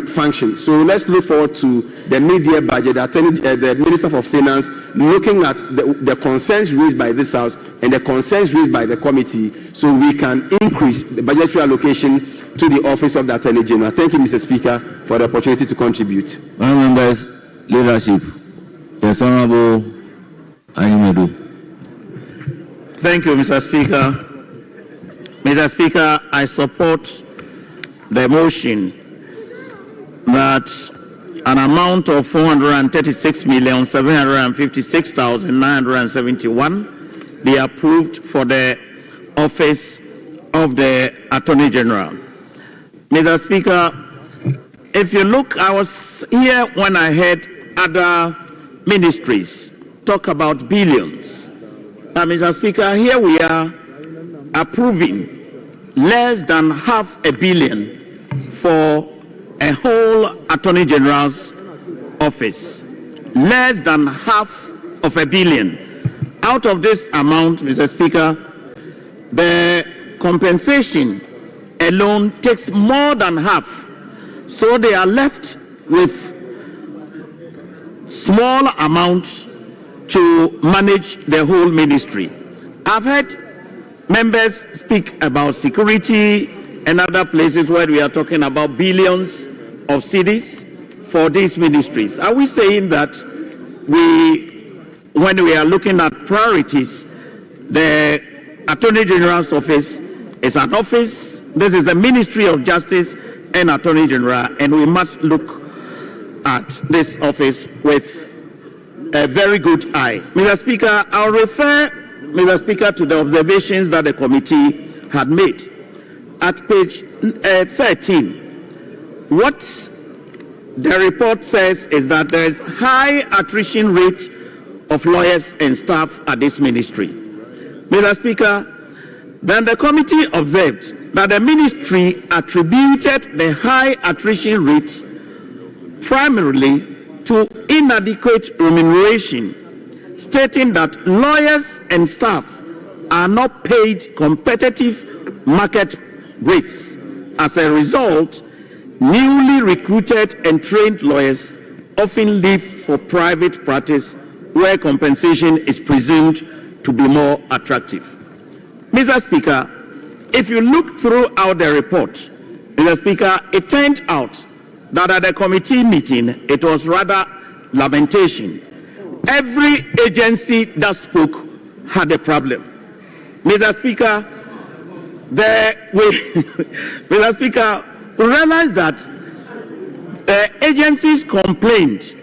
S19: function. So let's look forward to the mid-year budget, the Minister for Finance looking at the concerns raised by this House and the concerns raised by the committee, so we can increase the budgetary allocation to the Office of the Attorney General. Thank you, Mr. Speaker, for the opportunity to contribute.
S20: Members, leadership. Yes, Honorable Ayimedu.
S21: Thank you, Mr. Speaker. Mr. Speaker, I support the motion that an amount of 436,756,971 be approved for the Office of the Attorney General. Mr. Speaker, if you look, I was here when I heard other ministries talk about billions. Mr. Speaker, here we are approving less than $500 million for a whole Attorney General's office. Less than $500 million. Out of this amount, Mr. Speaker, the compensation alone takes more than half. So they are left with small amounts to manage the whole ministry. I've heard members speak about security and other places where we are talking about billions of cedis for these ministries. Are we saying that when we are looking at priorities, the Attorney General's office is an office, this is the Ministry of Justice and Attorney General, and we must look at this office with a very good eye. Mr. Speaker, I'll refer, Mr. Speaker, to the observations that the committee had made. At page 13, what the report says is that there is high attrition rate of lawyers and staff at this ministry. Mr. Speaker, then the committee observed that the ministry attributed the high attrition rate primarily to inadequate remuneration, stating that lawyers and staff are not paid competitive market rates. As a result, newly recruited and trained lawyers often leave for private practice where compensation is presumed to be more attractive. Mr. Speaker, if you look throughout the report, Mr. Speaker, it turned out that at the committee meeting, it was rather lamentation. Every agency that spoke had a problem. Mr. Speaker, Mr. Speaker, we realized that agencies complained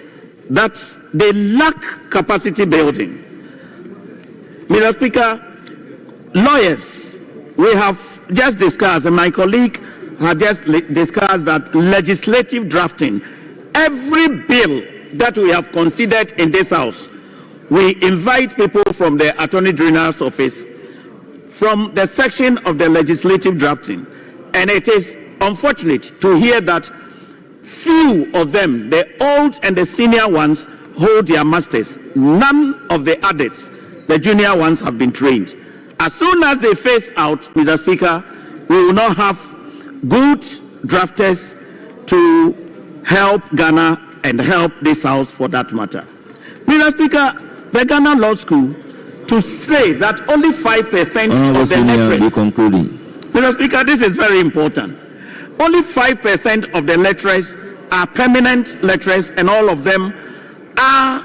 S21: that they lack capacity building. Mr. Speaker, lawyers, we have just discussed, and my colleague had just discussed that legislative drafting, every bill that we have considered in this House, we invite people from the Attorney General's office, from the section of the legislative drafting, and it is unfortunate to hear that few of them, the old and the senior ones, hold their masters. None of the others, the junior ones, have been trained. As soon as they phase out, Mr. Speaker, we will not have good drafters to help Ghana and help this House for that matter. Mr. Speaker, the Ghana Law School, to say that only 5% of the lecturers... Mr. Speaker, this is very important. Only 5% of the lecturers are permanent lecturers, and all of them are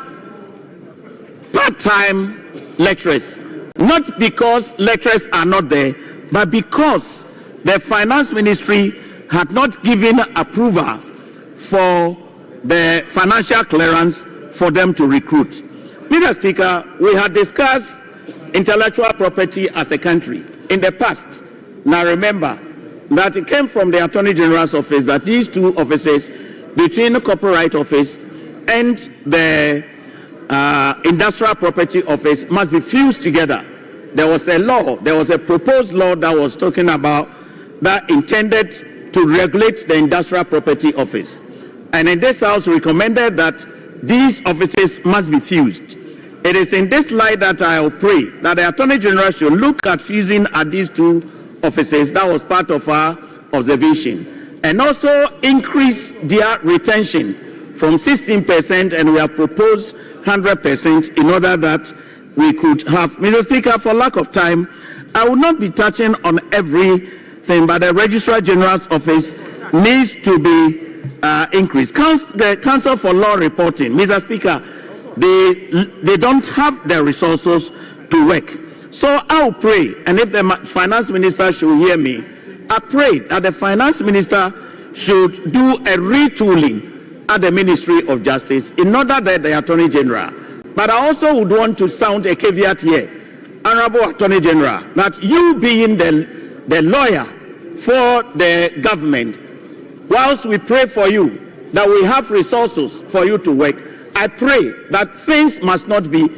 S21: part-time lecturers. Not because lecturers are not there, but because the Finance Ministry had not given approval for the financial clearance for them to recruit. Mr. Speaker, we had discussed intellectual property as a country in the past. Now remember that it came from the Attorney General's office that these two offices, between the Copyright Office and the Industrial Property Office, must be fused together. There was a law, there was a proposed law that was talking about that intended to regulate the Industrial Property Office. And in this House recommended that these offices must be fused. It is in this light that I will pray that the Attorney General should look at fusing at these two offices. That was part of our observation. And also increase their retention from 16%, and we have proposed 100% in order that we could have. Mr. Speaker, for lack of time, I will not be touching on everything, but the Registrar General's office needs to be increased. The Council for Law Reporting, Mr. Speaker, they don't have the resources to work. So I will pray, and if the Finance Minister should hear me, I pray that the Finance Minister should do a retooling at the Ministry of Justice in order that the Attorney General. But I also would want to sound a caveat here, Honorable Attorney General, that you being the lawyer for the government, whilst we pray for you that we have resources for you to work, I pray that things must not be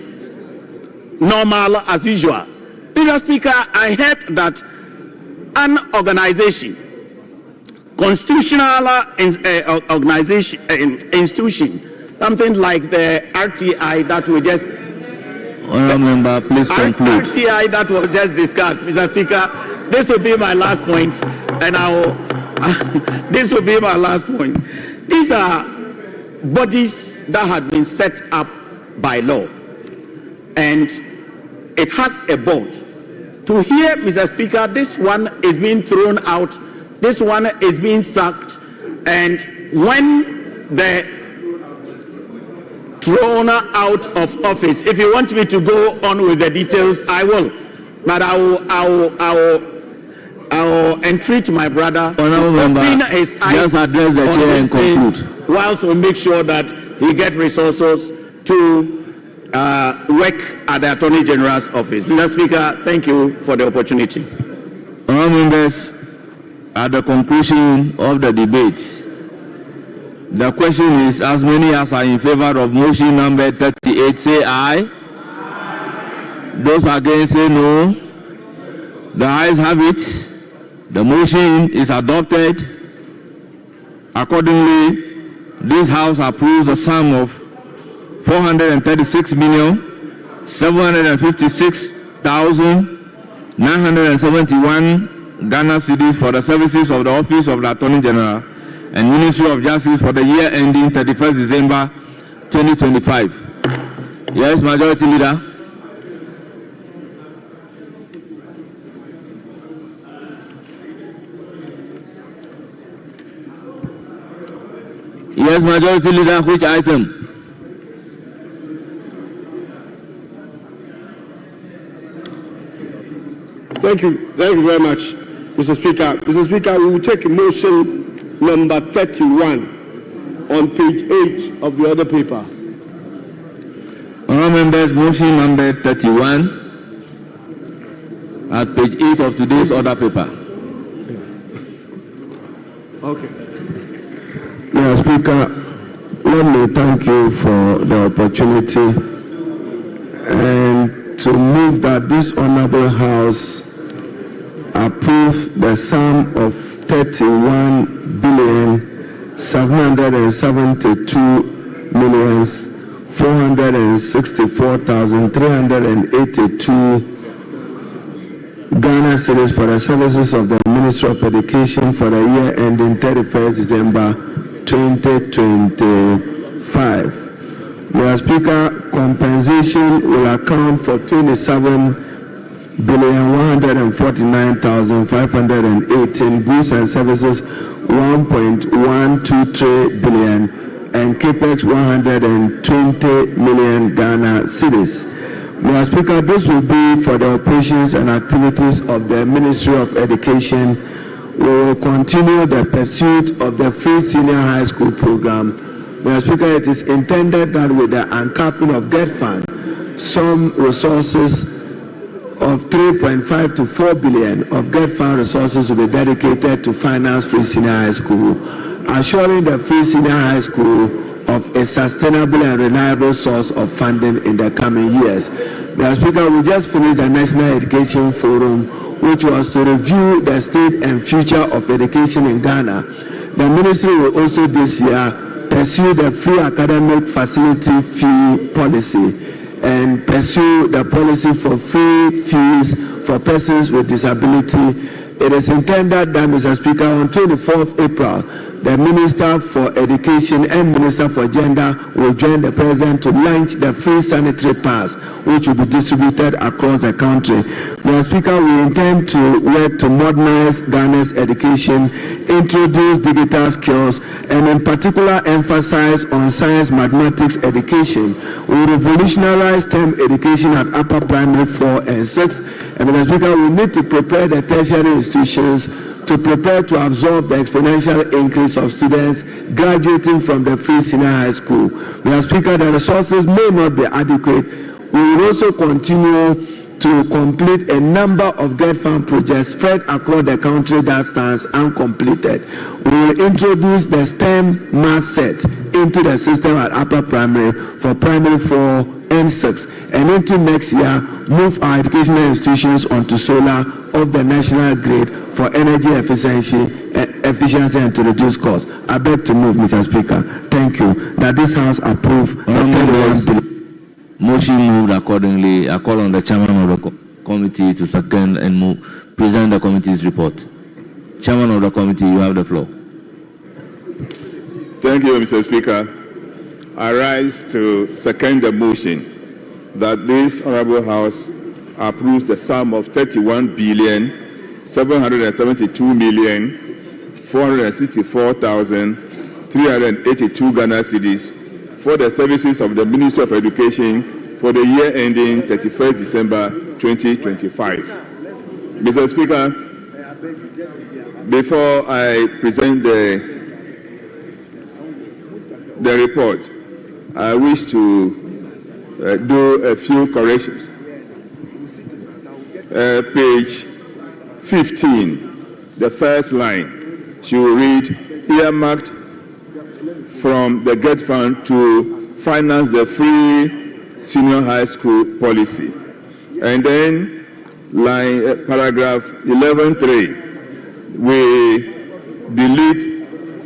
S21: normal as usual. Mr. Speaker, I heard that an organization, constitutional organization, institution, something like the RTI that we just...
S20: Honourable Member, please conclude.
S21: RTI that was just discussed, Mr. Speaker, this will be my last point, and I will... this will be my last point. These are bodies that had been set up by law, and it has a board. To hear, Mr. Speaker, this one is being thrown out, this one is being sacked, and when the thrown out of office, if you want me to go on with the details, I will, but I will entreat my brother to open his eyes on this thing, whilst we make sure that he gets resources to work at the Attorney General's office. Mr. Speaker, thank you for the opportunity.
S20: Honourable members, at the conclusion of the debate, the question is, as many as are in favor of motion number 38, say aye. Those against, say no. The ayes have it. The motion is adopted. Accordingly, this House approves the sum of 436,756,971 Ghana cedis for the services of the Office of the Attorney General and Ministry of Justice for the year ending 31st December 2025. Yes, Majority Leader. Yes, Majority Leader, which item?
S18: Thank you very much, Mr. Speaker. Mr. Speaker, we will take motion number 31 on page 8 of the other paper.
S20: Honourable members, motion number 31 at page 8 of today's other paper.
S18: Okay.
S2: Mr. Speaker, let me thank you for the opportunity and to move that this Honourable House approve the sum of 31,772,464,382 Ghana cedis for the services of the Ministry of Education for the year ending 31st December 2025. Mr. Speaker, compensation will account for 27,149,518, goods and services 1.123 billion, and capex 120 million Ghana cedis. Mr. Speaker, this will be for the operations and activities of the Ministry of Education. We will continue the pursuit of the free senior high school program. Mr. Speaker, it is intended that with the uncapping of GET Fund, some resources of 3.5 to 4 billion of GET Fund resources will be dedicated to finance free senior high school, assuring the free senior high school of a sustainable and reliable source of funding in the coming years. Mr. Speaker, we just finished the National Education Forum, which was to review the state and future of education in Ghana. The ministry will also this year pursue the free academic facility fee policy and pursue the policy for free fees for persons with disability. It is intended that, Mr. Speaker, on 24th April, the Minister for Education and Minister for Gender will join the President to launch the free sanitary pass, which will be distributed across the country. Mr. Speaker, we intend to work to modernize Ghana's education, introduce digital skills, and in particular emphasize on science mathematics education. We will revolutionize STEM education at upper primary 4 and 6. And Mr. Speaker, we need to prepare the tertiary institutions to prepare to absorb the exponential increase of students graduating from the free senior high school. Mr. Speaker, the resources may not be adequate. We will also continue to complete a number of GET Fund projects spread across the country that stands uncompleted. We will introduce the STEM math set into the system at upper primary for primary 4 and 6, and into next year move our educational institutions onto solar of the national grid for energy efficiency and to reduce costs. I beg to move, Mr. Speaker. Thank you. That this House approve the 31 billion.
S20: Motion moved accordingly. I call on the chairman of the committee to second and present the committee's report. Chairman of the committee, you have the floor.
S10: Thank you, Mr. Speaker. I rise to second the motion that this Honorable House approves the sum of 31,772,464,382 Ghana cedis for the services of the Ministry of Education for the year ending 31st December 2025. Mr. Speaker, before I present the report, I wish to do a few corrections. Page 15, the first line should read, earmarked from the GET Fund to finance the free senior high school policy. And then paragraph 11.3, we delete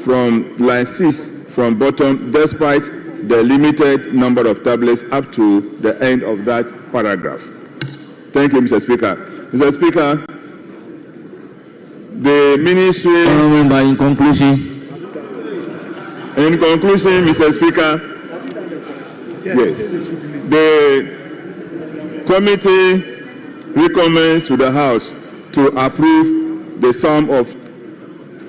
S10: from line 6 from bottom, despite the limited number of tablets up to the end of that paragraph. Thank you, Mr. Speaker. Mr. Speaker, the ministry...
S20: In conclusion.
S10: In conclusion, Mr. Speaker, yes, the committee recommends to the House to approve the sum of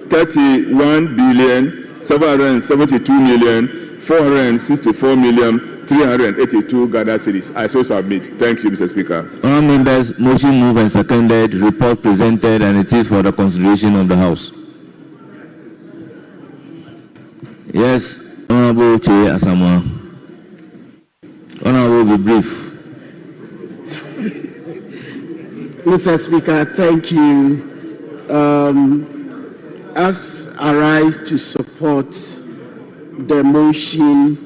S10: 31,772,464,382 Ghana cedis. I so submit. Thank you, Mr. Speaker.
S20: Honourable members, motion moved and seconded, report presented, and it is for the consideration of the House. Yes, Honourable Chair Asamoah. Honourable, be brief.
S14: Mr. Speaker, thank you. As I rise to support the motion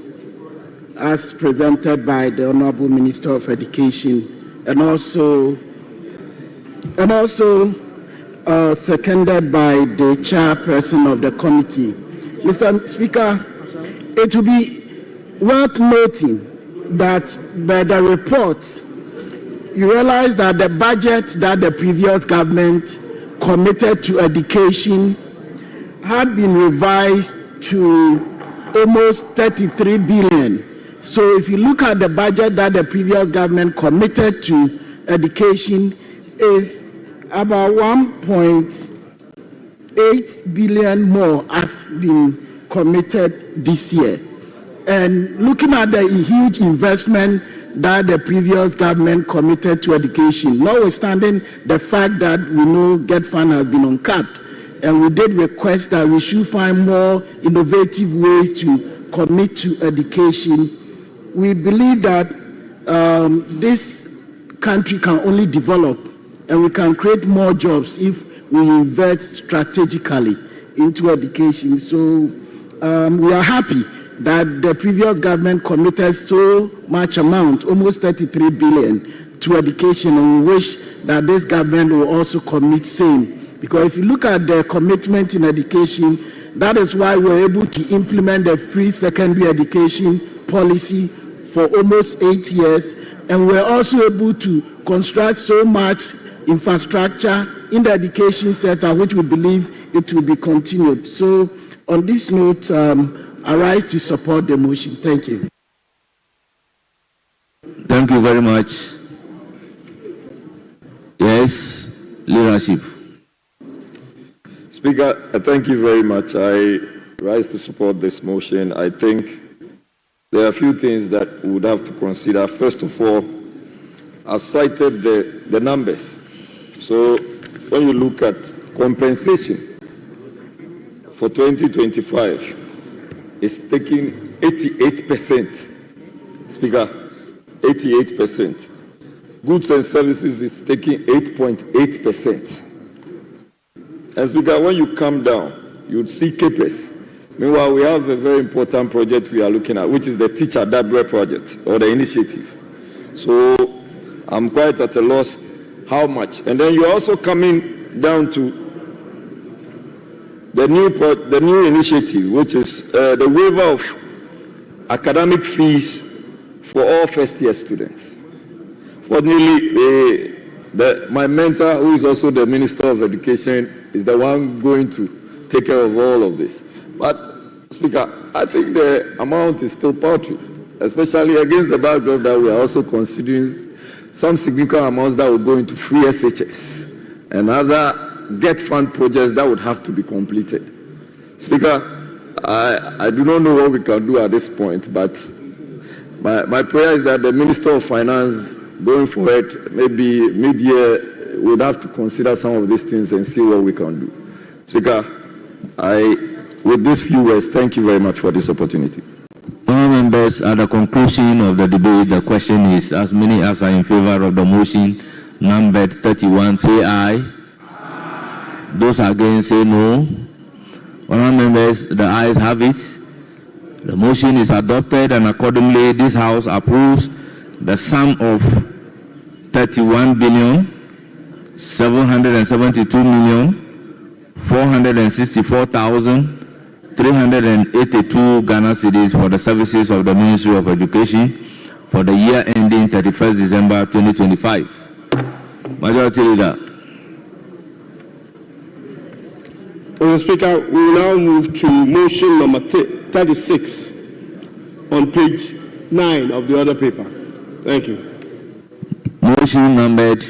S14: as presented by the Honourable Minister of Education, and also seconded by the chairperson of the committee. Mr. Speaker, it will be worth noting that by the report, you realize that the budget that the previous government committed to education had been revised to almost 33 billion. So if you look at the budget that the previous government committed to education is about 1.8 billion more has been committed this year. And looking at the huge investment that the previous government committed to education, notwithstanding the fact that we know GET Fund has been uncapped, and we did request that we should find more innovative ways to commit to education. We believe that this country can only develop and we can create more jobs if we invest strategically into education. So we are happy that the previous government committed so much amount, almost 33 billion, to education, and we wish that this government will also commit same. Because if you look at the commitment in education,
S7: That is why we're able to implement the free secondary education policy for almost 8 years, and we're also able to construct so much infrastructure in the education sector, which we believe it will be continued. So on this note, I rise to support the motion. Thank you.
S20: Thank you very much. Yes, leadership.
S6: Speaker, thank you very much. I rise to support this motion. I think there are a few things that we would have to consider. First of all, I've cited the numbers. So when you look at compensation for 2025, it's taking 88%. Speaker, 88%. Goods and services is taking 8.8%. And Speaker, when you come down, you'd see CAPEX. Meanwhile, we have a very important project we are looking at, which is the Teacher Dabre project, or the initiative. So I'm quite at a loss how much. And then you're also coming down to the new initiative, which is the waiver of academic fees for all first-year students. Fortunately, my mentor, who is also the Minister of Education, is the one going to take care of all of this. But, Speaker, I think the amount is still paltry, especially against the backdrop that we are also considering some significant amounts that will go into free SHS and other debt fund projects that would have to be completed. Speaker, I do not know what we can do at this point, but my prayer is that the Minister of Finance, going forward, maybe mid-year, would have to consider some of these things and see what we can do. Speaker, with these few words, thank you very much for this opportunity.
S20: Honourable members, at the conclusion of the debate, the question is, as many as are in favour of the motion numbered 31, say aye. Those against, say no. Honourable members, the ayes have it. The motion is adopted, and accordingly, this House approves the sum of 31,772,464,382 Ghana cedis for the services of the Ministry of Education for the year ending 31st December 2025. Majority Leader.
S18: Mr. Speaker, we will now move to motion number 36 on page 9 of the other paper. Thank you.
S20: Motion numbered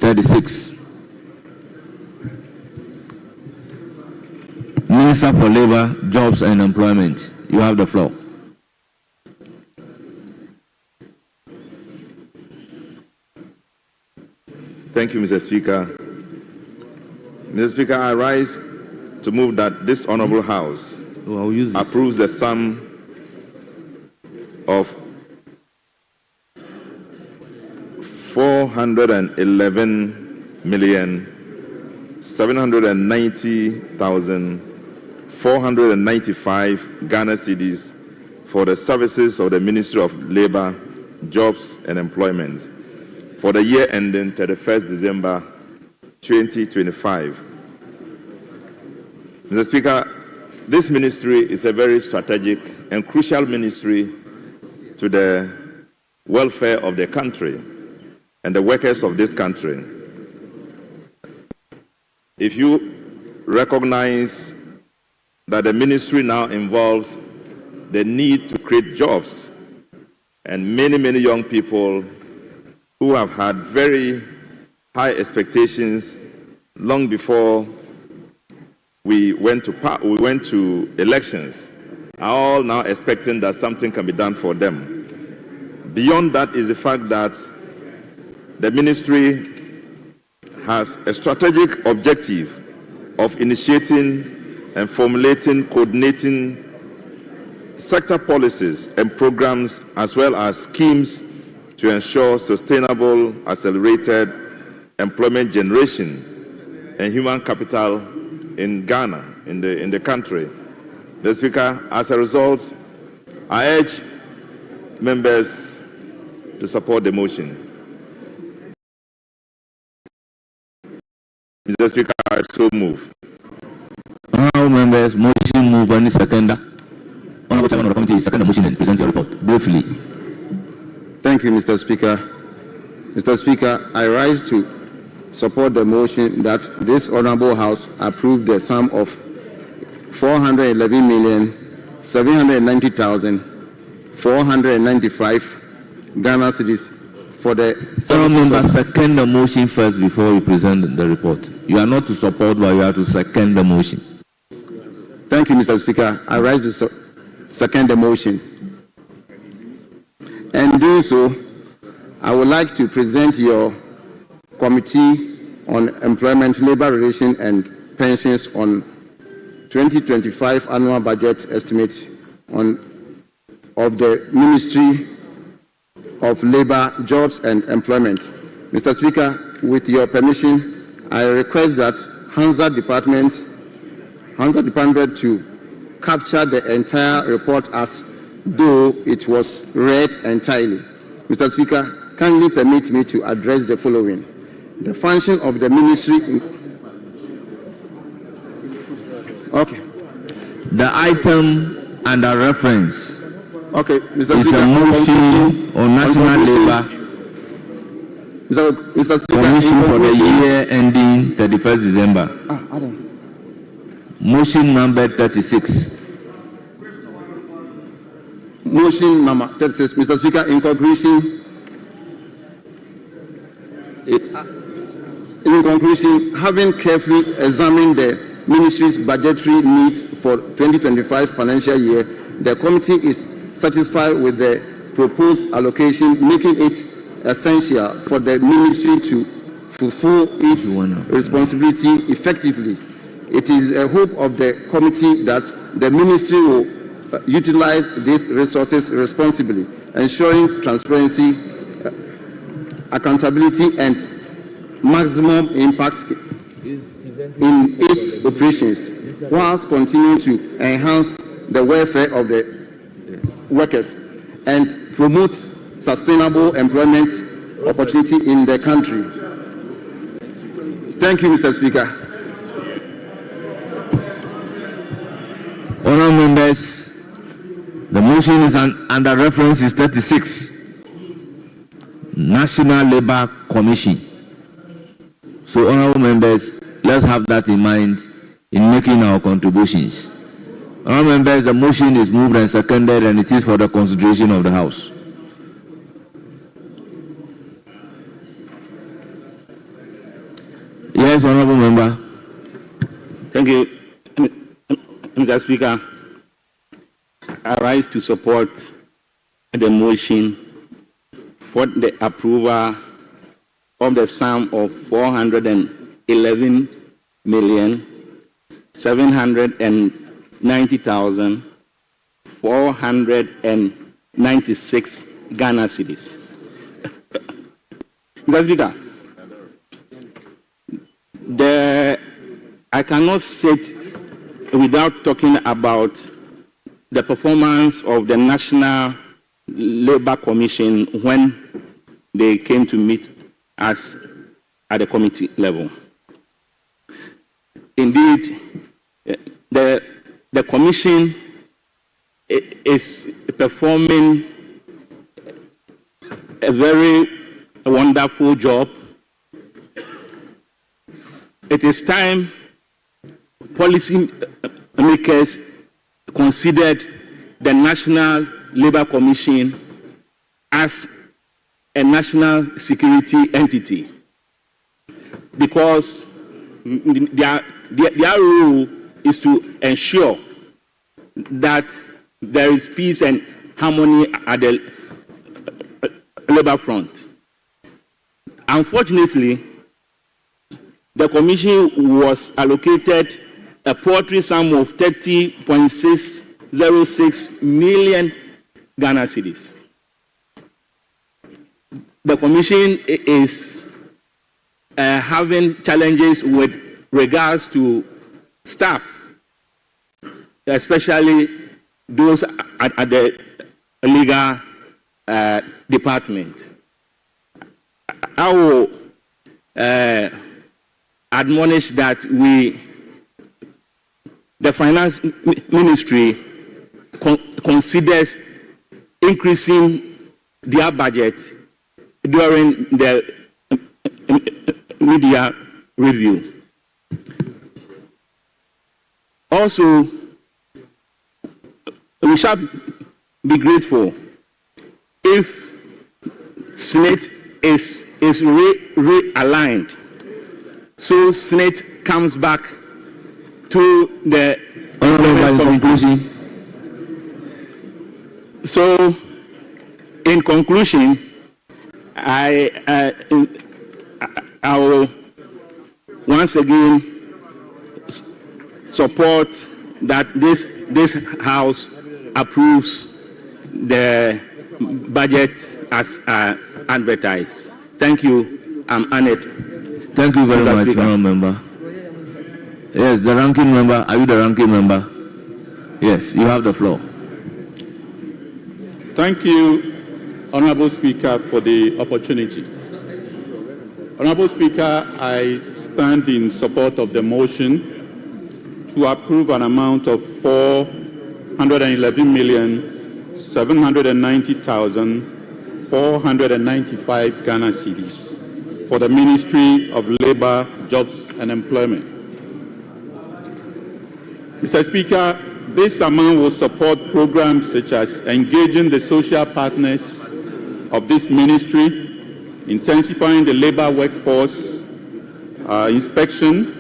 S20: 36. Minister for Labour, Jobs and Employment, you have the floor.
S22: Thank you, Mr. Speaker. Mr. Speaker, I rise to move that this Honourable House approves the sum of 411,790,495 Ghana cedis for the services of the Ministry of Labour, Jobs and Employment for the year ending 31st December 2025. Mr. Speaker, this ministry is a very strategic and crucial ministry to the welfare of the country and the workers of this country. If you recognize that the ministry now involves the need to create jobs, and many young people who have had very high expectations long before we went to elections, are all now expecting that something can be done for them. Beyond that is the fact that the ministry has a strategic objective of initiating and formulating, coordinating sector policies and programs, as well as schemes to ensure sustainable, accelerated employment generation and human capital in Ghana, in the country. Mr. Speaker, as a result, I urge members to support the motion. Mr. Speaker, I so move.
S20: Honorable members, motion move any seconder. Honorable Chairman of the committee, second the motion and present your report briefly.
S13: Thank you, Mr. Speaker. Mr. Speaker, I rise to support the motion that this Honorable House approve the sum of 411,790,495 Ghana cedis for the
S20: Honorable member, second the motion first before you present the report. You are not to support, but you are to second the motion.
S13: Thank you, Mr. Speaker. I rise to second the motion. And doing so, I would like to present your Committee on Employment, Labor Relations and Pensions on 2025 annual budget estimate of the Ministry of Labor, Jobs and Employment. Mr. Speaker, with your permission, I request that Hansa Department to capture the entire report as though it was read entirely. Mr. Speaker, kindly permit me to address the following. The function of the ministry... Okay.
S20: The item under reference
S13: Mr.
S20: is
S13: Speaker,
S20: a motion on national labor
S13: Mr. Speaker,
S20: commission for the year ending 31st December. Motion number 36.
S13: Motion number 36. Mr. Speaker, in conclusion, having carefully examined the Ministry's budgetary needs for 2025 financial year, the committee is satisfied with the proposed allocation, making it essential for the Ministry to fulfill its responsibility effectively. It is a hope of the committee that the Ministry will utilize these resources responsibly, ensuring transparency, accountability, and maximum impact in its operations, whilst continuing to enhance the welfare of the workers and promote sustainable employment opportunity in the country. Thank you, Mr. Speaker.
S20: Honourable members, the motion is under reference is 36. National Labour Commission. So, honourable members, let's have that in mind in making our contributions. Honourable members, the motion is moved and seconded, and it is for the consideration of the House. Yes, honourable member.
S4: Thank you, Mr. Speaker. I rise to support the motion for the approval of the sum of 411,790,496 Ghana cedis. Mr. Speaker, I cannot sit without talking about the performance of the National Labour Commission when they came to meet us at the committee level. Indeed, the Commission is performing a very wonderful job. It is time policy makers considered the National Labour Commission as a national security entity, because their role is to ensure that there is peace and harmony at the labor front. Unfortunately, the Commission was allocated a paltry sum of 30.606 million Ghana cedis. The Commission is having challenges with regards to staff, especially those at the legal department. I will admonish that we
S21: the finance ministry considers increasing their budget during the media review. Also, we shall be grateful if Senate is realigned, so Senate comes back to the conclusion. So, in conclusion, I will once again support that this House approves the budget as advertised. Thank you. I'm honored.
S20: Thank you very much, Honourable Member. Yes, the ranking member. Are you the ranking member? Yes, you have the floor.
S4: Thank you, Honourable Speaker, for the opportunity. Honourable Speaker, I stand in support of the motion to approve an amount of 411,790,495 Ghana cedis for the Ministry of Labour, Jobs and Employment. Mr. Speaker, this amount will support programs such as engaging the social partners of this ministry, intensifying the labor workforce inspection,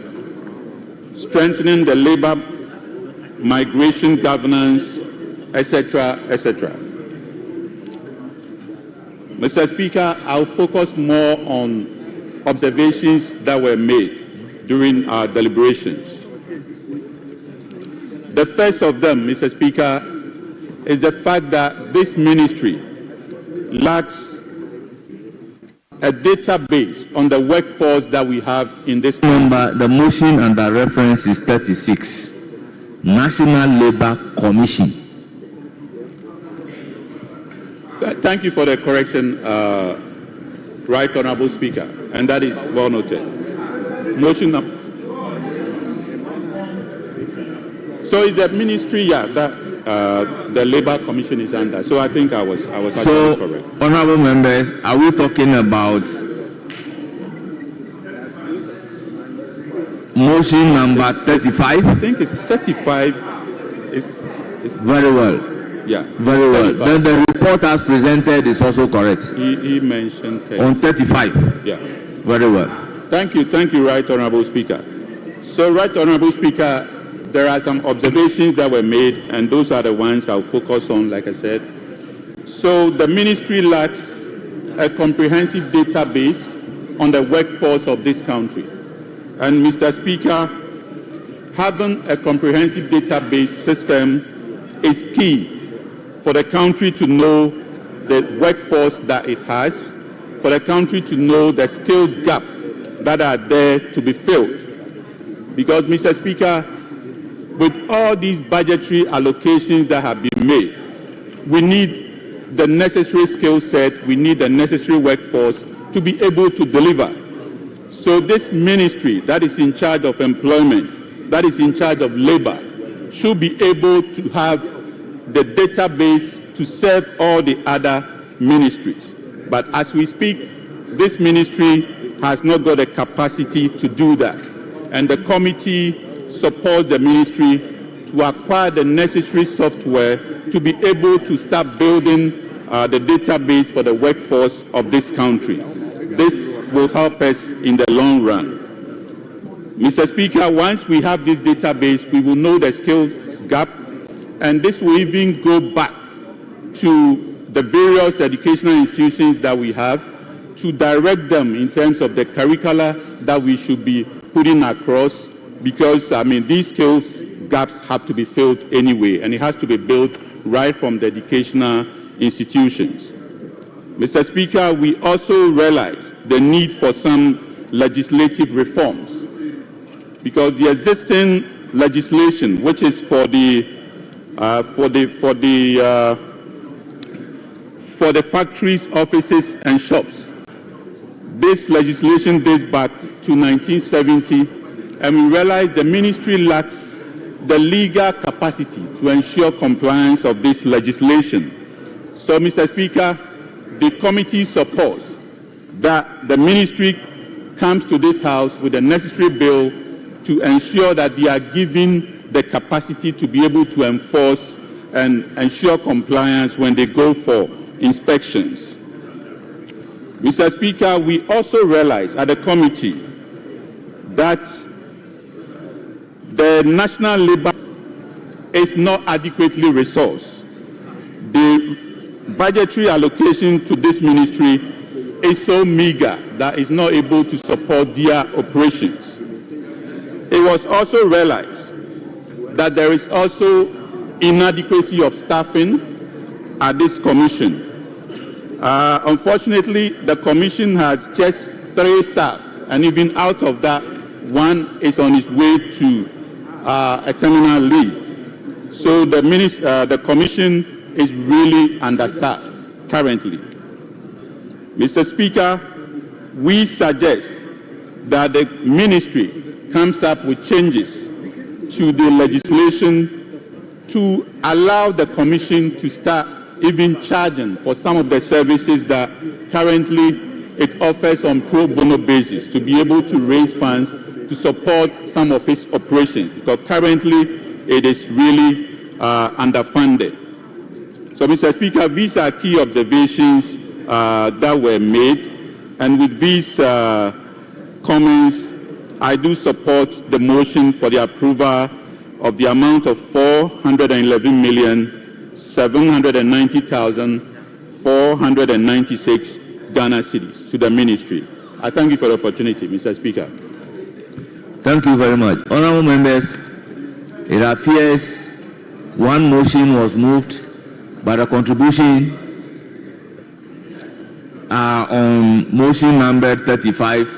S4: strengthening the labor migration governance, etc., etc. Mr. Speaker, I'll focus more on observations that were made during our deliberations. The first of them, Mr. Speaker, is the fact that this ministry lacks a database on the workforce that we have in this country.
S20: Member, the motion under reference is 36. National Labour Commission.
S4: Thank you for the correction, Right Honourable Speaker, and that is well noted. Motion number. So is the ministry, that the Labour Commission is under. So I think I was actually correct.
S20: Honourable members, are we talking about motion number 35?
S4: I think it's 35. It's
S20: very well.
S4: Yeah.
S20: Very well. 35. Then the report as presented is also correct.
S4: He mentioned 30.
S20: On 35.
S4: Yeah.
S20: Very well.
S4: Thank you, Right Honourable Speaker. So, Right Honourable Speaker, there are some observations that were made, and those are the ones I'll focus on, like I said. So the ministry lacks a comprehensive database on the workforce of this country. And Mr. Speaker, having a comprehensive database system is key for the country to know the workforce that it has, for the country to know the skills gap that are there to be filled. Because, Mr. Speaker, with all these budgetary allocations that have been made, we need the necessary skill set, we need the necessary workforce to be able to deliver. So this ministry that is in charge of employment, that is in charge of labor, should be able to have the database to serve all the other ministries. But as we speak, this ministry has not got the capacity to do that. And the committee supports the ministry to acquire the necessary software to be able to start building the database for the workforce of this country. This will help us in the long run. Mr. Speaker, once we have this database, we will know the skills gap, and this will even go back to the various educational institutions that we have to direct them in terms of the curricula that we should be putting across, because, these skills gaps have to be filled anyway, and it has to be built right from the educational institutions. Mr. Speaker, we also realize the need for some legislative reforms, because the existing legislation, which is for the factories, offices, and shops, this legislation dates back to 1970, and we realize the ministry lacks the legal capacity to ensure compliance of this legislation. So, Mr. Speaker, the committee supports that the ministry comes to this House with the necessary bill to ensure that they are given the capacity to be able to enforce and ensure compliance when they go for inspections. Mr. Speaker, we also realize at the committee that the National Labour is not adequately resourced. The budgetary allocation to this ministry is so meager that it's not able to support their operations. It was also realized that there is also inadequacy of staffing at this commission. Unfortunately, the commission has just 3 staff, and even out of that, 1 is on his way to a terminal leave. So the commission is really understaffed currently. Mr. Speaker, we suggest that the ministry comes up with changes to the legislation to allow the commission to start even charging for some of the services that currently it offers on pro bono basis, to be able to raise funds to support some of its operations, because currently it is really underfunded. So, Mr. Speaker, these are key observations that were made, and with these comments, I do support the motion for the approval of the amount of 411,790,496 Ghana cedis to the ministry. I thank you for the opportunity, Mr. Speaker.
S20: Thank you very much. Honourable members, it appears one motion was moved, but the contribution are on motion number 35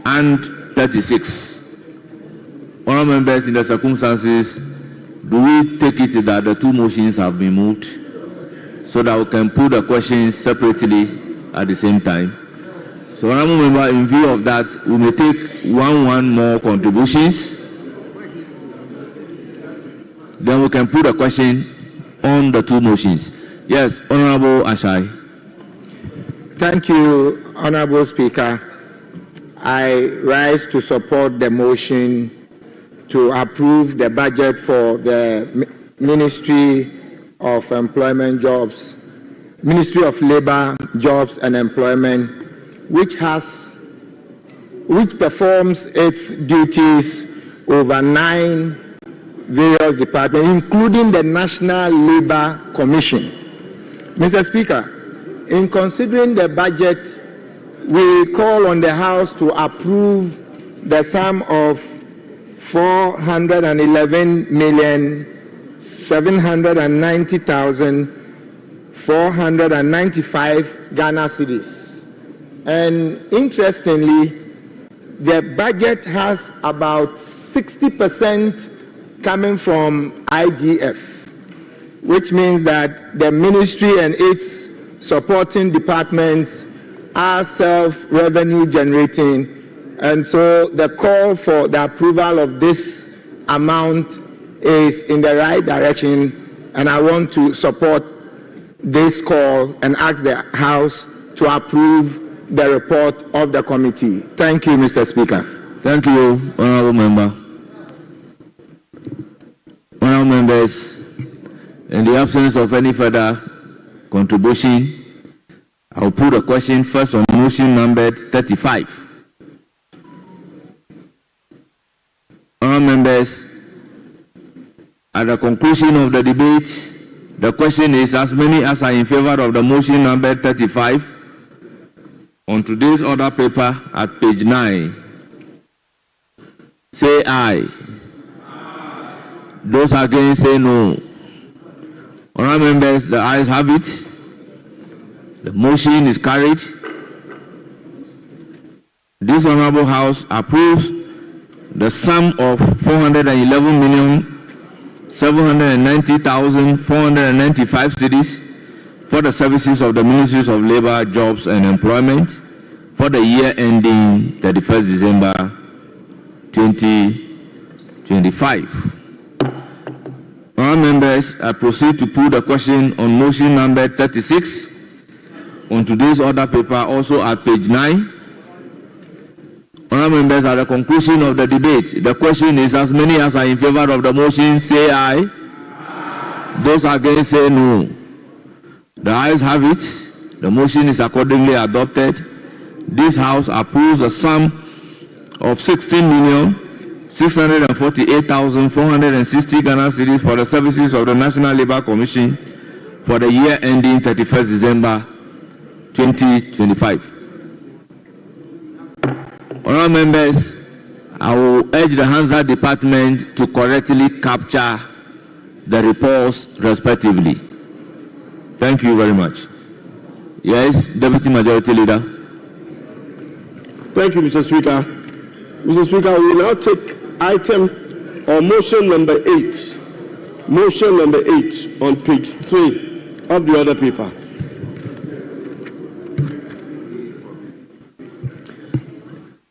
S20: and 36. Honourable members, in the circumstances, do we take it that the 2 motions have been moved so that we can put the questions separately at the same time? So, honourable member, in view of that, we may take one more contributions. Then we can put a question on the 2 motions. Yes, Honourable Ashai.
S8: Thank you, Honourable Speaker. I rise to support the motion to approve the budget for the Ministry of Employment Jobs, Ministry of Labour, Jobs and Employment, which performs its duties over 9 various departments, including the National Labour Commission. Mr. Speaker, in considering the budget, we call on the House to approve the sum of 411,790,495 Ghana cedis. And interestingly, the budget has about 60% coming from IGF, which means that the ministry and its supporting departments are self-revenue generating, and so the call for the approval of this amount is in the right direction, and I want to support this call and ask the House to approve the report of the committee. Thank you, Mr. Speaker.
S20: Thank you, Honourable Member. Honourable members, in the absence of any further contribution, I'll put a question first on motion number 35. Honourable members, at the conclusion of the debate, the question is, as many as are in favour of the motion number 35 on today's order paper at page 9, say aye. Those against say no. Honourable members, the ayes have it. The motion is carried. This Honourable House approves the sum of 411,790,495 cedis for the services of the Ministries of Labour, Jobs and Employment for the year ending 31st December 2025. members, I proceed to put the question on motion number 36 on today's order paper, also at page 9. Honourable members, at the conclusion of the debate, the question is, as many as are in favour of the motion, say aye. Those against, say no. The ayes have it. The motion is accordingly adopted. This House approves a sum of 16,648,460 Ghana cedis for the services of the National Labour Commission for the year ending 31st December 2025. Honourable members, I will urge the Hansard Department to correctly capture the reports respectively. Thank you very much. Yes, Deputy Majority Leader.
S18: Thank you, Mr. Speaker. Mr. Speaker, we will now take item or motion number 8. Motion number 8 on page 3 of the order paper.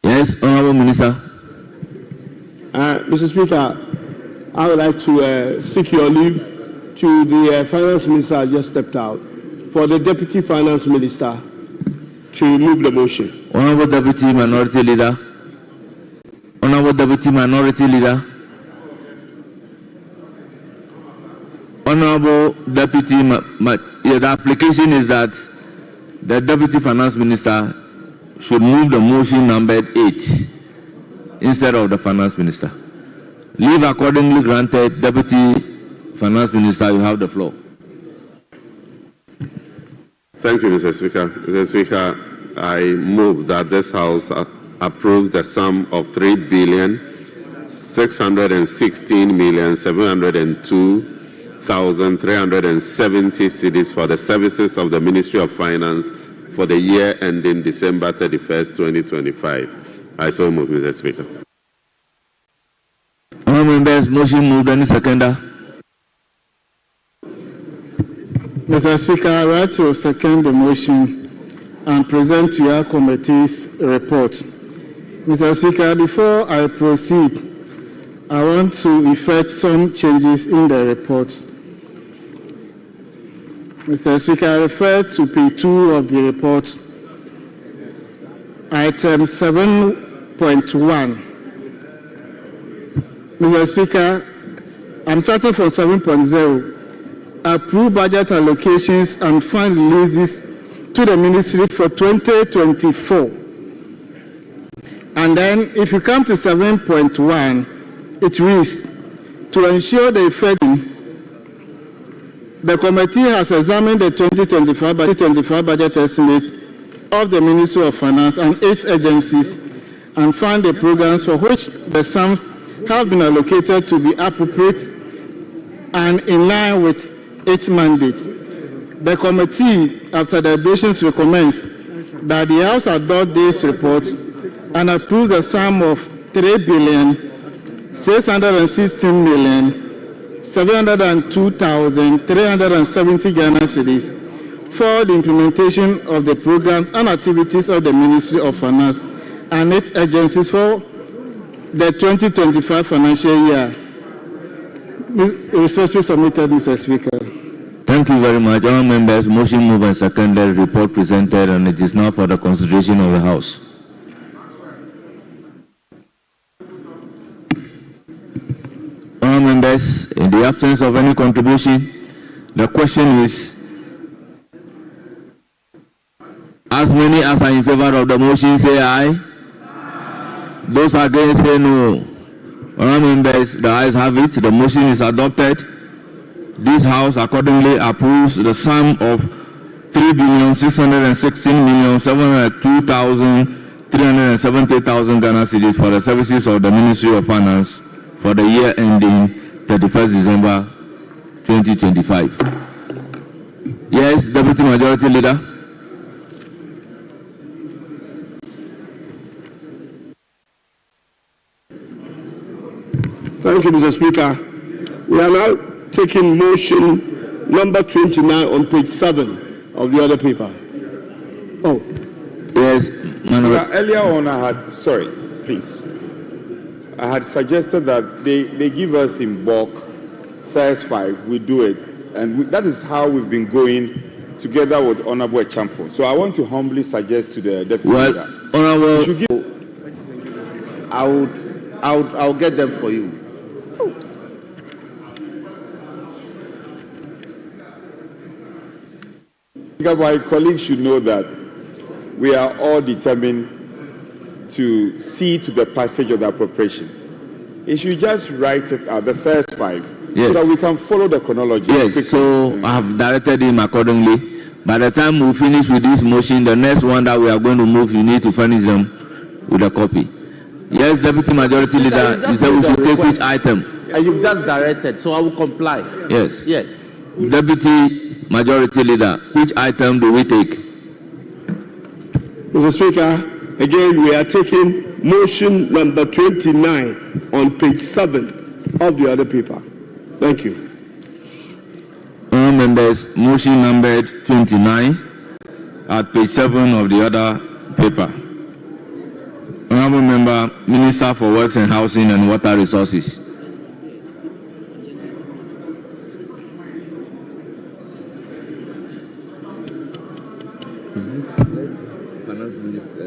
S20: Yes, Honourable Minister.
S18: Mr. Speaker, I would like to seek your leave to the Finance Minister who just stepped out, for the Deputy Finance Minister to move the motion.
S20: Honourable Deputy Minority Leader. Honourable Deputy Minority Leader. Honourable Deputy, the application is that the Deputy Finance Minister should move the motion numbered 8 instead of the Finance Minister. Leave accordingly granted. Deputy Finance Minister, you have the floor.
S5: Thank you, Mr. Speaker. Mr. Speaker, I move that this House approves the sum of 3,616,702,370 cedis for the services of the Ministry of Finance for the year ending December 31st, 2025. I so move, Mr. Speaker.
S20: Honourable members, motion moved. Any seconder?
S9: Mr. Speaker, I would to second the motion and present to your committee's report. Mr. Speaker, before I proceed, I want to effect some changes in the report. Mr. Speaker, I refer to page 2 of the report, item 7.1. Mr. Speaker, I'm starting from 7.0. Approve budget allocations and fund releases to the ministry for 2024. And then if you come to 7.1, it reads, to ensure the effect, the committee has examined the 2025 budget estimate of the Ministry of Finance and its agencies and found the programs for which the sums have been allocated to be appropriate and in line with its mandate. The committee, after deliberations, recommends that the House adopt this report and approve the sum of 3,616,702,370 Ghana cedis for the implementation of the programs and activities of the Ministry of Finance and its agencies for the 2025 financial year. Respectfully submitted, Mr. Speaker.
S20: Thank you very much. All members, motion moved and seconded, report presented, and it is now for the consideration of the House. All members, in the absence of any contribution, the question is, as many as are in favor of the motion, say aye. Those against, say no. All members, the ayes have it. The motion is adopted. This House accordingly approves the sum of 3,616,702,370 Ghana cedis for the services of the Ministry of Finance for the year ending 31st December 2025. Yes, Deputy Majority Leader.
S18: Thank you, Mr. Speaker. We are now taking motion number 29 on page 7 of the other paper.
S20: Oh, yes.
S10: Earlier on, I had suggested that they give us in bulk first 5, we do it. And that is how we've been going together with Honorable Champo. So I want to humbly suggest to the Deputy Leader.
S19: Honorable,
S16: I'll get them for you.
S10: My colleagues should know that we are all determined to see to the passage of the appropriation. It should just write it out, the first 5, so that we can follow the chronology.
S20: Yes, so I have directed him accordingly. By the time we finish with this motion, the next one that we are going to move, you need to furnish them with a copy. Yes, Deputy Majority Leader, you said we should take which item?
S16: And you've just directed, so I will comply.
S20: Yes.
S16: Yes.
S20: Deputy Majority Leader, which item do we take?
S18: Mr. Speaker, again, we are taking motion number 29 on page 7 of the other paper. Thank you.
S20: Honourable members, motion numbered 29 at page 7 of the other paper. Honourable Member, Minister for Works and Housing and Water Resources.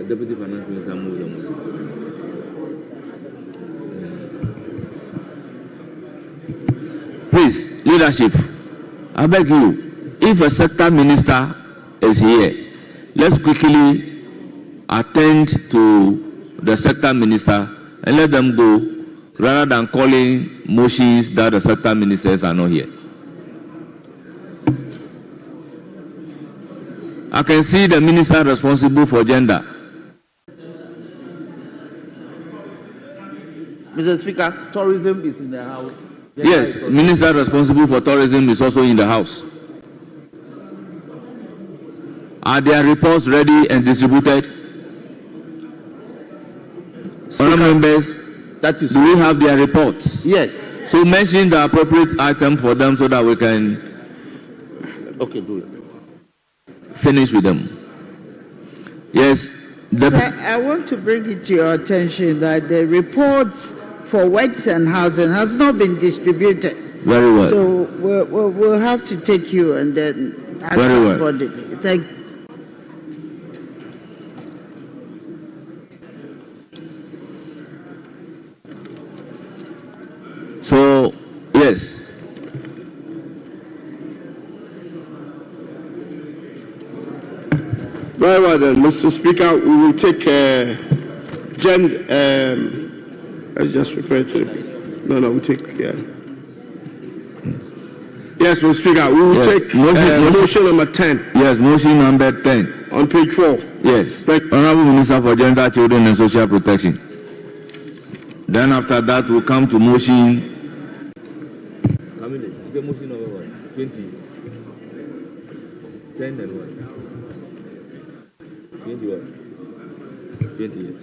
S20: Deputy Finance Minister, move the motion. Please, leadership, I beg you, if a sector minister is here, let's quickly attend to the sector minister and let them go, rather than calling motions that the sector ministers are not here. I can see the minister responsible for gender.
S16: Mr. Speaker, tourism is in the house.
S20: Yes, minister responsible for tourism is also in the house. Are their reports ready and distributed? Honourable members, do we have their reports?
S16: Yes.
S20: So mention the appropriate item for them so that we can
S16: do it.
S20: Finish with them. Yes.
S11: Sir, I want to bring it to your attention that the reports for Works and Housing has not been distributed.
S20: Very well.
S11: So we'll have to take you and then act accordingly. Thank you.
S20: So, yes.
S18: Very well then, Mr. Speaker, we will take let's just refer to we take Yes, Mr. Speaker, we will take motion number 10.
S20: Yes, motion number 10.
S18: On page 4.
S20: Yes. Honourable Minister for Gender, Children and Social Protection. Then after that we'll come to motion. Motion number 20. 10 and 1. 21. 28.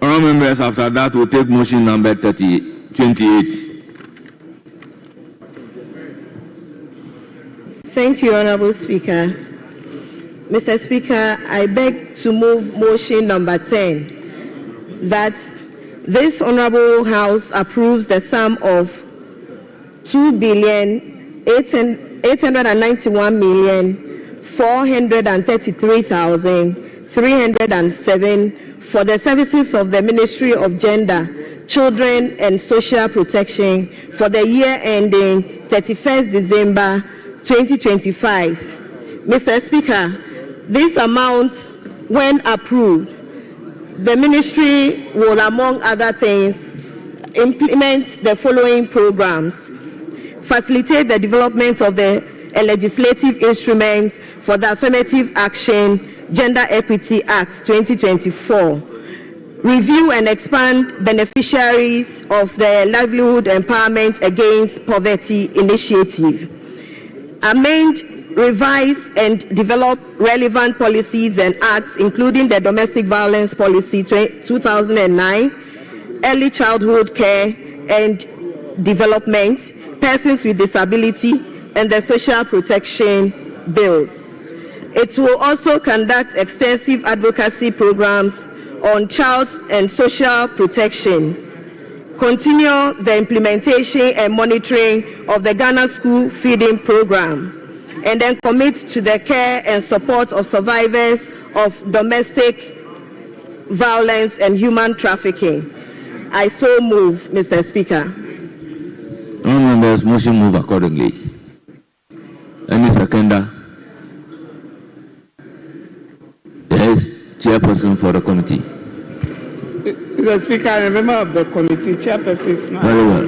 S20: All members, after that we'll take motion number 28.
S12: Thank you, Honourable Speaker. Mr. Speaker, I beg to move motion number 10 that this Honourable House approves the sum of 2,891,433,307 for the services of the Ministry of Gender, Children and Social Protection for the year ending 31st December 2025. Mr. Speaker, this amount, when approved, the ministry will, among other things, implement the following programs: facilitate the development of a legislative instrument for the Affirmative Action Gender Equity Act 2024, review and expand beneficiaries of the Livelihood Empowerment Against Poverty initiative, amend, revise and develop relevant policies and acts, including the Domestic Violence Policy 2009, Early Childhood Care and Development, Persons with Disability, and the Social Protection Bills. It will also conduct extensive advocacy programs on child and social protection, continue the implementation and monitoring of the Ghana School Feeding Program, and then commit to the care and support of survivors of domestic violence and human trafficking. I so move, Mr. Speaker.
S20: All members, motion move accordingly. Any seconder? Yes, chairperson for the committee.
S3: Mr. Speaker, I'm a member of the committee. Chairperson is not.
S20: Very well.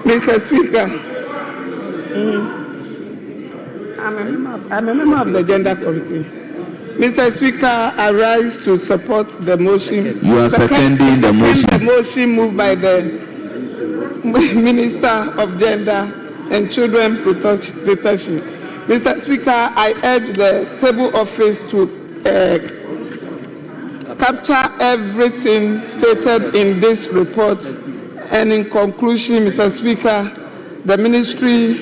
S3: Mr. Speaker, I'm a member of the Gender Committee. Mr. Speaker, I rise to support the motion.
S20: You are seconding the motion.
S3: The motion moved by the Minister of Gender and Children Protection. Mr. Speaker, I urge the table office to capture everything stated in this report. And in conclusion, Mr. Speaker, the ministry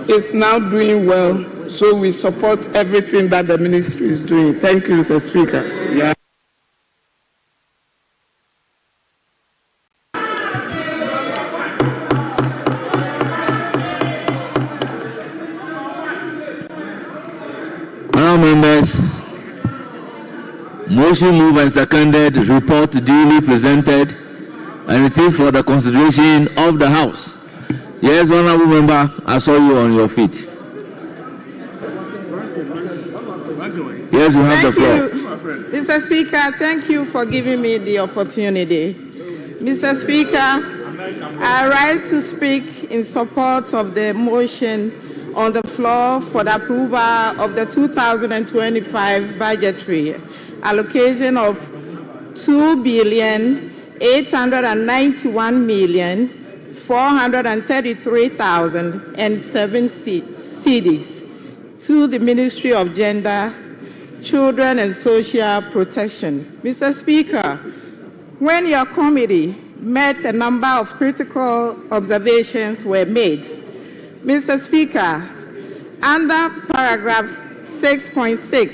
S3: is now doing well, so we support everything that the ministry is doing. Thank you, Mr. Speaker. Yeah.
S20: Members, motion moved and seconded, report duly presented, and it is for the consideration of the House. Yes, honorable member, I saw you on your feet. Yes, you have the floor.
S11: Mr. Speaker, thank you for giving me the opportunity. Mr. Speaker, I rise to speak in support of the motion on the floor for the approval of the 2025 budgetary allocation of 2,891,433,007 cedis to the Ministry of Gender, Children and Social Protection. Mr. Speaker, when your committee met, a number of critical observations were made. Mr. Speaker, under paragraph 6.6,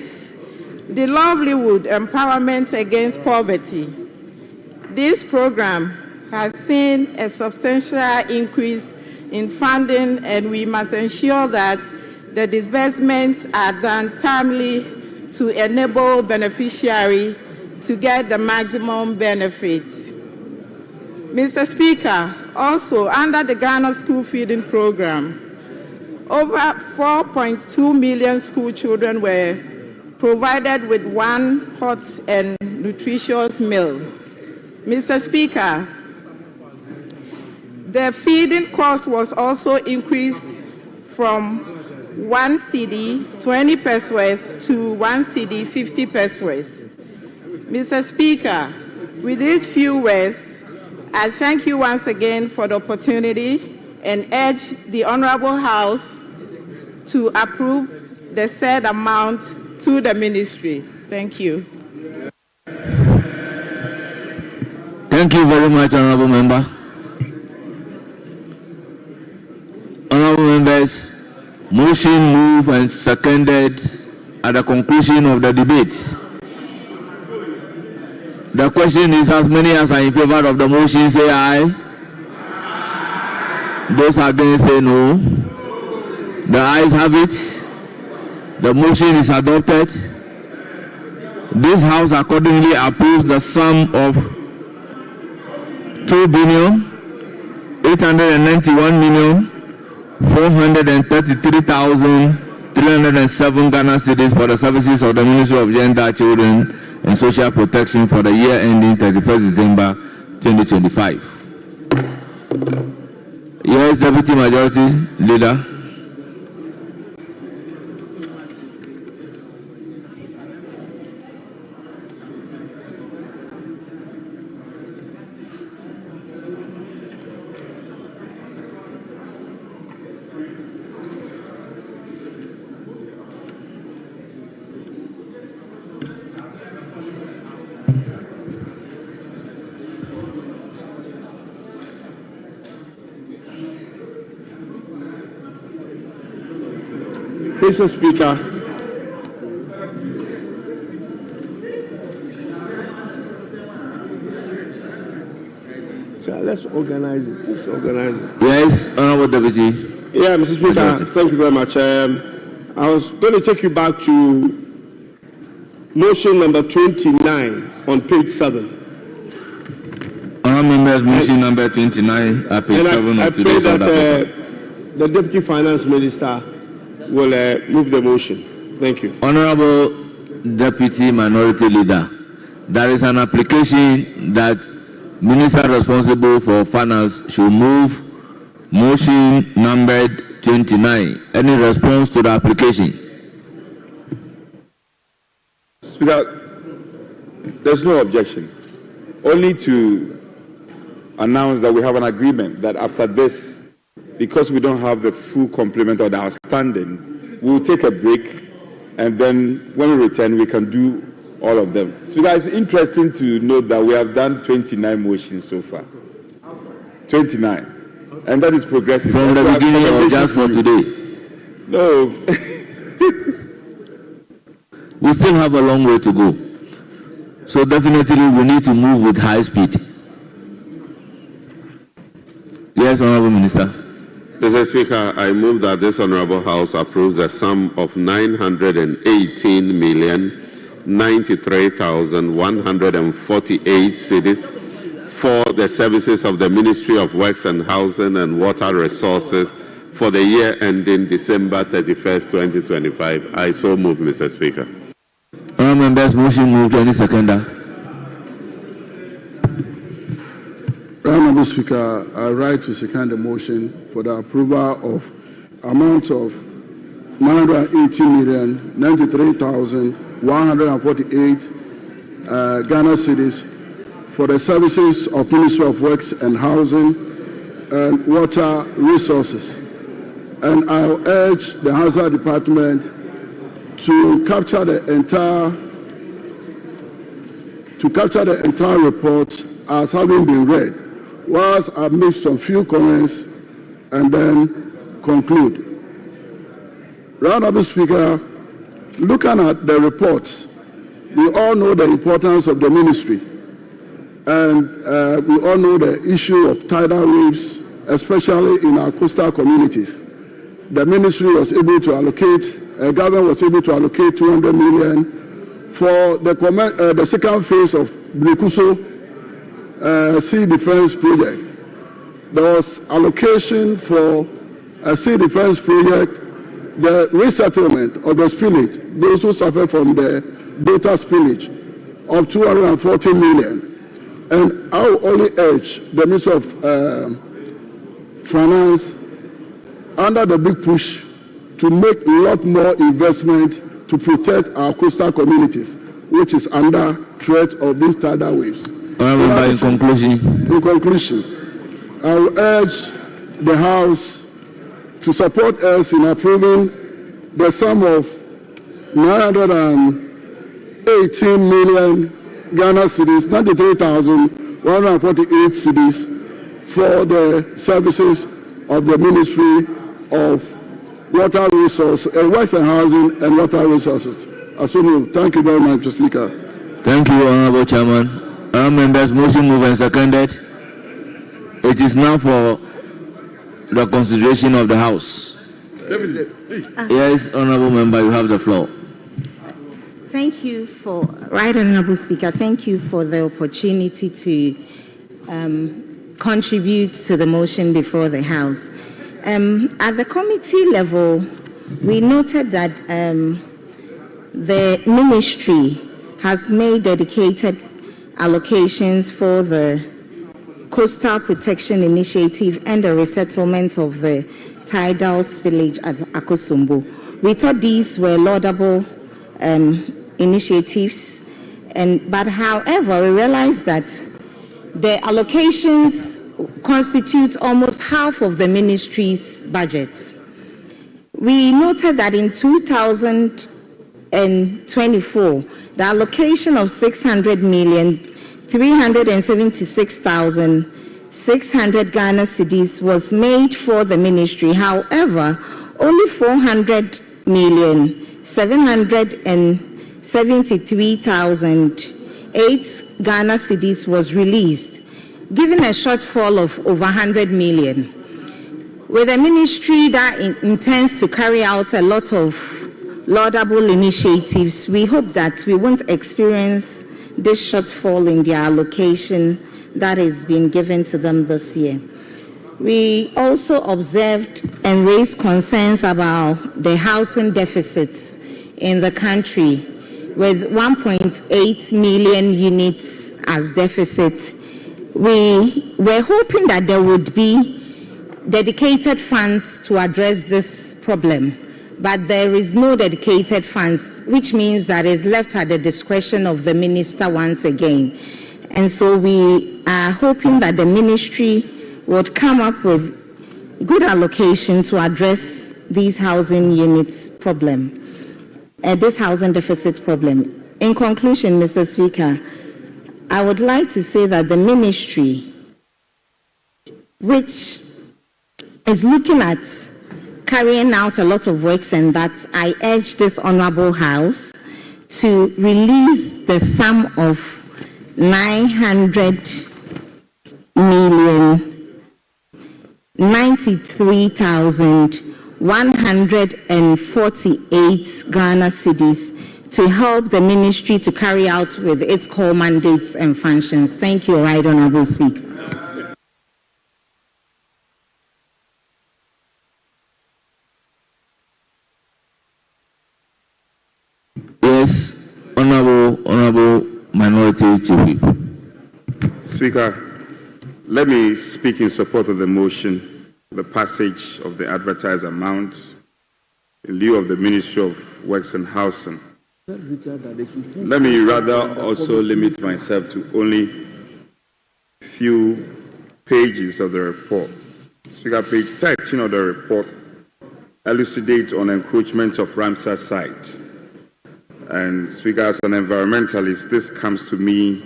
S11: the livelihood empowerment against poverty, this program has seen a substantial increase in funding, and we must ensure that the disbursements are done timely to enable beneficiaries to get the maximum benefit. Mr. Speaker, also under the Ghana School Feeding Program, over 4.2 million school children were provided with one hot and nutritious meal. Mr. Speaker, the feeding cost was also increased from 1 cedi 20 pesos to 1 cedi 50 pesos. Mr. Speaker, with these few words, I thank you once again for the opportunity and urge the Honorable House to approve the said amount to the ministry. Thank you.
S20: Thank you very much, Honorable Member. Honorable Members, motion moved and seconded at the conclusion of the debate. The question is, as many as are in favor of the motion say aye. Those against say no. The ayes have it. The motion is adopted. This House accordingly approves the sum of 2,891,433,307 Ghana cedis for the services of the Ministry of Gender, Children and Social Protection for the year ending 31st December 2025. Yes, Deputy Majority Leader.
S18: Mr. Speaker, Speaker, let's organize it.
S20: Yes, Honorable Deputy.
S18: Yeah, Mr. Speaker, thank you very much. I was going to take you back to motion number 29 on page 7.
S20: Honorable members, motion number 29 at page 7 of today's order.
S18: The Deputy Finance Minister will move the motion. Thank you.
S20: Honorable Deputy Minority Leader, there is an application that Minister responsible for finance should move motion numbered 29. Any response to the application?
S10: Speaker, there's no objection. Only to announce that we have an agreement that after this, because we don't have the full complement of the outstanding, we'll take a break, and then when we return, we can do all of them. Speaker, it's interesting to note that we have done 29 motions so far. 29. And that is progressive.
S20: From the beginning or just for today?
S10: No.
S20: We still have a long way to go. So definitely we need to move with high speed. Yes, Honorable Minister.
S5: Mr. Speaker, I move that this Honorable House approves a sum of 918,093,148 cedis for the services of the Ministry of Works and Housing and Water Resources for the year ending December 31st, 2025. I so move, Mr. Speaker.
S20: Honorable members, motion moved. Any seconder?
S15: Honorable Speaker, I write to second the motion for the approval of amount of 918,093,148 Ghana cedis for the services of Ministry of Works and Housing and Water Resources. And I urge the Hazard Department to capture the entire report as having been read, whilst I make some few comments and then conclude. Honorable Speaker, looking at the report, we all know the importance of the ministry, and we all know the issue of tidal waves, especially in our coastal communities. The ministry was able to allocate, government was able to allocate 200 million for the second phase of Blekuso sea defense project. There was allocation for a sea defense project, the resettlement of the spillage, those who suffer from the data spillage, of 240 million. And I will only urge the Minister of Finance, under the big push, to make a lot more investment to protect our coastal communities, which is under threat of these tidal waves.
S20: In conclusion,
S15: I will urge the House to support us in approving the sum of 918 million Ghana cedis, 93,148 cedis for the services of the Ministry of Water Resources, Works and Housing and Water Resources. Thank you very much, Mr. Speaker.
S20: Thank you, Honorable Chairman. Honorable members, motion moved and seconded. It is now for the consideration of the House. Yes, Honorable Member, you have the floor.
S17: Thank you for, Right Honorable Speaker, thank you for the opportunity to contribute to the motion before the House. At the committee level, we noted that the ministry has made dedicated allocations for the Coastal Protection Initiative and the resettlement of the tidal spillage at Akosombo. We thought these were laudable initiatives, but however, we realized that the allocations constitute almost half of the ministry's budget. We noted that in 2024, the allocation of 600,376,600 Ghana cedis was made for the ministry. However, only 400,773,008 Ghana cedis was released. given a shortfall of over 100 million. With a ministry that intends to carry out a lot of laudable initiatives, we hope that we won't experience this shortfall in their allocation that is being given to them this year. We also observed and raised concerns about the housing deficits in the country, with 1.8 million units as deficit. We were hoping that there would be dedicated funds to address this problem, but there is no dedicated funds, which means that it's left at the discretion of the minister once again. And so we are hoping that the ministry would come up with good allocation to address these housing units problem, this housing deficit problem. In conclusion, Mr. Speaker, I would like to say that the ministry, which is looking at carrying out a lot of works, and that I urge this Honorable House to release the sum of 993,148 Ghana cedis to help the ministry to carry out with its core mandates and functions. Thank you, Right Honorable Speaker.
S20: Yes, Honorable Minority Chief Whip.
S10: Speaker, let me speak in support of the motion, the passage of the advertised amount in lieu of the Ministry of Works and Housing. Let me rather also limit myself to only a few pages of the report. Speaker, page 13 of the report elucidates on encroachment of Ramsar site. And Speaker, as an environmentalist, this comes to me